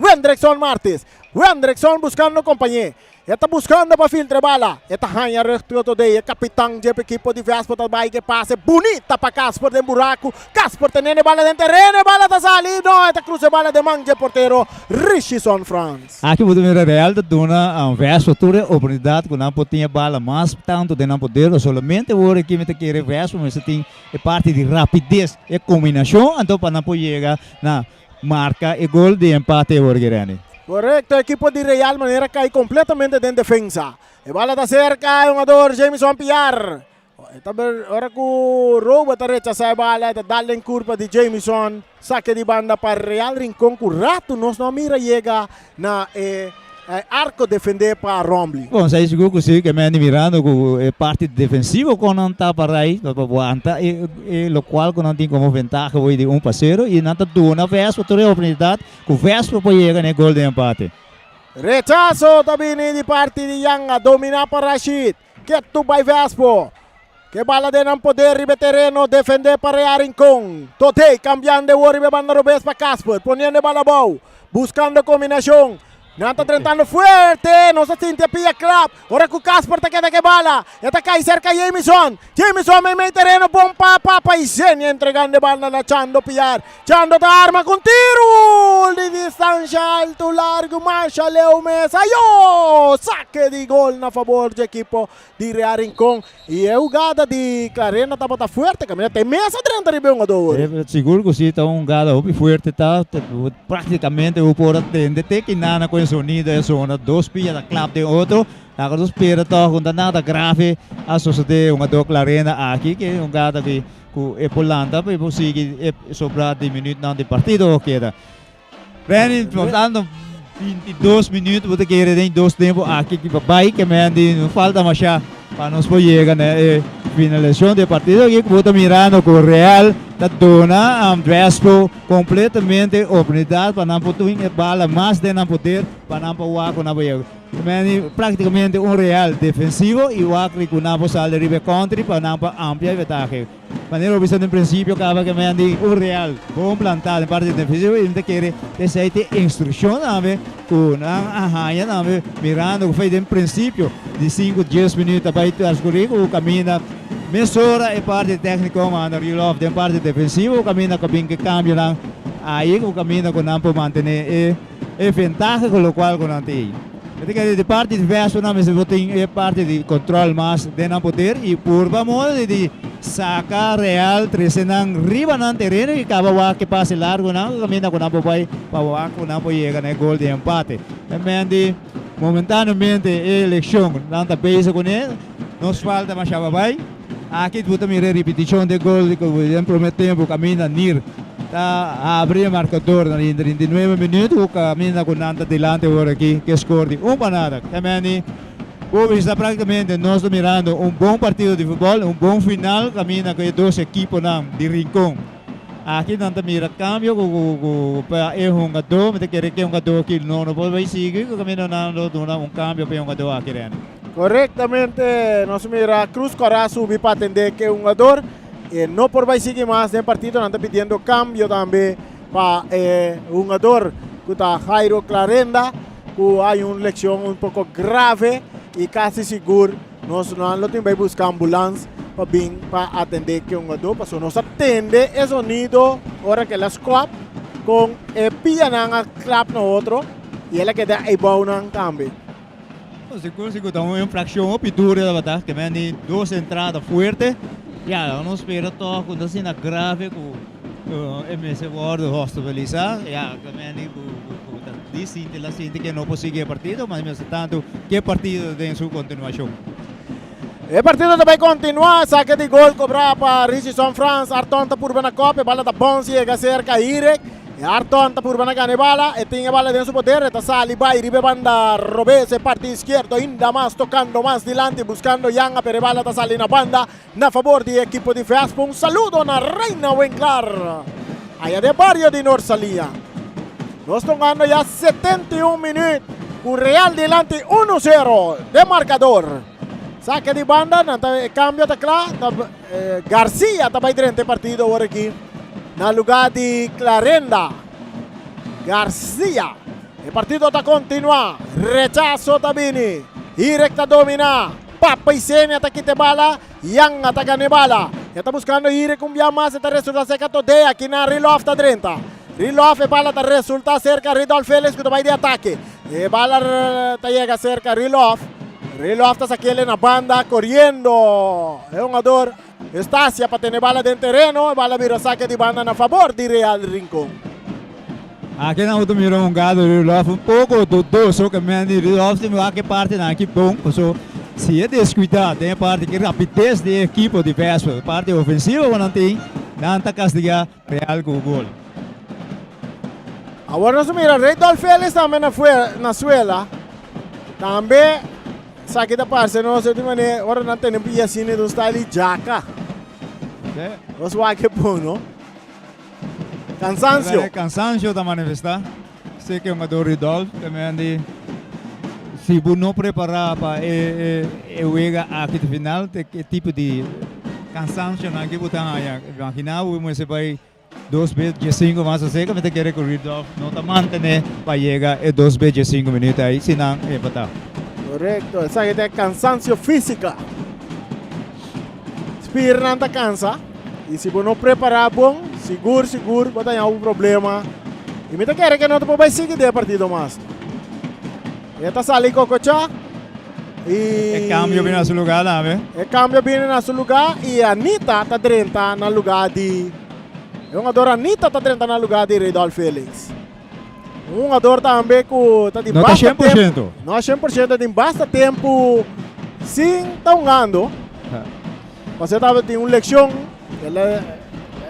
Wendrickson Martins. Wendrickson buscando companhia. Está buscando para filtrar bala. Está hanya recto today. É capitão de equipe de Vespo também que passe bonita para Casper de buraco. Casper tem bala dentro terreno, bala da sali. Não, está cruza bala de manga porteiro Richardson France. Aqui o primeiro Real da dona Vespo toda oportunidade que não tinha bala mais tanto de não poder solamente o que me quer Vespo, mas tem parte de rapidez e combinação, então para não poder chegar na marca e gol de empate o Guerrani. Correcto, o equipo de Real maneira cai completamente em defesa. E bala da cerca, o jogador Jameson Piar. Agora que o Robo está rechazando a bala, está dando em curva de Jameson. Saque de banda para Real Rincón, que rato nós não mira chega na arco defender para Rombly. Bom, sai seguro que sim, que me mirando com a parte defensiva quando não está para aí, para aguantar, e lo qual quando não tem como vantagem de 1-0 e não está dando a Vespa toda a oportunidade, que o Vespa pode chegar no gol de empate. Rechazo também de parte de Yanga, domina para Rashid. Que tu vai Vespo. Que bala de não poder ribe terreno, defender para Rincón. Tote, cambiando de Oribe banda Robes para Casper, poniendo bala bow, buscando combinación. Não está tentando fuerte, não se siente pia clap. Ora com Casper te queda que bala. Está cai cerca Jameson. Jameson me meio terreno bom para Isenia entregando bala na Chando piar. Chando da arma com tiro de distância alto largo, marcha Leo Mesa. Saque de gol na favor do equipo de Real Rincón. E a jogada de Clarena estava forte, caminha tem mesa dentro de jogador. Seguro que sim, está jogada muito forte, tá praticamente o por atender que nada com sonido é zona dois pilha da clap de outro, agora dos pira to com nada grave a sociedade uma do Clarena aqui que é jogada que é polanda para conseguir sobrar de minutos não de partido ou queda. Bem, faltando 22 minutos, você quer ter dois tempos aqui que vai que não falta mais para nós poder chegar na finalização do partido aqui que você mirando com o Real da dona Vespo completamente oportunidade para não poder bala mais de não poder para não poder com a boia. Praticamente Real defensivo e o Acre com a saída de country para não ampliar o ataque. Maneira a visão no princípio acaba que Real bom plantado em parte defensiva e não quer ter instrução com a arranha mirando o feito em princípio de 5-10 minutos para ir o caminho mesura e parte técnica manda reload em parte defensiva o caminho que cambia lá aí o caminho com não manter e vantagem com o qual não tem. De parte diversa não se tem parte de controle mais de não poder e por modo de sacar Real 13 não riba no terreno e acaba que passe largo não caminho com não vai para com não chega no gol de empate. Também momentaneamente eleição não está bem com ele nos falta mais vai. Aqui tu também repetição de gol que o prometemos caminho nir tá abrir o marcador em 39 minutos o caminho com nada delante agora aqui que score de para nada também o está praticamente nós estamos mirando bom partido de futebol bom final caminho com dois equipos de Rincón aqui não está mira cambio para um jogador mas quer que jogador aqui não pode seguir o caminho não cambio para jogador aqui Correctamente, nós mira Cruz Corazo vi para atender que um jogador não por vai seguir mais no partido, não está pedindo cambio também para um jogador que está Jairo Clarenda, que há uma lesão pouco grave e quase seguro, nós não temos que buscar ambulância para vir para atender que um jogador, porque nós atende esse sonido, hora que ela clap com pia na clap no outro e ela queda aí bom também. Seguro que está uma infração pintura da batata que vem duas entradas fortes já não espera todo quando assim na grave com MS Ward hospitalizar já também disse lá sente que não consegue partido mas mesmo tanto que partido tem sua continuação. O partido também continua, saque de gol cobrado para Richardson France, Arton está por na copa, bala da Bonsi chega cerca Irek. Arton está por ganhar bala e tem a bala dentro do poder, está sali vai ribe banda Robese parte esquerdo ainda mais tocando mais dilante buscando Yanga per bala está sali na banda na favor do equipo de Vespo. Um saludo na Reina Wenclar aí de barrio de Norsalia. Nós estamos ganhando já 71 minutos com Real dilante 1-0 de marcador. Saque de banda, cambio de claro, Garcia está para dentro do partido agora aqui. Na lugar de Clarenda Garcia o partido está continua rechazo também Irek está domina Papa e Senia está quitando bala Yanga está ganhando bala está buscando Irek mais está resulta cerca today aqui na Rilof está dentro Rilof e bala está resulta cerca Ridolf Félix que vai de ataque e bala está chega cerca Rilof está aquele na banda correndo é um jogador Estácia para ter bala dentro do terreno, bala vira saque de banda na favor de Real Rincón. Aqui não estou mirando gado Rilof pouco dudoso que me Rilof tem que parte na equipe bom, se é descuidado, tem parte que rapidez de equipe de Vespa, parte ofensiva não tem, não está castigar Real com o gol. Agora nós mira Ridolf Félix também na suela, Também, sabe da parte, não sei de maneira, agora não tem nem assim, não está ali jaca. Os que bom, não? Cansancio. Cansancio da manifestar. Sei que é um jogador Ridolf, também se você não preparar para jogar aqui no final, que tipo de cansancio não é que você imagina, você vai 2 vezes 5 mais a seca, mas você quer que o Ridolf não está mantendo para chegar 2 vezes 5 minutos aí, senão é para Correcto, esa que é cansancio física. Espírito não está cansa. E se você não preparar bom, seguro, vai ter algum problema. E me quer que não te pode seguir de partido mais. Esta sali Cococha. E cambio bem no seu lugar, não é? E cambio bem no seu lugar. E a Anitta está 30 no lugar de... É um jogador Anitta está 30 no lugar de Ridolf Félix. Um jogador também que está de não está 100%. Não é 100%, tem bastante tempo sim está jogando. Você estava tem uma leção,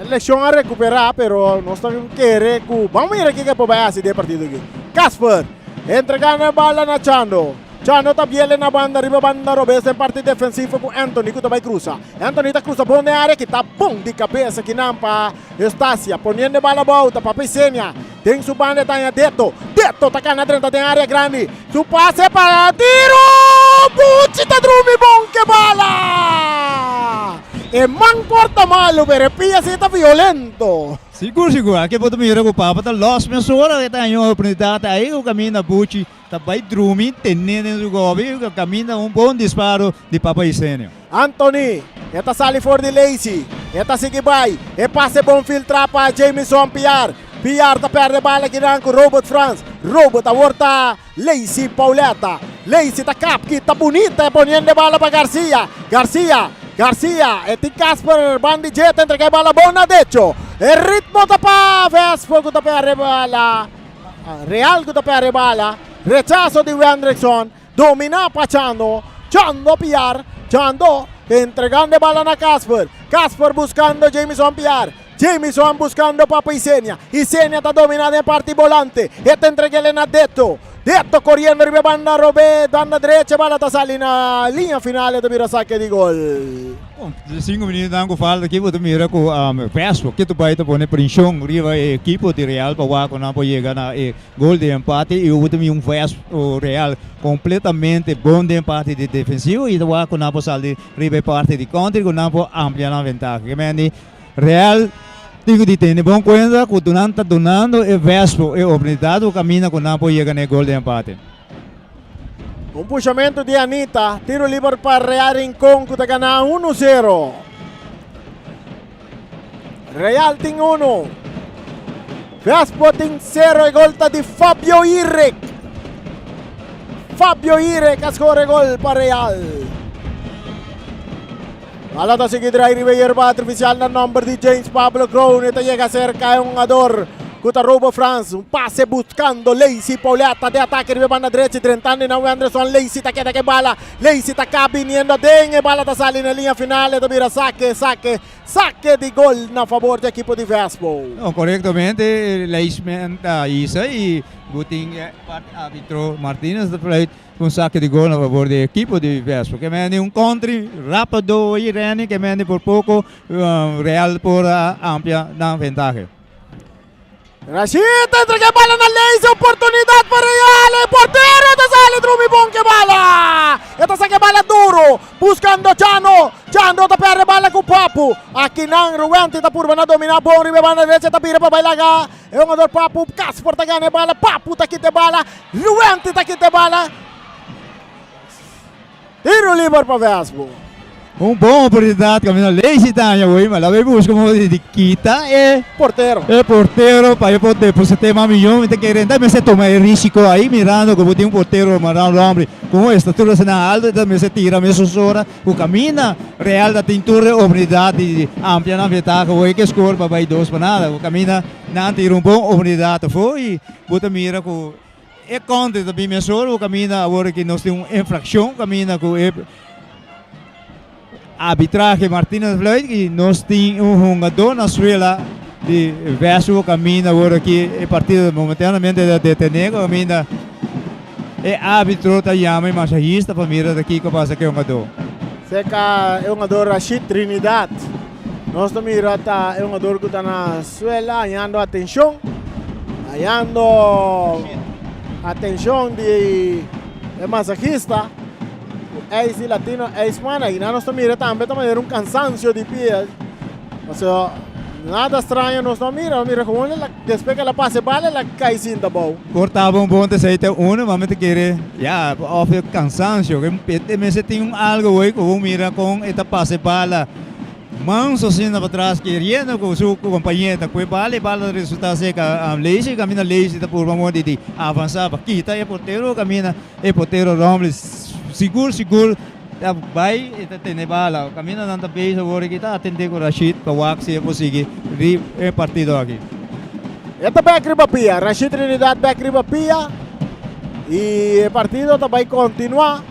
leção a recuperar, pero não está querendo que vamos ver aqui que pode fazer de partido aqui. Casper entregando a bola na Chando. Chando está bem na banda, riba banda Robes em parte defensiva com Anthony que vai cruzar. Anthony está cruzando bom na área que está bom de cabeça que não para Estácia, ponendo a bola volta para Pisenia. Tem su banda está Deto. Deto está na frente da área grande. Su passe para tiro. Pucci tá drumi bom que bala. E man porta malo, pero pia se está violento. Seguro. Aqui pode me preocupar, para los pessoas que têm uma oportunidade aí, o caminho da Pucci, tá vai drumi, tendo o governo, o caminho bom disparo de Papai Sênio. Anthony, esta sale for de Lacy. Esta sigue vai. E passe bom filtrar para Jameson Pierre. Pierre tá perde bala aqui com Robert France. Robert a volta Lacy Pauleta. Lacy tá capki, tá bonita, ponendo bala para Garcia, e tem Casper, Bandi Jet, entrega a bola boa na derecho. E ritmo tá para Vespo, que tá perde bala. Real que tá perde bala. Rechazo de Hendrickson. Domina para Chando Pierre. Chando entregando a bala na Casper. Casper buscando Jameson Pierre. Jameson buscando Papa Isenia. Isenia está dominada en parte volante. Esta entrega na Detto. Detto corriendo arriba banda Robé, banda derecha, bala está saliendo na linha finale de saque de gol. Bom, 5 minutos não falta aqui, você mira com o Vespo, que tu vai pôr pressão, riva a equipe de Real para o não pode chegar na gol de empate e o também um Vespo Real completamente bom de empate de defensivo e o não pode sair riva parte de contra, o não pode ampliar a vantagem. Que Real tenho de ter bom conta que durante está donando e Vespo é oportunidade o caminho que não pode chegar no gol de empate. Un puxamento de Anitta, tiro livre para Real Rincón que está ganando 1-0. Real tem 1. Vespo tem 0 e gol de Fabio Irek. Fabio Irek a score gol para Real. Bala está seguida aí hierba artificial na number de James Pablo Crown. Esta llega cerca, é um jogador. Kuta Robo France, un pase buscando Lacy Pauleta de ataque de banda derecha, 30 anos na Anderson, Lacy tá que bala, Lacy tá viniendo de bala tá salindo na linha final, e vira saque de gol na favor do equipo de Vespo. Não, corretamente, Lacy está isso e Buting árbitro Martínez da play com saque de gol na favor do equipo de Vespo, que mende um country rápido e Irene, que mende por pouco Real por amplia na vantagem. Rashid entrega a bola na Lacy, oportunidade para Real, el portero está sale Drumi bom que bala. Esta saque bala duro, buscando Chano está perde bala com Papu. Aqui não, Ruente está por na dominar bom, riba banda derecha está pira para bailar. É um jogador Papu, Casper está ganhando bala, Papu está aqui de bala, Ruente está aqui de bala. Tiro livre para Vespo. Bom oportunidade, caminho Lacy Tanya, mas lá vemos como de quita porteiro para eu poder por ter mais milhão, tem que render, mas você toma risco aí mirando como tem porteiro marão homem com estatura na alta, também se tira mesmo hora, o caminho Real da tintura oportunidade ampla na vantagem, o que score para vai 2 para nada, o caminho não tira bom oportunidade foi, bota mira com é contra também mesmo o caminho agora que nós temos infração, caminho com arbitraje Martínez Floyd e nós temos jogador na suela de Vespo caminho agora aqui é partido momentaneamente de detener caminho árbitro tá chama massagista para mira daqui que passa que é um jogador. Seca é um jogador Rashid Trinidad. Nós estamos mirando é um jogador que está na suela, ganhando atenção de massagista. É latino, é hispana, e nós estamos mirando também um cansancio de pies. O sea, nada estranho, nós não mira como ela, depois que ela passa a bola, ela cai sim, tá bom. Cortava bom de aceita mas te quer, já, off cansancio, que me tem algo hoje que vou mirar com esta passe bala. Manso assim para trás, querendo com o seu companheiro, com bala resulta seca, lazy, camina lazy, tá por uma de avançar, quita, é porteiro romble, seguro, vai e tem bala, camina na base, agora que tá atender com o Rashid, para o Axi, é possível, é partido aqui. Esta back riba pia, Rashid Trinidad back riba pia, e o partido vai continuar.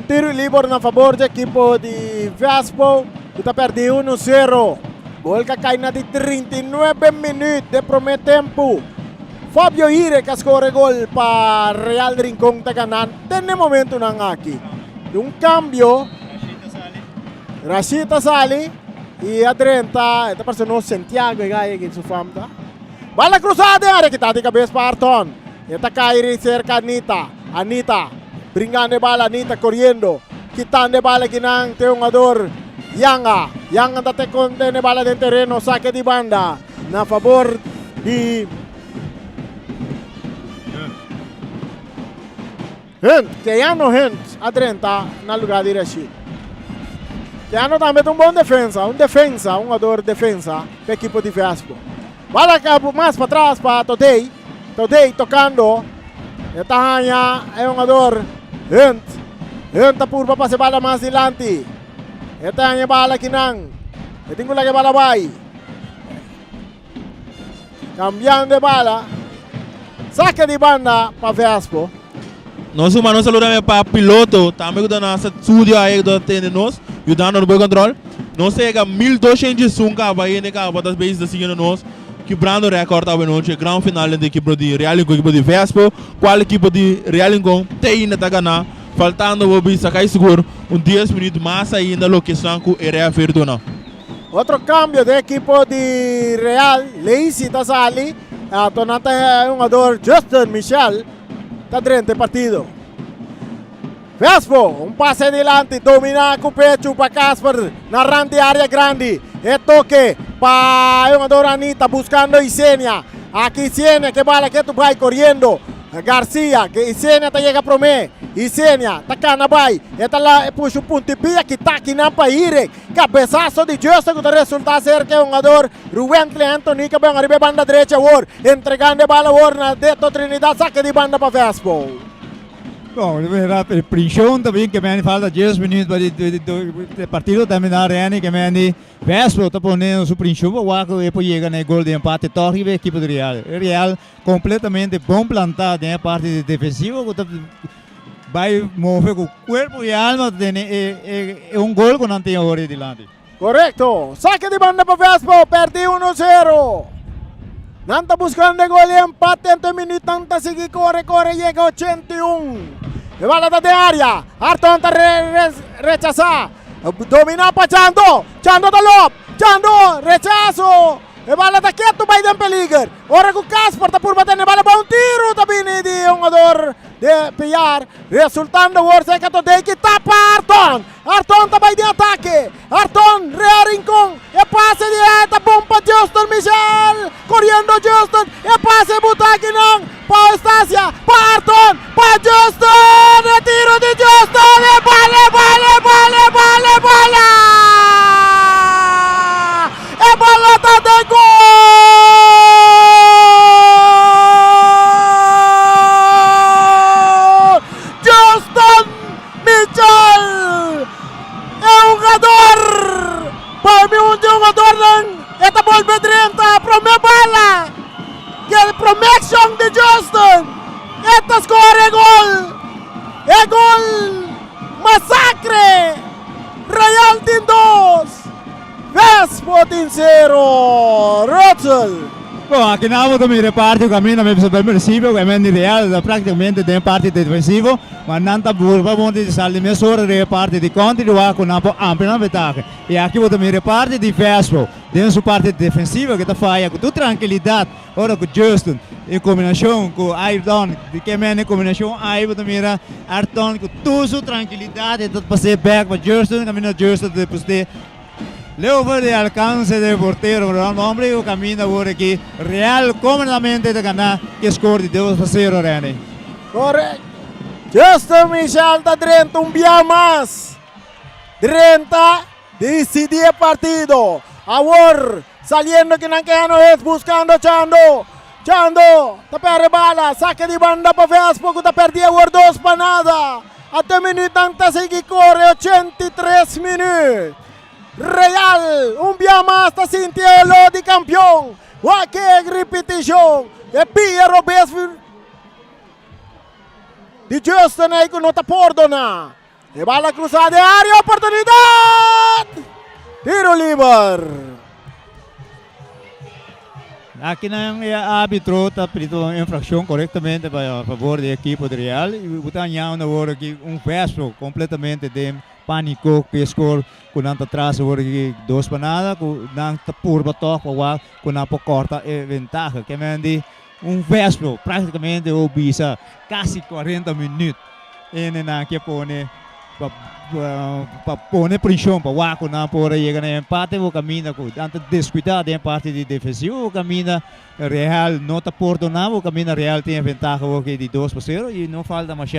Tiro livre na favor do equipo de Vespo. Kita perdi 1-0. Gol que cai na de 39 minutos de primeiro tempo. Fabio Ire que score gol para Real Rincón Taganan. Tem momento nang aqui. Cambio. Rashida Sali e a 30. Esta persona Santiago gaya que su famta. Bala cruzada área kita de cabeça para Arton. Esta cai cerca Anita. Brincando bala Anita corriendo. Quitando bala ginang teungador. Yanga date contene bala del terreno, saque di banda na favor di Hunt, Hent a 30 na lugar de Rashid. Keanu também tem bom defensa, um jogador defensa para equipo de Vespo. Bala mais para trás para Todei tocando. Etahanya é um jogador Hunt por para passar bala mais adiante. Esta hanya bala kinang. Tinggal lagi bala bay. Cambiando de bala. Saque de banda para Vespo. Nós humanos saludamos para piloto. Também que nossa estúdio aí do nós, ajudando no bom controle. Nós chega 1200 sunga vai ne ka das vezes da seguindo nós. Quebrando recorde a noite, grande final da equipe de Real Rincón, equipe de Vespo. Qual equipe de Real Rincón tem na tagana. Faltando o Bobby sacar seguro 10 minutos mais ainda lo que Sanco era Verdona. Outro cambio de equipo de Real, Leisi Tasali, Tonata é um jogador Justin Michel, está dentro do partido. Vespo, passe adelante, domina com o pecho para Casper, na rande área grande, toque para o jogador Anita buscando Isenia. Aqui Isenia que bala que tu vai correndo. Garcia, que Isenia tá chega pro me. Isenia, tá cá na vai. Esta lá puxa o pontipia que tá aqui na paire. Cabeçaço de Justo que resulta ser que é um jogador Rubén Anthony que vem arriba banda direita war, entregando a bola war na Deto Trinidad, saque de banda para Vespo. Bom, o Princhon também que me falta 10 minutos para o partido terminar que me Vespo está ponendo o Princhon para o depois chega no gol de empate torre a equipe do Real completamente bom plantado na parte defensiva vai mover com o corpo e a alma é um gol que não tem a hora de lado. Correcto, saque de banda para Vespo, perdi 1-0. Nanta buscando gol e empate entre minutos, Nanta sigue, corre, llega 81. E bala de área, Arton está rechazar, domina para Chando da Lop, Chando, rechazo. E bala está quieto, vai em peligro. Ora com Casper, está por bater, bala para tiro, também de um jogador de pillar, resultando o seca Todei que tapa Arton também de ataque, Arton, Real Rincón, e passe direto, bom para Justin Michel, correndo Justin, e passe butaque não, para Estácia, para Arton, para Justin, retiro de Justin, e bala, e bola tá de gol! Para mim um jogador esta bola bedrenta para minha bala que é promoção de Justin esta score é gol massacre Real tem 2 Vespo tem 0 Russell Bom, aqui na volta me reparte o caminho, me precisa princípio, que é meio real, praticamente tem parte defensivo, mas não está burba, bom de sair de sora reparte de continuar com a ampla na vantagem. E aqui volta me reparte de fastball, dentro da parte defensiva que está falha com toda tranquilidade, ora com Justin, em combinação com Ayrton, que é em combinação aí volta mira Ayrton com toda tranquilidade, está passando back para Justin, caminho Justin depois de Leo de alcance del portero, pero no hombre que camina por aquí. Real cómodamente de ganar que score de 2-0, Rene. Correcto. Justo Michel está dentro un día más. 30 decidió el partido. Ahora saliendo que Nankano es buscando Chando. Chando, te perde bala, saque de banda para Facebook, te perdió ahora 2 para nada. A 3 minutos antes de corre 83 minutos. Real, un día más está sintiendo de campeón. Qué repetición. De Piero Besfield. De Justin ahí que no te perdona. De bala cruzada de área, oportunidad. Tiro libre. Aqui não é árbitro, está pedindo infração corretamente para a favor da equipe do Real. E o Tanhão agora aqui verso completamente de pânico que score com não atrás agora aqui 2 para nada, com não por batok para com não corta a vantagem. Que mande verso praticamente o bisa quase 40 minutos. E não que põe para pôr pressão para o Waco não por aí chegar no empate o caminho com tanto descuidado em parte de defensivo o caminho Real não está perdonado o caminho Real tem vantagem de 2-0 e não falta mais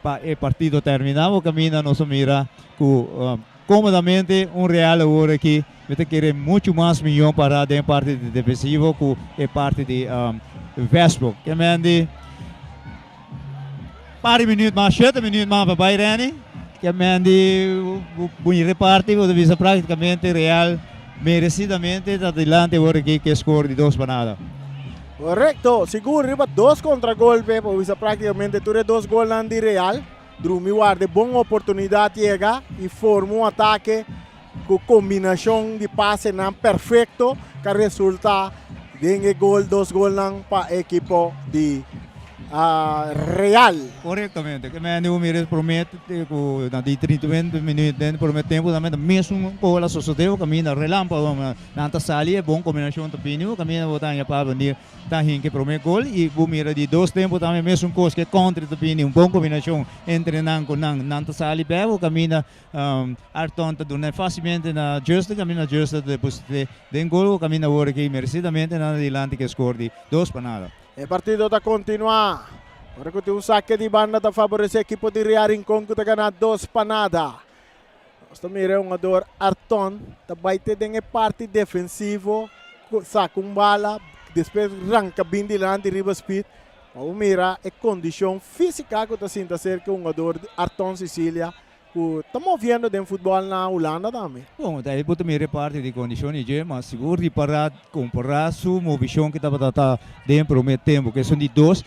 para o partido terminar o caminho não se mira com comodamente Real agora aqui vai ter que querer muito mais milhão para em parte de defensivo com a parte de Vespo que mande para minutos mais 7 minutos mais para Bairani que mande o reparte o visa praticamente Real merecidamente está delante agora aqui que score de 2 para nada. Correcto, seguro riba 2 contra-golpe, por visa praticamente tuve 2 goles de Real. Drumi guarda boa oportunidade chega e forma um ataque com combinação de passe não perfeito que resulta em gol 2 gols para a equipe de Real. Corretamente, que me o Mires promete na de 30 minutos promete tempo também mesmo com a sociedade caminha relâmpago na sali é bom combinação de pino caminha botar para venir tá que promete gol e o Mires de 2 tempos também mesmo coisa que contra de pino bom combinação entre nan com nan na sali bebo caminha Ayrton tá dando facilmente na Justa caminha Justa depois de gol caminha agora que merecidamente na adelante que score de 2 para nada. O partido está continuando. Agora que tem saque de banda para favorecer a equipe de Real Rincón que está ganhando 2 para nada. Nós mira um jogador Ayrton, vai ter em parte defensivo, saca bala, depois arranca bem delante de riba speed. Vamos mirar a condição física que está sendo cerca um jogador Ayrton Sicília. Estamos vendo de futebol na Holanda também. Bom, daí pode me parte de condições de mas seguro de parar comparar sua movição que estava dentro do tempo que são de 2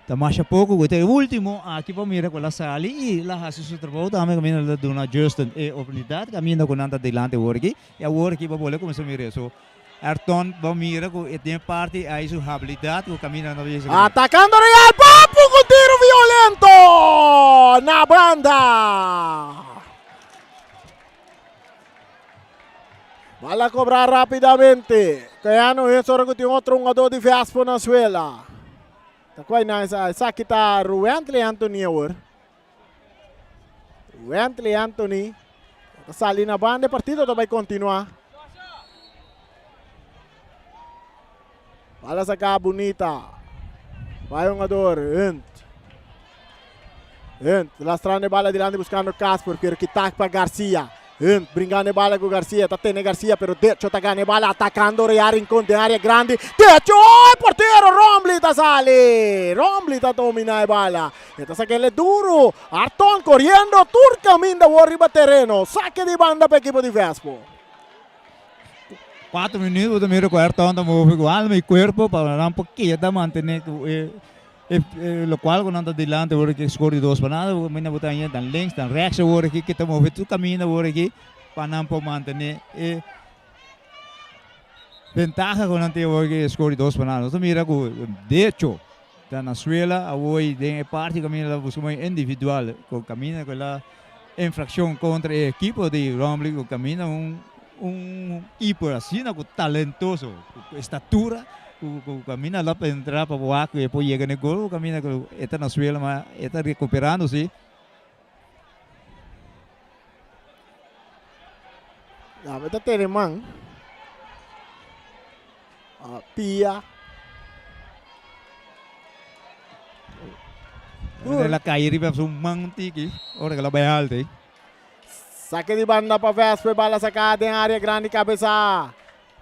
tá mais pouco o último aqui vamos mirar com a sala e lá a sua trabalho também caminha de uma Justin e oportunidade caminha com nada delante agora aqui e agora aqui vamos olhar como se mira so Ayrton vamos mirar com tem parte aí sua habilidade o caminho na vez atacando Real papo com tiro violento na banda. Bala cobrar rapidamente. Kaya no é só que tem outro jogador de Vespo na suela. Tá quase na essa aqui tá Ruentle Anthony agora. Ruentle Anthony tá saindo na banda, o partido vai continuar. Bala saca bonita. Vai um jogador, lastrando a bala delante buscando Casper, quer que tac para Garcia. Brincando a bala com Garcia, tá tendo Garcia, pero Decho tá ganhando a bala, atacando Real Rincón de área grande. Decho, porteiro, Rombly tá sale. Rombly tá dominando a bala. Está sacando duro. Ayrton correndo, turcamente arriba terreno. Saque de banda para o equipo de Vespo. 4 minutos de miro com Ayrton tá movendo alma e corpo para dar um pouquinho da manter lo qual quando anda delante agora que score 2 para nada o menina botar aí dan links dan rechts agora aqui que tá movendo tu caminho agora aqui para não manter ventaja con anterior que score 2 panados. Então mira que de hecho da Venezuela hoy de parte camina la busca individual con camina con la infracción contra el equipo de Romley que camina un hiper así no talentoso, estatura camina lá para entrar para voar e depois chega no gol, camina com esta Venezuela mas está recuperando-se. Ya, esta Tereman. Pia. La calle riba un mantiki, ora que la vai alta. Saque de banda para Vespo, bala sacada em área grande, cabeça.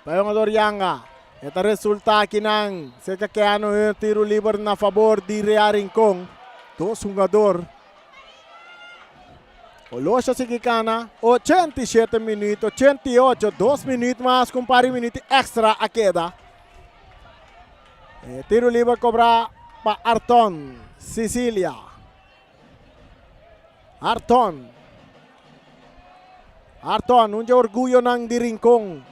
Para o jogador Yanga. Ito resulta aqui ng Sekakano tiro livre na favor de Rea Rincon. Dos jogador. Olosha Sikikana, 87 minutos, 88, 2 minutos mais com pari minuto extra a queda. Tiro livre cobra para Arton, Sicilia. Arton, um orgulho ng de Rincon.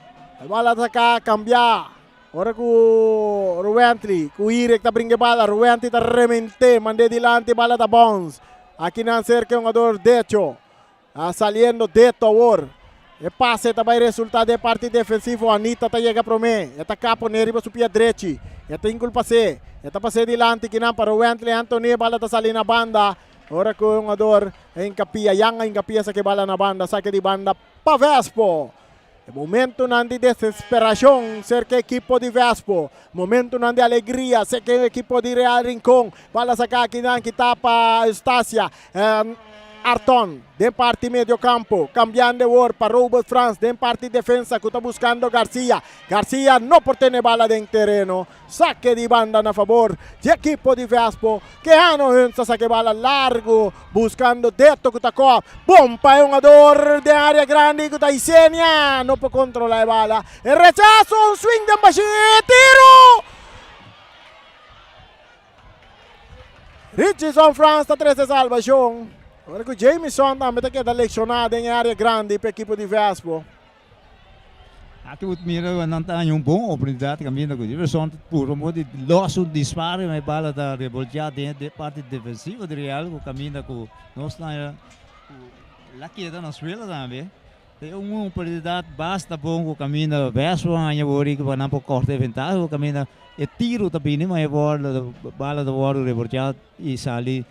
Bala sa ka, cambia. Ora ku Ruentri, ku Irek ta brinque bala, Ruentri ta remente, mande dilante bala ta bounce. Aqui na cerca um jogador derecho, saliendo deto awor. E passe ta vai resultado de parte defensivo, Anita ta chega pro me. Eta capo neri pa su pia direchi. Eta ingul passe. Eta passe dilante kinam para Ruentri, Anthony bala ta sali na banda. Ora ku um jogador encapia, Yanga encapia sa que bala na banda, saque de banda pa Vespo. Momento de desesperação, cerca equipo de Vespo. Momento de alegria, cerca equipo de Real Rincon. Bala sacar aqui na tapa Estácia. Arton, de parte medio campo, cambiando de war para Robert France, de parte defensa que está buscando Garcia. Garcia no por tener bala en terreno, saque de banda a favor de equipo de Vespo, que ano hensa saque bala largo, buscando deto que está coa. Pompa es un jugador de área grande que está Isenia, no puede controlar la bala. El rechazo, un swing de Mbashi, tiro. Richardson France está 13 salvación. Agora que o Jameson também está queda lecionado em área grande para a equipe de Vespo. Aqui o mira não está em boa oportunidade caminhando com o Jameson por um modo de losso disparo, mas bala da revolteada dentro da parte defensiva do Real, que caminha com nós na lá queda na Suela também. Tem uma oportunidade basta bom que caminha Vespo, ainda vou ir que vai não por corte vantagem, caminha e tiro também, mas bala da bola revolteada e sali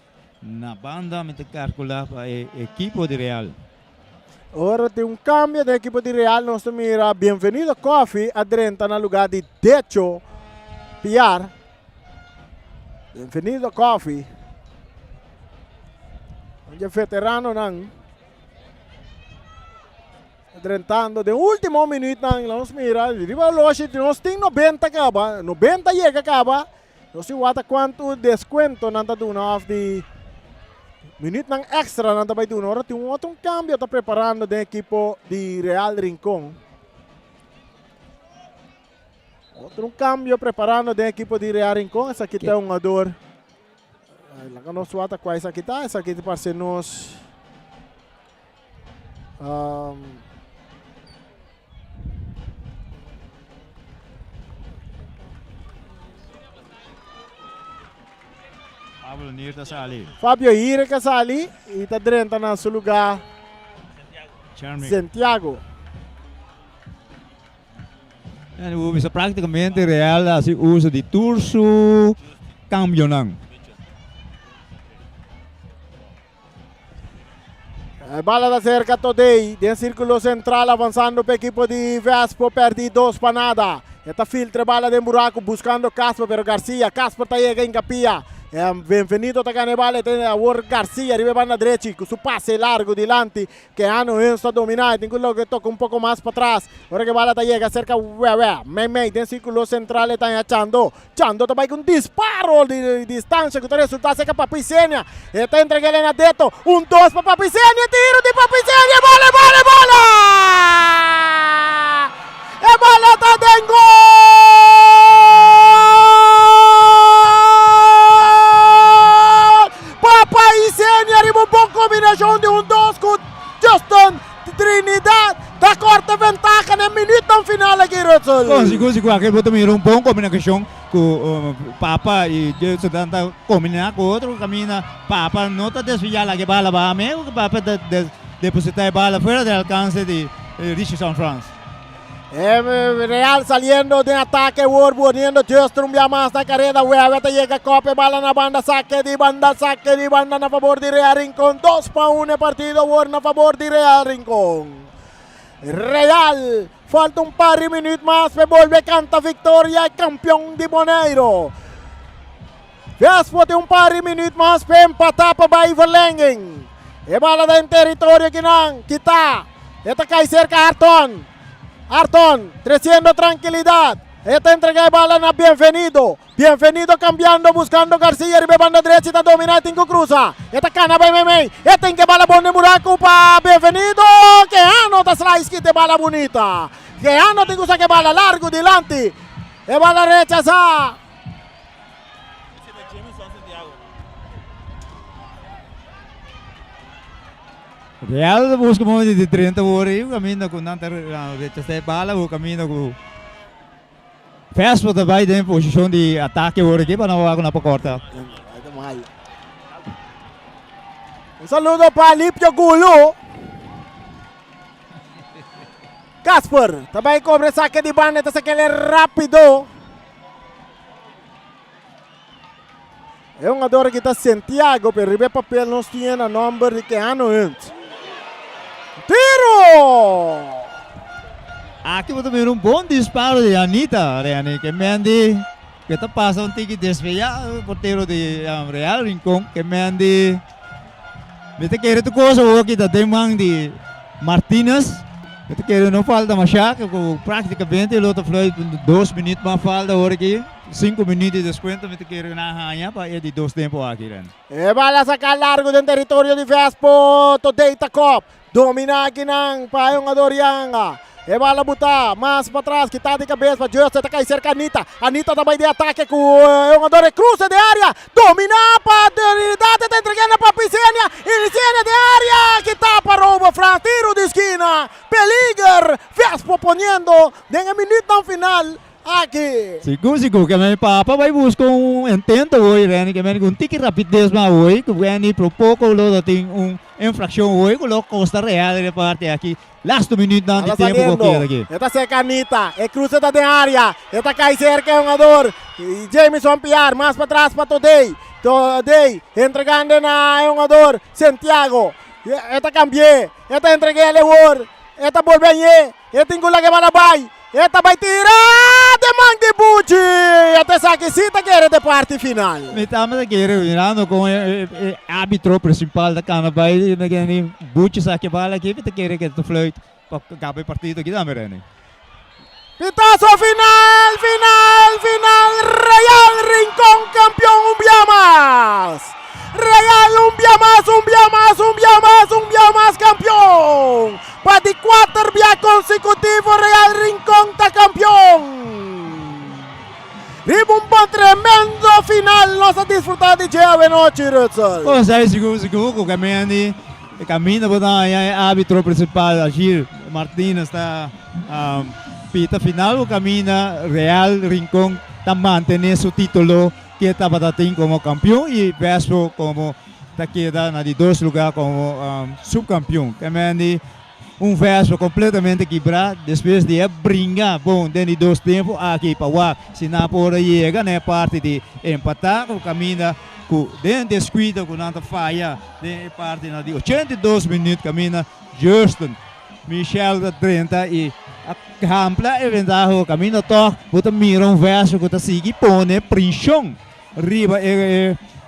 na banda me calcular para o equipo de Real. Agora tem um cambio de equipo de Real. Nós mira Bem-vindo Coffee adrenta no lugar de Decho Piar. Bem-vindo Coffee. Onde é veterano não. Adrentando de último minuto não. Nós mira. Nós tem 90 acaba. 90 chega acaba. Nós se wata quanto desconto não está dando off de minuto ng extra na tabay doon. Ora, yung otong cambio está preparando da equipo de Real Rincon. Outro cambio preparando da equipo de Real Rincon. Essa aqui está um jogador. Lá que nós suata qual essa aqui está. Essa aqui para ser nos Fabio Hire que está ali e está dentro na seu lugar Santiago. Bisa praticamente Real assim uso de turso cambio não. Bala da cerca today, de círculo central avançando para o equipo de Vespo, perde 2 para nada. Está filtra bala de buraco buscando Casper, pero Garcia, Casper está llega em capia. Bem-vindo a Canevale, tem a War Garcia, arriba na direita, com seu passe largo dilante, que ano está dominado, tem que toca um pouco mais para trás. Agora que bala chega cerca, Mei, tem círculo central, está achando. Chando também com disparo de distância, que o resultado seca para Papicenia. Está entregando na deto, 1-2 para Papicenia, tiro de Papicenia, bola! E bola está dentro! Papicenia arriba uma boa combinação de 1-2 com Justin Trinidad. Da corta ventaja no minuto final aqui, Russell. siguro aquele botou uma boa combinação com Papa e Deus tenta combinar com outro caminho. Papa não está desviar a bola para mim, o Papa depositar a bola fora do alcance de Richardson France. Real saliendo de ataque, Ward poniendo just trumbia más la carrera, Hueveta llega cope, bala na banda, saque de banda a favor de Real Rincón, 2-1 partido, Ward a favor de Real Rincón. Real, falta un par de minutos más, se vuelve canta victoria, campeón de Bonaire. Después de un par de minutos más, se empata para Iverlengen. E bala en territorio kita, esta cae cerca Arton, creciendo tranquilidad. Esta entrega de bala a Bienvenido. Bienvenido cambiando, buscando García. Ribe banda derecha, está dominando Tinko Cruza. Esta cana vai mei. Esta en que bala bonne buraco para Bienvenido. Que ano das raiz que te bala bonita. Que ano Tinko sa que bala largo delante. E bala rechaza. Real busca muito de 30 horas, o caminho com tanta rechaça bala, o caminho com Vespo também em posição de ataque hoje aqui para não água na porta. Un saludo para Lipio Gulo. Casper, também cobre saque de banda, essa que ele é rápido. É um jogador que está Santiago, pero ribe papel não tinha o número de que ano antes. Tiro! Aqui vou ter bom disparo de Anita, Reani, que Mendy, que está passando tique desviado, o porteiro de Real Rincón, que Mendy, me te quer tu coisa aqui da demang de Martínez, me te quer não falta machado, praticamente o outro foi 2 minutos mais falta agora aqui. 5 minutos de descuento, me te quero na rainha para ir de 2 tempos aqui, Ren. E bala sacar largo do território de Vespo, today Takop. Domina aqui ng payong Adorianga. E bala buta, mais para trás, que está de cabeça para Just, está cai cerca Anita. Anita também de ataque com o jogador cruza de área. Domina para a unidade, está entregando para Pisenia. Pisenia de área, que está para rouba, Fran, tiro de esquina. Peliger, Vespo poniendo, en el minuto final. Aqui. Siguro que meu papa vai buscar intento hoje, Reni, que meu tique rapidez mas hoje, que Reni por pouco lo tem infração hoje, coloca Costa Real de parte aqui. Last minuto não de tempo que aqui. Esta seca Anita, e cruza da área, esta cai cerca o jogador, Jameson Piar, mais para trás para Today, entregando na jogador Santiago, esta cambié, esta entreguei a Lewor, esta volve esta engula que vai na bai. Esta vai tirar de mão de Bucci. Até saquecita que era de parte final. Me estamos aqui mirando com o árbitro principal da Canabay. Bucci saque bala aqui. Me quer que tu flute para acabar o partido aqui também, Reni. Pitazo final. Real Rincón campeón un día más. Real un día más campeón. Para 4 días consecutivos Real Rincón está campeón. Ribo un bom tremendo final. Nós a disfrutar de Jave noite, Russell. Oh, sai seguro que caminho para o árbitro principal, Agir Martínez, está pita final, o caminho Real Rincón está mantendo seu título que está para ter como campeão e Vespo como está queda na de 2 lugares como subcampeão. Caminho Vespo completamente quebrado, depois de brincar, bom, dentro de 2 tempos, aqui para o se não por chega na parte de empatar, o caminho com dentro de descuido, com nada falha, de parte de 82 minutos, caminho Justin, Michel da 30 e a Campla, eventualmente o caminho toca, bota mira Vespo, que está seguindo, põe pressão, riba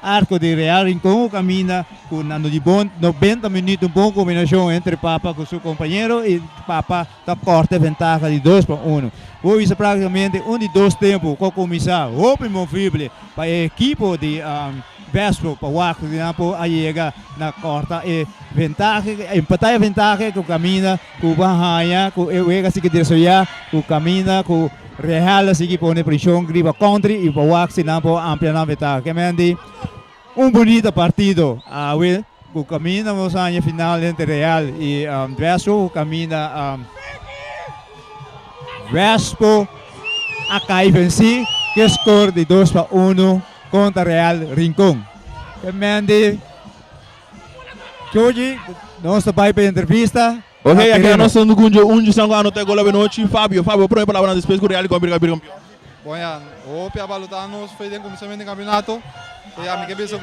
arco de Real Rincón camina con 90 minutos, una buena combinación entre Papa con su compañero y Papa está corta ventaja de 2-1. Hoy es prácticamente un de 2 tiempos con comisar, óptimo fible para el equipo de Vespo para Waco de Napo a llegar na corta ventaja, empatar ventaja con camina con Bahia, con Ega sigue dirección con camina con Real así que pone presión, griba country y para Waco se Napo amplia la ventaja. Que me andi bonito partido, o caminamos a final entre Real e Vespo, camina Vespo a KFC, que score de 2-1 contra Real Rincón. Kemende, que hoje nós vai para a entrevista. Ok, aqui nós estamos com um de Sangue Anote Gola Benochi, Fábio, primeira palavra depois que o Real Rincón campeão. Bom, o Pia Balutanos foi de começamento do campeonato. E a minha cabeça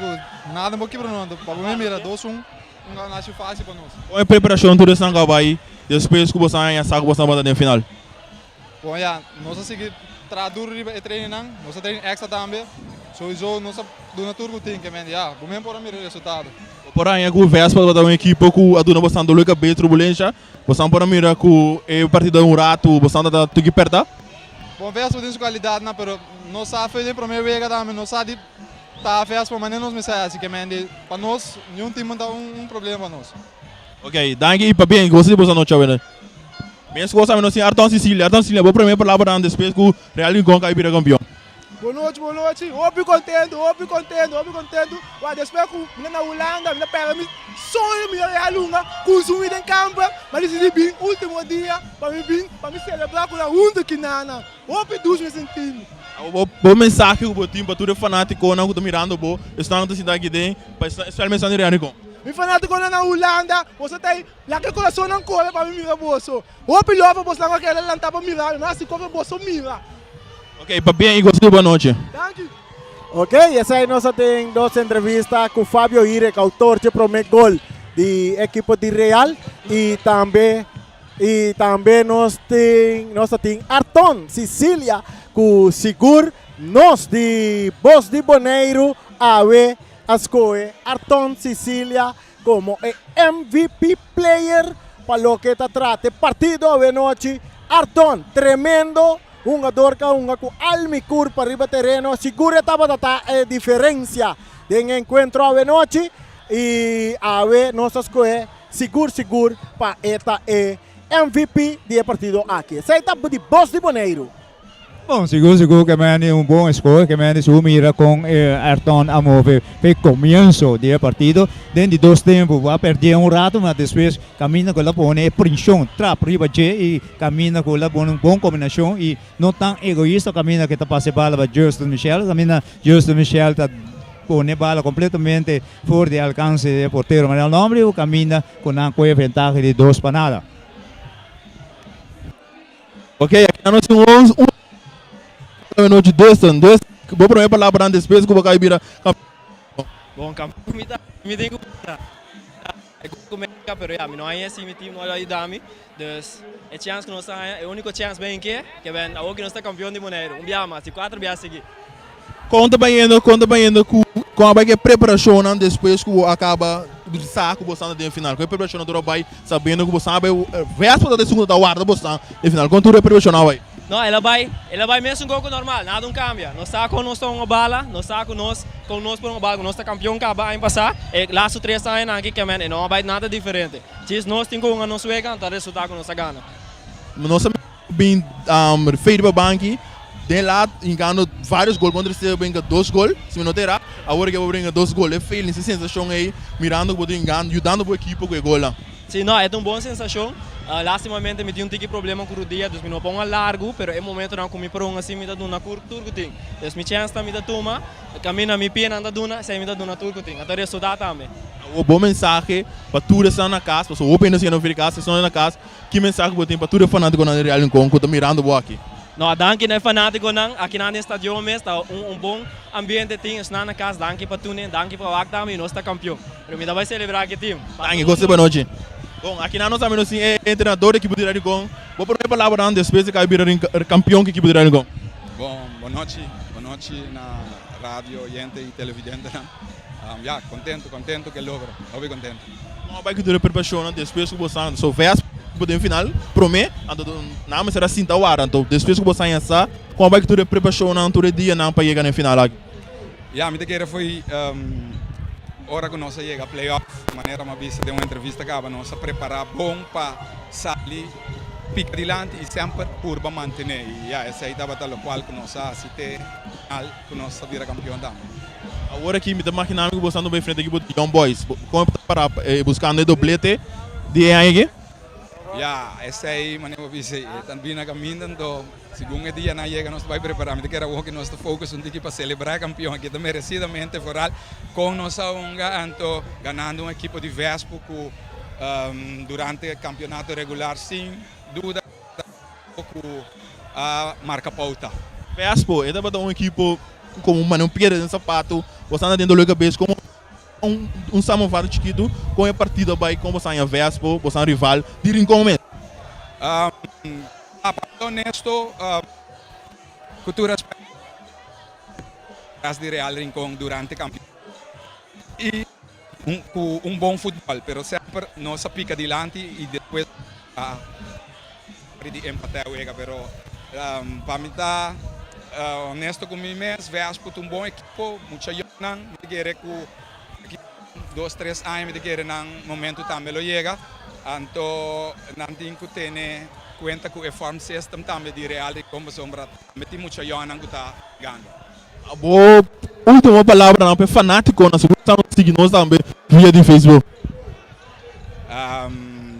nada muito para nós. Para mim, mira 2-1, acho fácil para nós. Qual é a preparação do Sangue vai depois que você vai sair você vai na final? Bom, nós seguimos traduzir e treinar, nós treinamos extra também. Só nós do naturgo tem que men bom mesmo para mim resultado. Porém, é que o Vespa da uma equipe que a dona bastante louca bem turbulência, você para mira que o partido um rato, você da tu que perda? Bom, Vespa tem sua qualidade, mas nós sabemos que primeiro vez também nós sabemos tá Vespa mas não me sai assim que men para nós nenhum time tá problema para nós. Ok, danke e para bem, gostei de você não chave, né? Mesmo que você não se Arton Sicília, vou primeiro palavra depois que o Real Rincón cair campeão. Boa noite. Obi contento. Wa depois que na Holanda, na pega me sonho me realunga, consumir em campo, mas esse bem último dia para me celebrar com a junta que nana. Obi dos me sentindo. O mensagem que o time para todo fanático não está mirando bom, estão na cidade de, especialmente no Real Rincón. Mi fanático na Holanda, você tem lá que coração não corre para me mirar bolso. Obi lova você lá que ela não tá para mirar, mas se corre bolso mira. Ok, para bem e gostei, boa noite. Ok, essa aí nós temos duas entrevistas com o Fábio Ire, autor do primeiro gol do equipe de Real, e também nós temos Arton Sicília, com Sigur, nós de Bos de Boneiro, Ave, Ascoe, Arton Sicília como MVP player para lo que está trate partido de noche. Arton, tremendo. Un jogador com almicur para arriba terreno, seguro estaba a diferencia de encuentro a noche y a ver nos escoge seguro para esta MVP de partido aqui. Essa etapa de Bos de Boneiro. Bom, seguro que é bom score, que é sumira com Arton a mover para começo do partido. Dentro de 2 tempos, vai perder rato, mas depois camina com ela põe pressão, trap riba e camina com ela põe boa combinação e não tão egoísta, camina que está passando bala para Justin Michel, camina Justin Michel está põe bala completamente fora de alcance do porteiro, mas o nome camina com uma vantagem de 2 para nada. Ok, aqui nós temos noite Dustin, vou primeiro palavra depois que o Bacai vira bom campeão me tem que pero ja, não é assim, meu time não é dami, dus a chance que nós temos, a única chance bem que vem, a que nós está campeão de Boneiro, biama, se 4 bias seguir. Conta bem com a preparação depois que acaba do saco você na final, com a preparação do vai sabendo que você sabe véspera da segunda guarda você na final, quanto a preparação vai? Não, ela vai mesmo com o normal, nada cambia. Nós está com nós uma bala, nós está com nós por uma bala, nós está campeão acaba em passar, e lá os 3 anos aqui que não vai nada diferente. Se nós temos uma nossa vega, então resultado com nossa gana. Nós bem feito para banco, de lá engano vários gols, quando você brinca 2 gols, se me notará, agora que eu brinca 2 gols, é feio nessa sensação aí, mirando o engano, ajudando a equipe com o gol lá. Sim, não, é uma boa sensação. Lastimamente me tive um problema com o dia, dus me não pongo largo, pero é momento não comi por assim me dá uma turco ting. Dus me chance me dá toma, camina me pena anda duna, sai me dá uma turco ting. Até resultado também. O bom mensagem para tudo estar na casa, para o open assim não ficar casa, estão na casa. Que mensagem você tem para tudo fanático na Real Rincón, que está mirando o aqui? Não, danke não é fanático não, aqui na estádio mesmo está bom ambiente tem, está na casa, danke para tudo, danke para o acto também, nós está campeão. Pero me dá vai celebrar aqui time. Danke, gostei boa noite. Bom, aqui nós também assim é treinador da equipe de Real Rincón. Vou por palavra depois de cair campeão da equipe de Real Rincón. Bom, boa noite na rádio, gente e televidente. Já, contento que logra, muito contento. Não vai que tu preparação depois que você só fez no final, promete, não mas será 5 horas, então depois que você essa, como vai que tu preparação todo dia não para chegar no final aqui? Já, me queira foi hora que nós chega a playoff, de maneira uma vista de uma entrevista que nós preparar bom para sair pica adiante e sempre por manter e essa aí estava tal qual que nós assiste al que nós vira campeão também. Agora aqui me está imaginando que você anda bem frente aqui para Young Boys, como para buscando o doblete de aí aqui? Ja, esse aí, maneiro vise, também na caminho do segundo dia na chega nós vai preparar, me quero que nós focus um para celebrar campeão aqui merecidamente foral com nossa unga anto ganhando equipo de Vespo durante o campeonato regular sem dúvida a marca pauta. Vespo, ele vai dar um equipo como um piedra de sapato, você anda dentro do cabeça como um samovar chiquito com a partida vai como você é Vespo, você é rival de rincão mesmo. Honesto, cultura de Real Rincón durante o campeonato e um bom futebol, pero sempre nossa pica adiante e depois de empatar o ega, pero para mim tá honesto comigo mesmo, Vespo um bom equipo, muita yonan, me querer com 2-3 anos me querer nang momento também lo chega, anto nanti ko tene cuenta com o farm system também de Real de como sombra, meti muita yonan ko tá ganhando. Boa última palavra não, fanático na segunda seguimos também via de Facebook.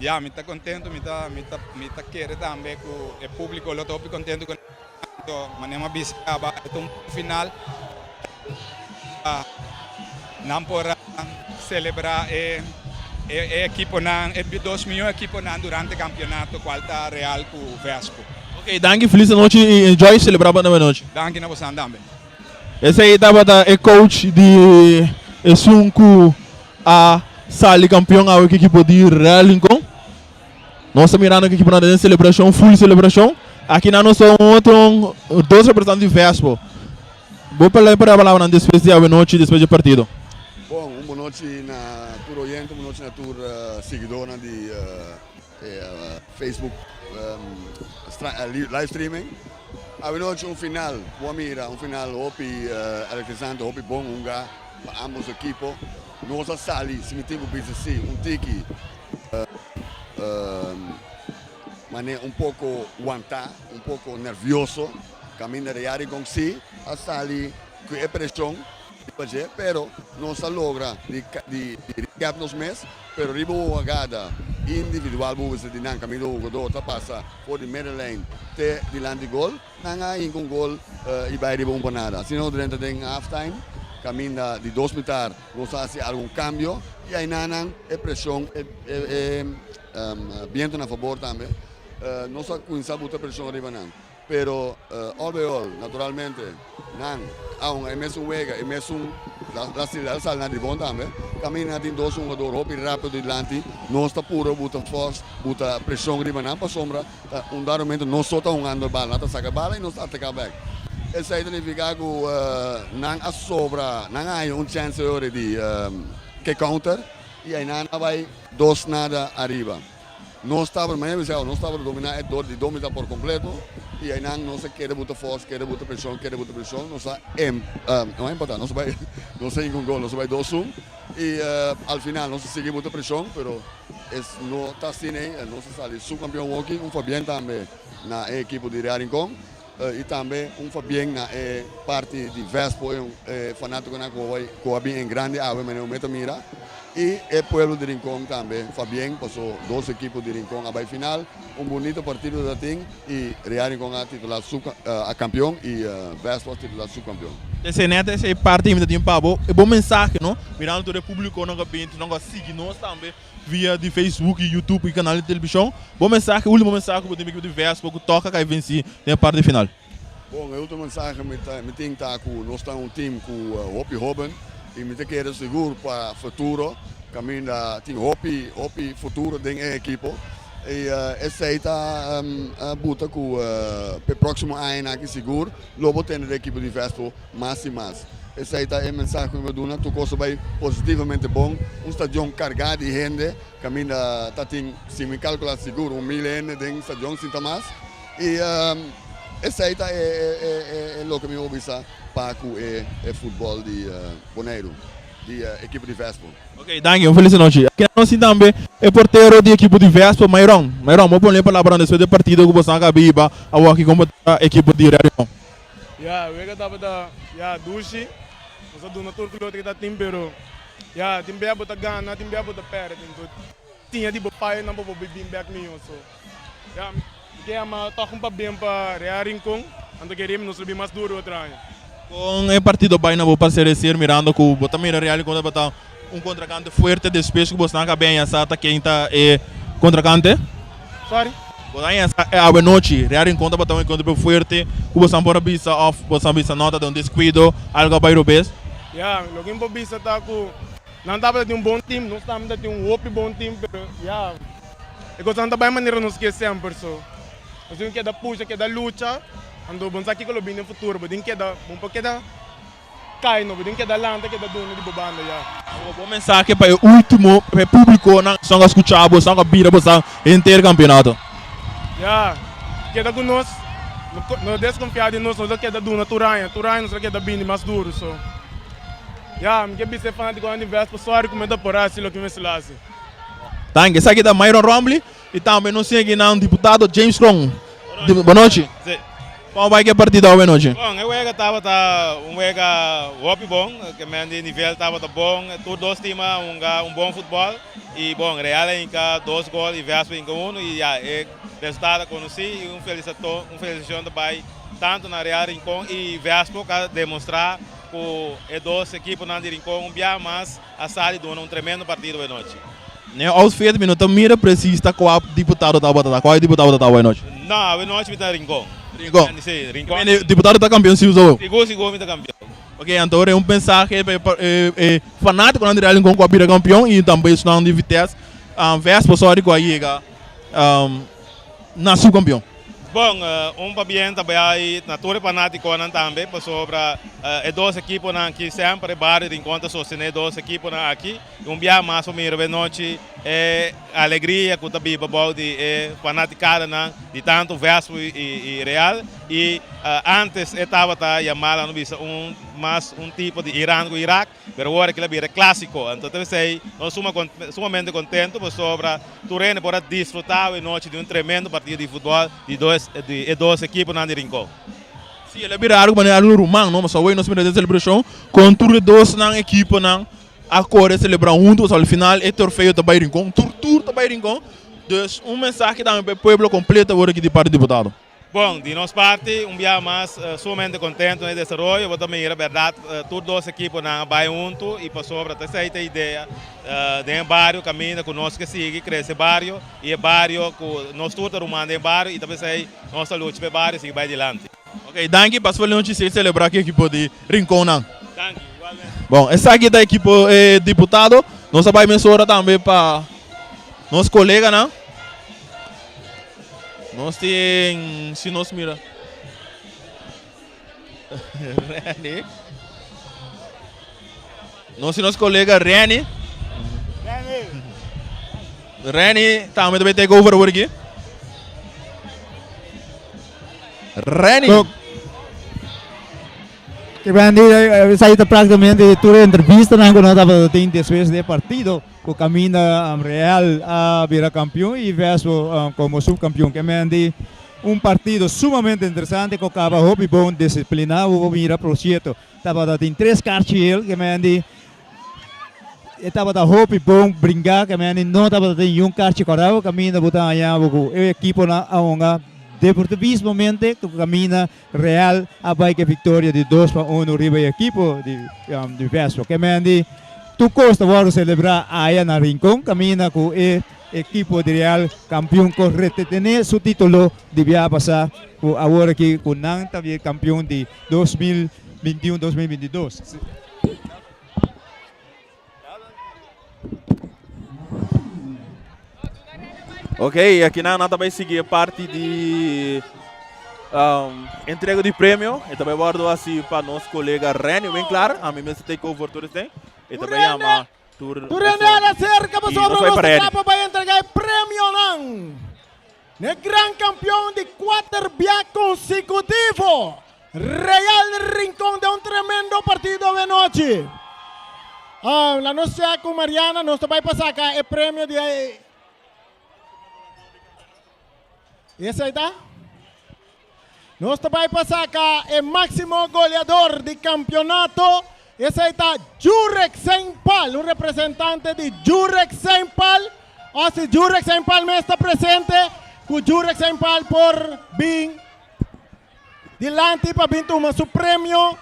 Ja, me está contento, me tá querer também com o público, eu estou contento com manema biscaba, então final não por celebrar equipo nan e 2 milhões equipo nan durante o campeonato qual tá Real com Vespo. Ok, danke, feliz noite e enjoy celebrar a noite. Danke na você também. Esse aí estava o coach de Esunku a Sali campeão a equipe de Real Rincón. Nós estamos mirando que equipe na celebração, full celebração. Aqui nós somos dois representantes de Vespo. Vou falar para a palavra depois de noite, depois do partido. Bom, boa noite na tur oyente, boa noite na tur seguidora de Facebook live streaming. A noite final, boa mira, final hopi eletrizante, hopi bom unga para ambos equipos. Nós sali, se me tenho que tiki mané pouco aguentar, pouco nervioso, caminho de área com si, a sali com a pressão, pero não se logra de recap nos meses, pero riba uma jogada individual você de não caminho do jogador tá passa por de middle lane te dilante gol, não há um gol e vai riba nada. Se não durante o half time caminho de 2 minutos, não se faz algum cambio e aí não é pressão, viento na favor também. Não só começar a botar pressão arriba não, pero overall, naturalmente, não, é mesmo wega, é mesmo a sala de bom também, caminha de 2 jogador, rápido adiante, não está puro, bota força, bota pressão arriba não, para sombra, dado momento não só está jogando a bola, não saca a bola e não está atacar back. Isso aí significa que não a sobra, não há chance de que counter e aí não vai 2 nada arriba. Não estava dominar de dominar por completo e aí não se quer botar força, quer botar pressão, não é importante, não se com gol, não se vai 2-1 e ao final não se segue botar pressão, mas não está assim, não se sai subcampeão walking, Fabián também na equipe de Real Rincón e também Fabián na parte de Vespo, fanático na Coabim em grande, mas meta mira. E o pueblo de Rincón também, Fabián, passou 2 equipos de Rincón a final, bonito partido da TIM e Real Rincón a titular a campeão e Vespo a titular subcampeão. Essa é parte da TIM Pabo, é bom mensagem, não? Mirando todo o público, não siga nós também via de Facebook, YouTube e canal de televisão. Bom mensagem, último mensagem para o time de Vespo que toca que vai vencer na parte final. Bom, a última mensagem me tem que nós estamos time com o Hopi Robin. E me quero seguro para o futuro, caminho tem hopi futuro dentro da equipe e aceita buta com o próximo ano aqui seguro, logo tem a equipe de Vespo mais e mais. Aceita a mensagem que me dá, tu coisa vai positivamente bom, estádio carregado de gente, caminho tem, se me calcular seguro, 1.000 gente dentro do estádio sinta mais e aceita é o que me observa para o futebol de Bonaire, de equipe de Vespo. Ok, danke, feliz noite. Aqui nós também é porteiro da equipe de Vespo, Mairon, vou pôr a palavra depois do partido que você acaba aqui como a equipe de Real Rincón. Eu estava da Dushi, nós estamos na turma que está time, pero time bem botar gana, time bem botar perto, tinha de pai não vou bem back meu so. Já que é uma toca bem para Real Rincón, ando queremos nos subir mais duro outra vez. Com o partido vai na boa parceria mirando com o Botamira Real quando botar contracante forte depois que você não bem essa tá quem tá contracante. Sorry. Botar essa a noite Real encontra botar um encontro forte, o você não pode bisa off, você não bisa nota de um descuido, algo vai rubes. Yeah, logo em bisa tá com não dá de bom time, nós estamos de outro bom time, pero yeah. Eu gosto de bem maneira nos que sempre so. Nós temos que dar puxa, que dar luta, ando bom aqui que lo bem no futuro, bem que dar bom porque dar cai no, bem que dar lanta, que dar dono de bobanda já. O bom mensagem para o último público não só escutar, só que vira você inteiro campeonato. Yeah, que dar com nós, não desconfiar de nós, nós que dar dono Turanha nós que dar bem mais duro so. Yeah, me que ser fanático do universo, pessoal, recomenda por aí, se lo que me selase. Tangue, essa aqui é da Myron Romley e também não sei aqui não deputado James Strong. Boa noite. Como vai que a partida hoje noite? Bom, eu estava bom, que o nível estava bom, todos os times bom futebol e bom, Real ainda 2 gols e Vespa ainda 1 e já é resultado conheci e felicitação também tanto na Real Rincón e Vespa para demonstrar que as duas equipes na Rincón mas a Sali dona tremendo partido hoje noite. Aos 20 minutos, mira precisa qual deputado está botando, qual deputado está hoje noite? Não, hoje noite está Rincón. Rincón. Sim, Rincón. O deputado está campeão, se usou. Seguro está campeão. Ok, então é mensagem fanático na Real Rincón com a bira campeão e também estão de Vitesse. Vespa só de aí na campeão. Bom, bem também aí na Torre Fanático também sobre as duas equipes que sempre vários de encontro sostener duas equipes aqui. Dia mais ou menos noite alegria que também de fanaticada de tanto Vespa e Real e antes estava chamada um tipo de Irã com Iraque, mas agora que é clássico. Então sei, nós somos sumamente contentos sobre Turene para desfrutar a noite de tremendo partido de futebol de duas equipes na Rincón. Sim, ele é algo maneiro no Romano, não, mas hoje nós temos a celebração com todos os dois na equipe a cor celebrar juntos ao final é troféu também Rincón, tudo também Rincón. Então mensagem também para o povo completo agora aqui de parte do deputado. Bom, de nossa parte, dia mais sumamente contente no desenvolvimento, eu também era verdade, todas as equipes vai junto e para sobre essa ideia de bairro caminha conosco que sigue cresce bairro e bairro que nós todos rumando em bairro e também sei nossa luta para bairro sigue vai adiante. Ok, danke, para fazer onde se celebrar aqui a equipe de Rincón. Danke, igualmente. Bom, essa aqui da equipe deputado, nós vai mensurar também para nosso colega, não? Nós temos, se nós mira, Reni, nosso colega Reni também take over por aqui. Reni. Que bem, saí praticamente toda a entrevista quando eu estava depois do partido, que caminha Real a virar campeão e Vespa como subcampeão. Que bem, partido sumamente interessante, que acaba hobby bom, disciplinado, o mira projeto. Estava em 3 cartas, que bem, estava da hobby bom, brincar, que bem, não estava em carta corral, caminha botar aí o equipe na onda. Deportivismomente, que camina Real a que vitória de 2-1 riba a equipo de Vespa. Que mendi, tu costa vamos celebrar aí na Rincón, camina com o equipo de Real campeão com retener seu título de via passar agora que com Nanta é campeão de 2021-2022. Ok, aqui na nota vai seguir a parte de entrega de prêmio. E também guardo assim para nosso colega Reni, bem claro. A mim mesmo tem cobertura tem. E também ama Turene cerca para sobre nossa capa para entregar prêmio não. Ne gran campeão de 4 vias consecutivos. Real Rincón de tremendo partido de noite. La nossa com Mariana, nós vai passar acá o prêmio de esse aí está? Nós vai passar cá o máximo goleador de campeonato. Esse aí está Jurek Sempal, um representante de Jurek Sempal. O si Jurex Saimpal me está presente, con Jurex Saimpal por bin dilante para bin toma su premio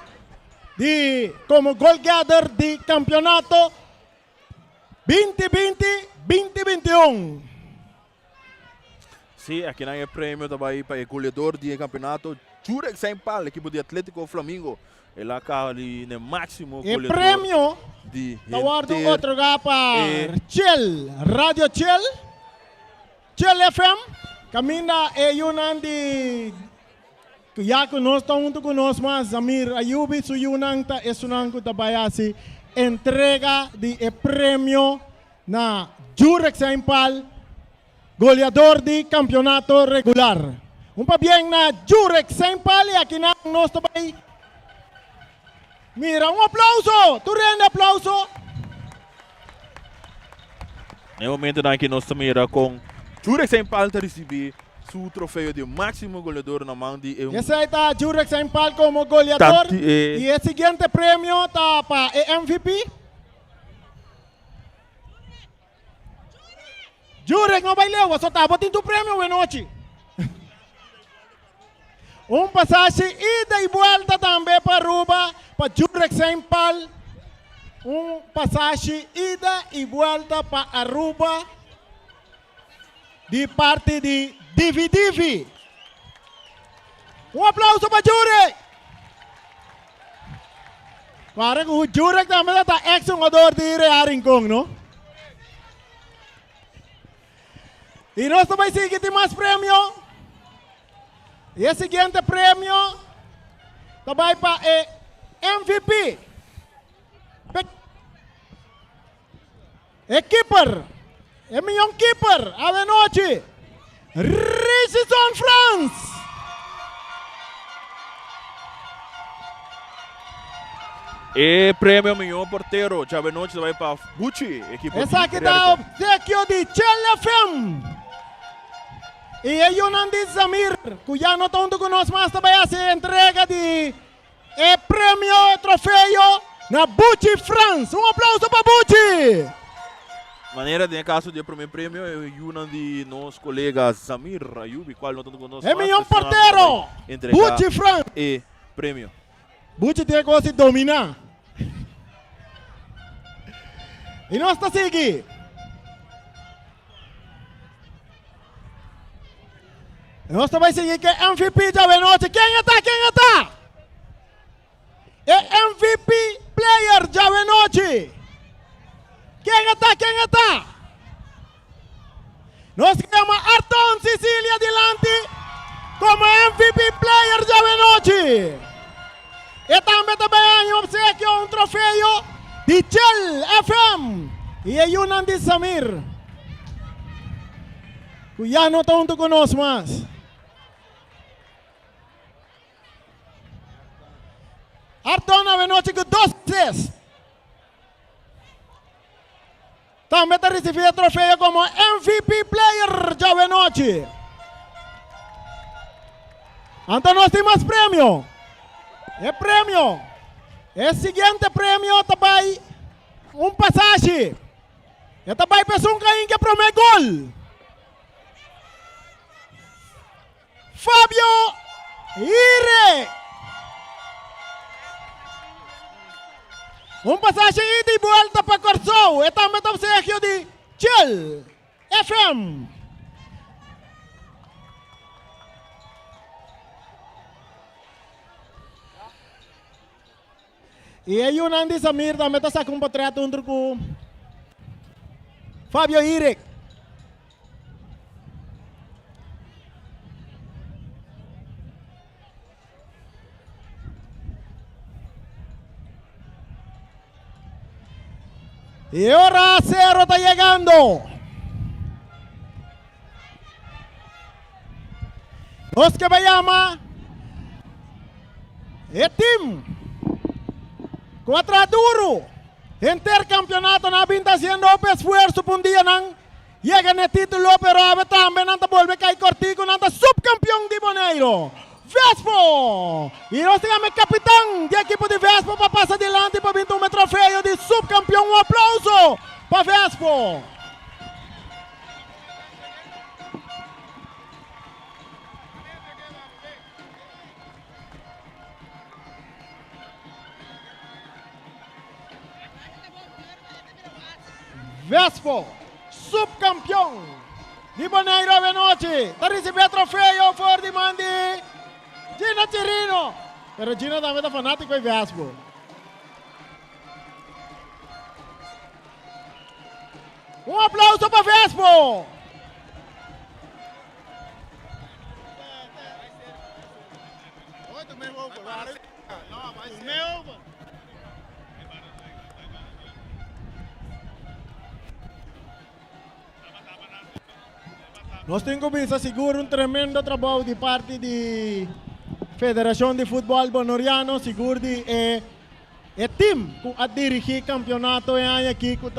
de como goal gather de campeonato 2020-2021. Sim, aqui na prêmio também para o goleador do campeonato Jurex Saimpal, equipe de Atlético Flamengo. Ele acaba ali no máximo E goleador prêmio de Tawardo outro para Chel, Radio Chel, Chel FM, caminha e Yunan de ya conosco junto conosco mas Zamir Ayubi su Yunan ta esunan ko tabayasi entrega de prêmio na Jurex Saimpal, goleador de campeonato regular. Pa bien na Jurex Saimpal e aqui na nós também. Mira, um aplauso! Tu rende aplauso! No momento aqui nós estamos com Jurex Saimpal para receber seu troféu de máximo goleador na mão de Esse aí está Jurex Saimpal como goleador. E o seguinte prêmio está para MVP. Jurex não vai ler, só está botando o prêmio hoje noite. Passagem ida e volta também para Aruba, para Jurex Saimpal. Passagem ida e volta para Aruba de parte de Divi. Aplauso para Jurex. Para que o Jurex também está ex-jogador de Rearincon, não? E nós também seguimos mais prêmio. E o seguinte prêmio também para MVP. Keeper. Melhor keeper. A noite. Richardson France. E prêmio melhor porteiro. Já a noite vai para Bucci. Essa aqui está o obsequio de Chel FM. E aí o Nandi Zamir, cuya no tanto conosco mais também a entrega de prêmio troféu na Bucci France. Aplauso para Bucci! Maneira de caso de primeiro prêmio é um de nossos colegas Zamir Ayubi, qual não tanto conosco. É melhor porteiro! Bucci France! E prêmio. Bucci tem que se dominar. E nós está seguindo. Nós também seguimos que é MVP de noite. Quem está? É MVP player de noite. Quem está? Nós queremos Arton Sicília adiante como MVP player de noite. E também obsequio troféu de Chel FM. E aí o Nandi Samir. Cuya não está junto conosco mais. Artona Venoche com 2 vezes. Também está recebendo troféu como MVP Player de Venoche. Então nós temos prêmio. Prêmio. Seguinte prêmio também passagem. E também pessoa que para o meu gol. Fábio Ire. Passagem ida e volta para Corsou. E também está o obsequio de Chel FM. E aí o Nandi Samir também está sacando um contrato junto com Fábio Ire. Y hora cero está llegando. Los que me llama el team Cuatraduro intercampeonato na vinta haciendo esfuerzo por un día nan llegan el título pero a también nanta vuelve caer cortico nanta subcampeón de Boneiro Vespo y nos tenemos capitán de equipo de Vespo para pasar adelante para 21 trofeo de subcampeón. Un aplauso para Vespo. Vespo, subcampeão de Bonaire ave noite. Está recebendo troféu for de mandi Gina Cirino. Pero Gina também é fanático de Vespo. Aplauso para Vespo. Nós temos que seguro tremendo trabalho de parte da Federação de Futebol Bonoriano, seguro de time que dirigir campeonato aqui com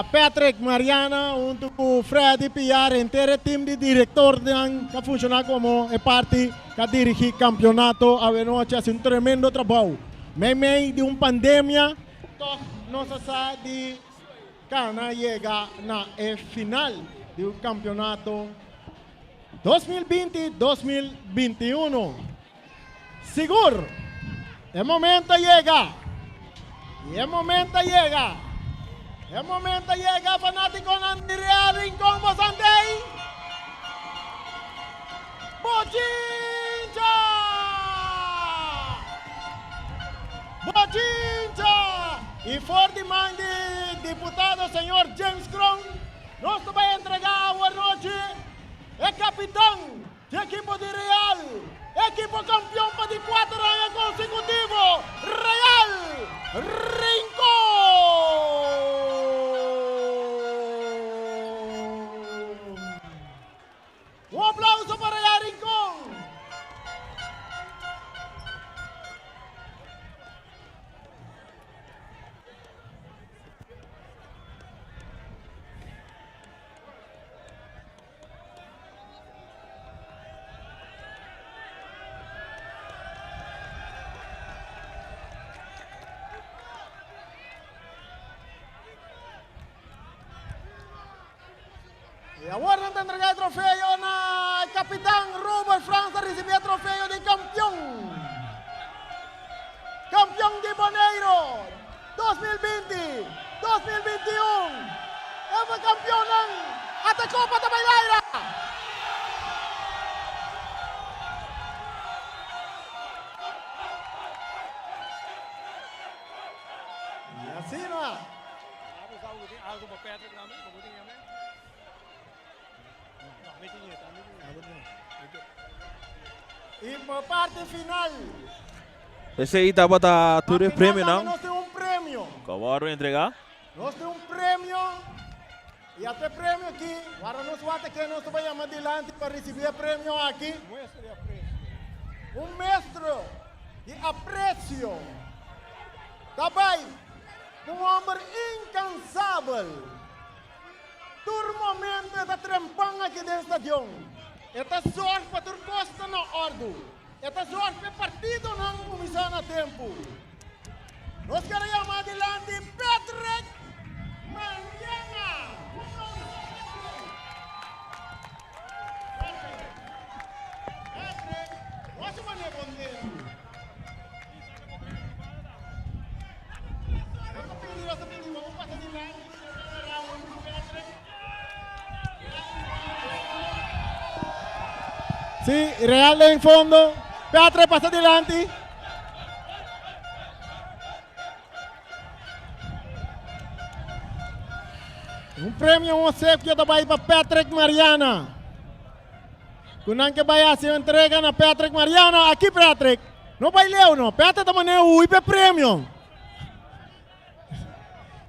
Patrick Mariana, junto com Freddy Piar, inteiro time de diretor que funciona como parte que dirigir campeonato a noite, assim tremendo trabalho. Meio de uma pandemia, nós sabemos de Cana chega na final do campeonato 2020-2021. Seguro, o momento chega. O momento chega, fanático de Real Rincón Bosandei. Bochincha! E for de mão de deputado senhor James Cron, nós vamos entregar a noite é capitão de equipe de Real, equipe campeão para de 4 anos consecutivos, Real Rincón. Um aplauso para Real Rincón. E agora não entregar o troféu na capitão Robert França recebeu o troféu de campeão. Campeão de Bonaire 2020, 2021. É o campeão até Copa da Bailaira. E assim não é. Algo para Patrick também, e para a parte final. Esse aí tá para tudo prêmio, não? Nós temos um prêmio. Acabou de entregar? Nós temos um prêmio. E até prêmio aqui. Agora nós vamos que nós vamos chamar adiante para receber prêmio aqui. Um mestre de apreço. Também um homem incansável. Todo momento está trempando aqui dentro do estádio. Esta sorte para ter costa na ordem. Esta sorte para partido não começar a tempo. Nós queremos chamar adiante Patrick Mariana. Patrick, nós vamos responder. Vamos passar de lá. Sim, Real em fundo. Patrick passa adiante. Um prêmio, um seco que vai para Patrick Mariana. Quando que vai ser entrega na Patrick Mariana, aqui Patrick. Não vai ler, não. Patrick também o IP prêmio.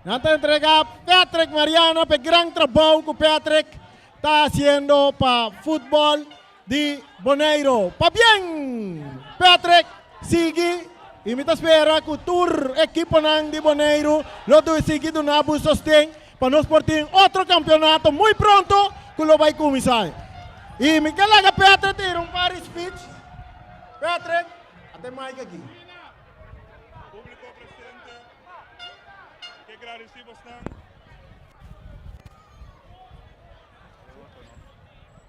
Não está entregar Patrick Mariana para grande trabalho que o Patrick está fazendo para futebol de Bonaire. Pa bien, Patrick, sigue e me espera que o tour equipo de Bonaire lo do seguir do Nabu sostém para nós portar outro campeonato muito pronto que lo vai começar. E me quer Patrick ter um par speech. Patrick, até mais aqui. Público presente, que agradecido estão.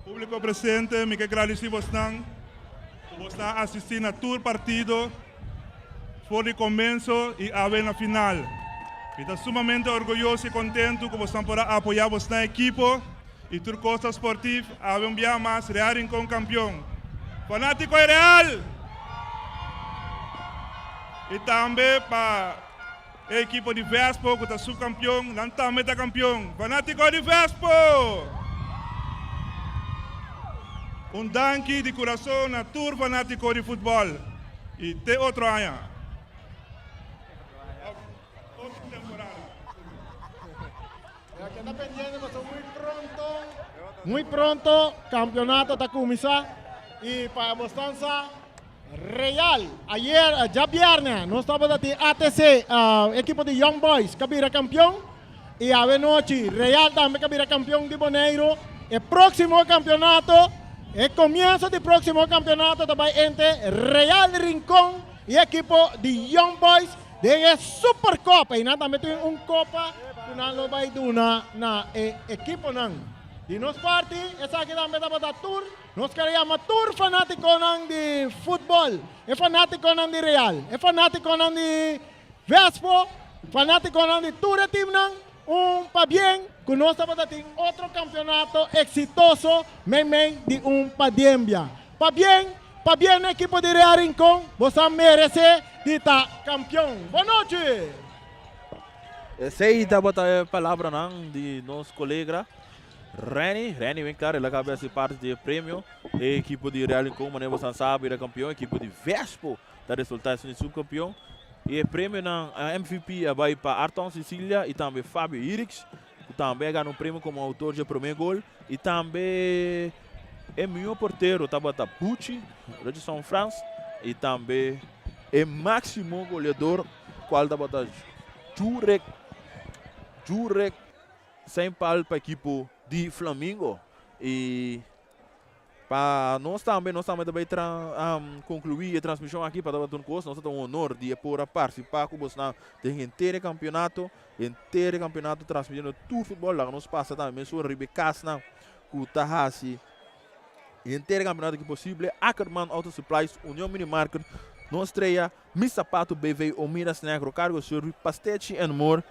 Público presente, me que agradecido estão por estar assistindo a todo partido, por o começo e a ver na final. Estou sumamente orgulhoso e contente que vocês podem apoiar nossa equipe e Turcosta Sportivo a um dia mais Real Rincón campeão. Fanático é Real! E também para a equipe de Vespo que está subcampeão, não também está campeão. Fanático de Vespo! Danke de coração na tour fanático de futebol. E tem outro ano. Muito pronto, campeonato está começar. E para a Bostança Real, ayer, já viernes, nós estávamos aqui ATC, equipo de Young Boys, que vira campeão. E a noite, Real também que vira campeão de Boneiro. El próximo campeonato, el comienzo del próximo campeonato também entre Real Rincón e equipo de Young Boys de Supercopa. E nada, também tem Copa que nós vai dar na equipo não. De nossa parte, essa aqui também está para tour. Nós queremos tour fanático de futebol, é fanático de Real, é fanático de Vespo, fanático de tour team para bien, que nós estamos tendo outro campeonato exitoso, mesmo de Padembia. Para bien, equipo de Real Rincón, você merece de estar campeão. Boa noite! Essa aí dá a palavra de nosso colega Reni, vem claro, ele acaba de ser parte do prêmio. A equipe de Real Rincón, mas você sabe, era campeão. A equipe de Vespo, da resultado de subcampeão. E o prêmio na MVP vai para Arton Sicília e também Fábio Irix, que também ganhou um prêmio como autor de primeiro gol. E também o melhor porteiro estava Pucci, de São Francisco. E também o máximo goleador, qual estava Jurek, sem pal para a equipe de Flamengo. E para nós também concluir a transmissão aqui para o Turcos. Nós temos o honor de participar com vocês do inteiro campeonato transmitindo todo o futebol lá. Nós passa também sobre Ribecas, com o Tahasi, inteiro campeonato que possível. Ackerman Auto Supplies, União Minimarket, nós estreia Mi Sapato BV ou Minas Negro, Cargo Service, Pastete and More.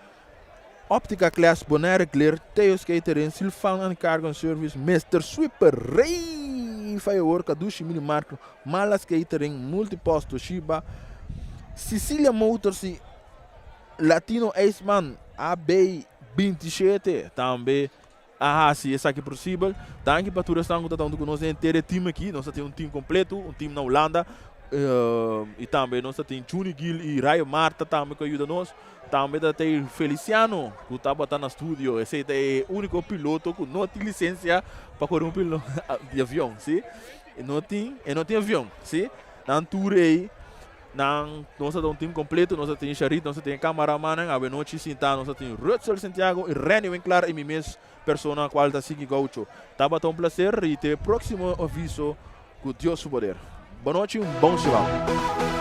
Óptica Class, Bonaire Clear, Teos Catering, Silfan and Cargo Service, Mr. Sweeper, Rei Firework, Dushi Minimarket, Malas Catering, Multiposto Shiba, Sicilia Motors e Latino Aceman, AB27, também. Se essa aqui é possível. Tanque para todos que estão conosco inteiro time aqui. Nós temos um time completo, um time na Holanda. E também nós temos Juni Gil e Raio Marta também que ajuda nós. Também tem Feliciano, que está botando no estúdio. Esse é o único piloto que não tem licença para correr um piloto de avião, sim? E não tem avião, sim? Na tour aí, nós temos um time completo, nós temos Charit, nós temos cameraman, a noite Sinta, nós temos Rutzel Santiago e Reni Winkler e minha mesma pessoa qual está seguindo Gaucho. Tá bom, um prazer e até o próximo aviso com Deus o poder. Boa noite e bom churrasco.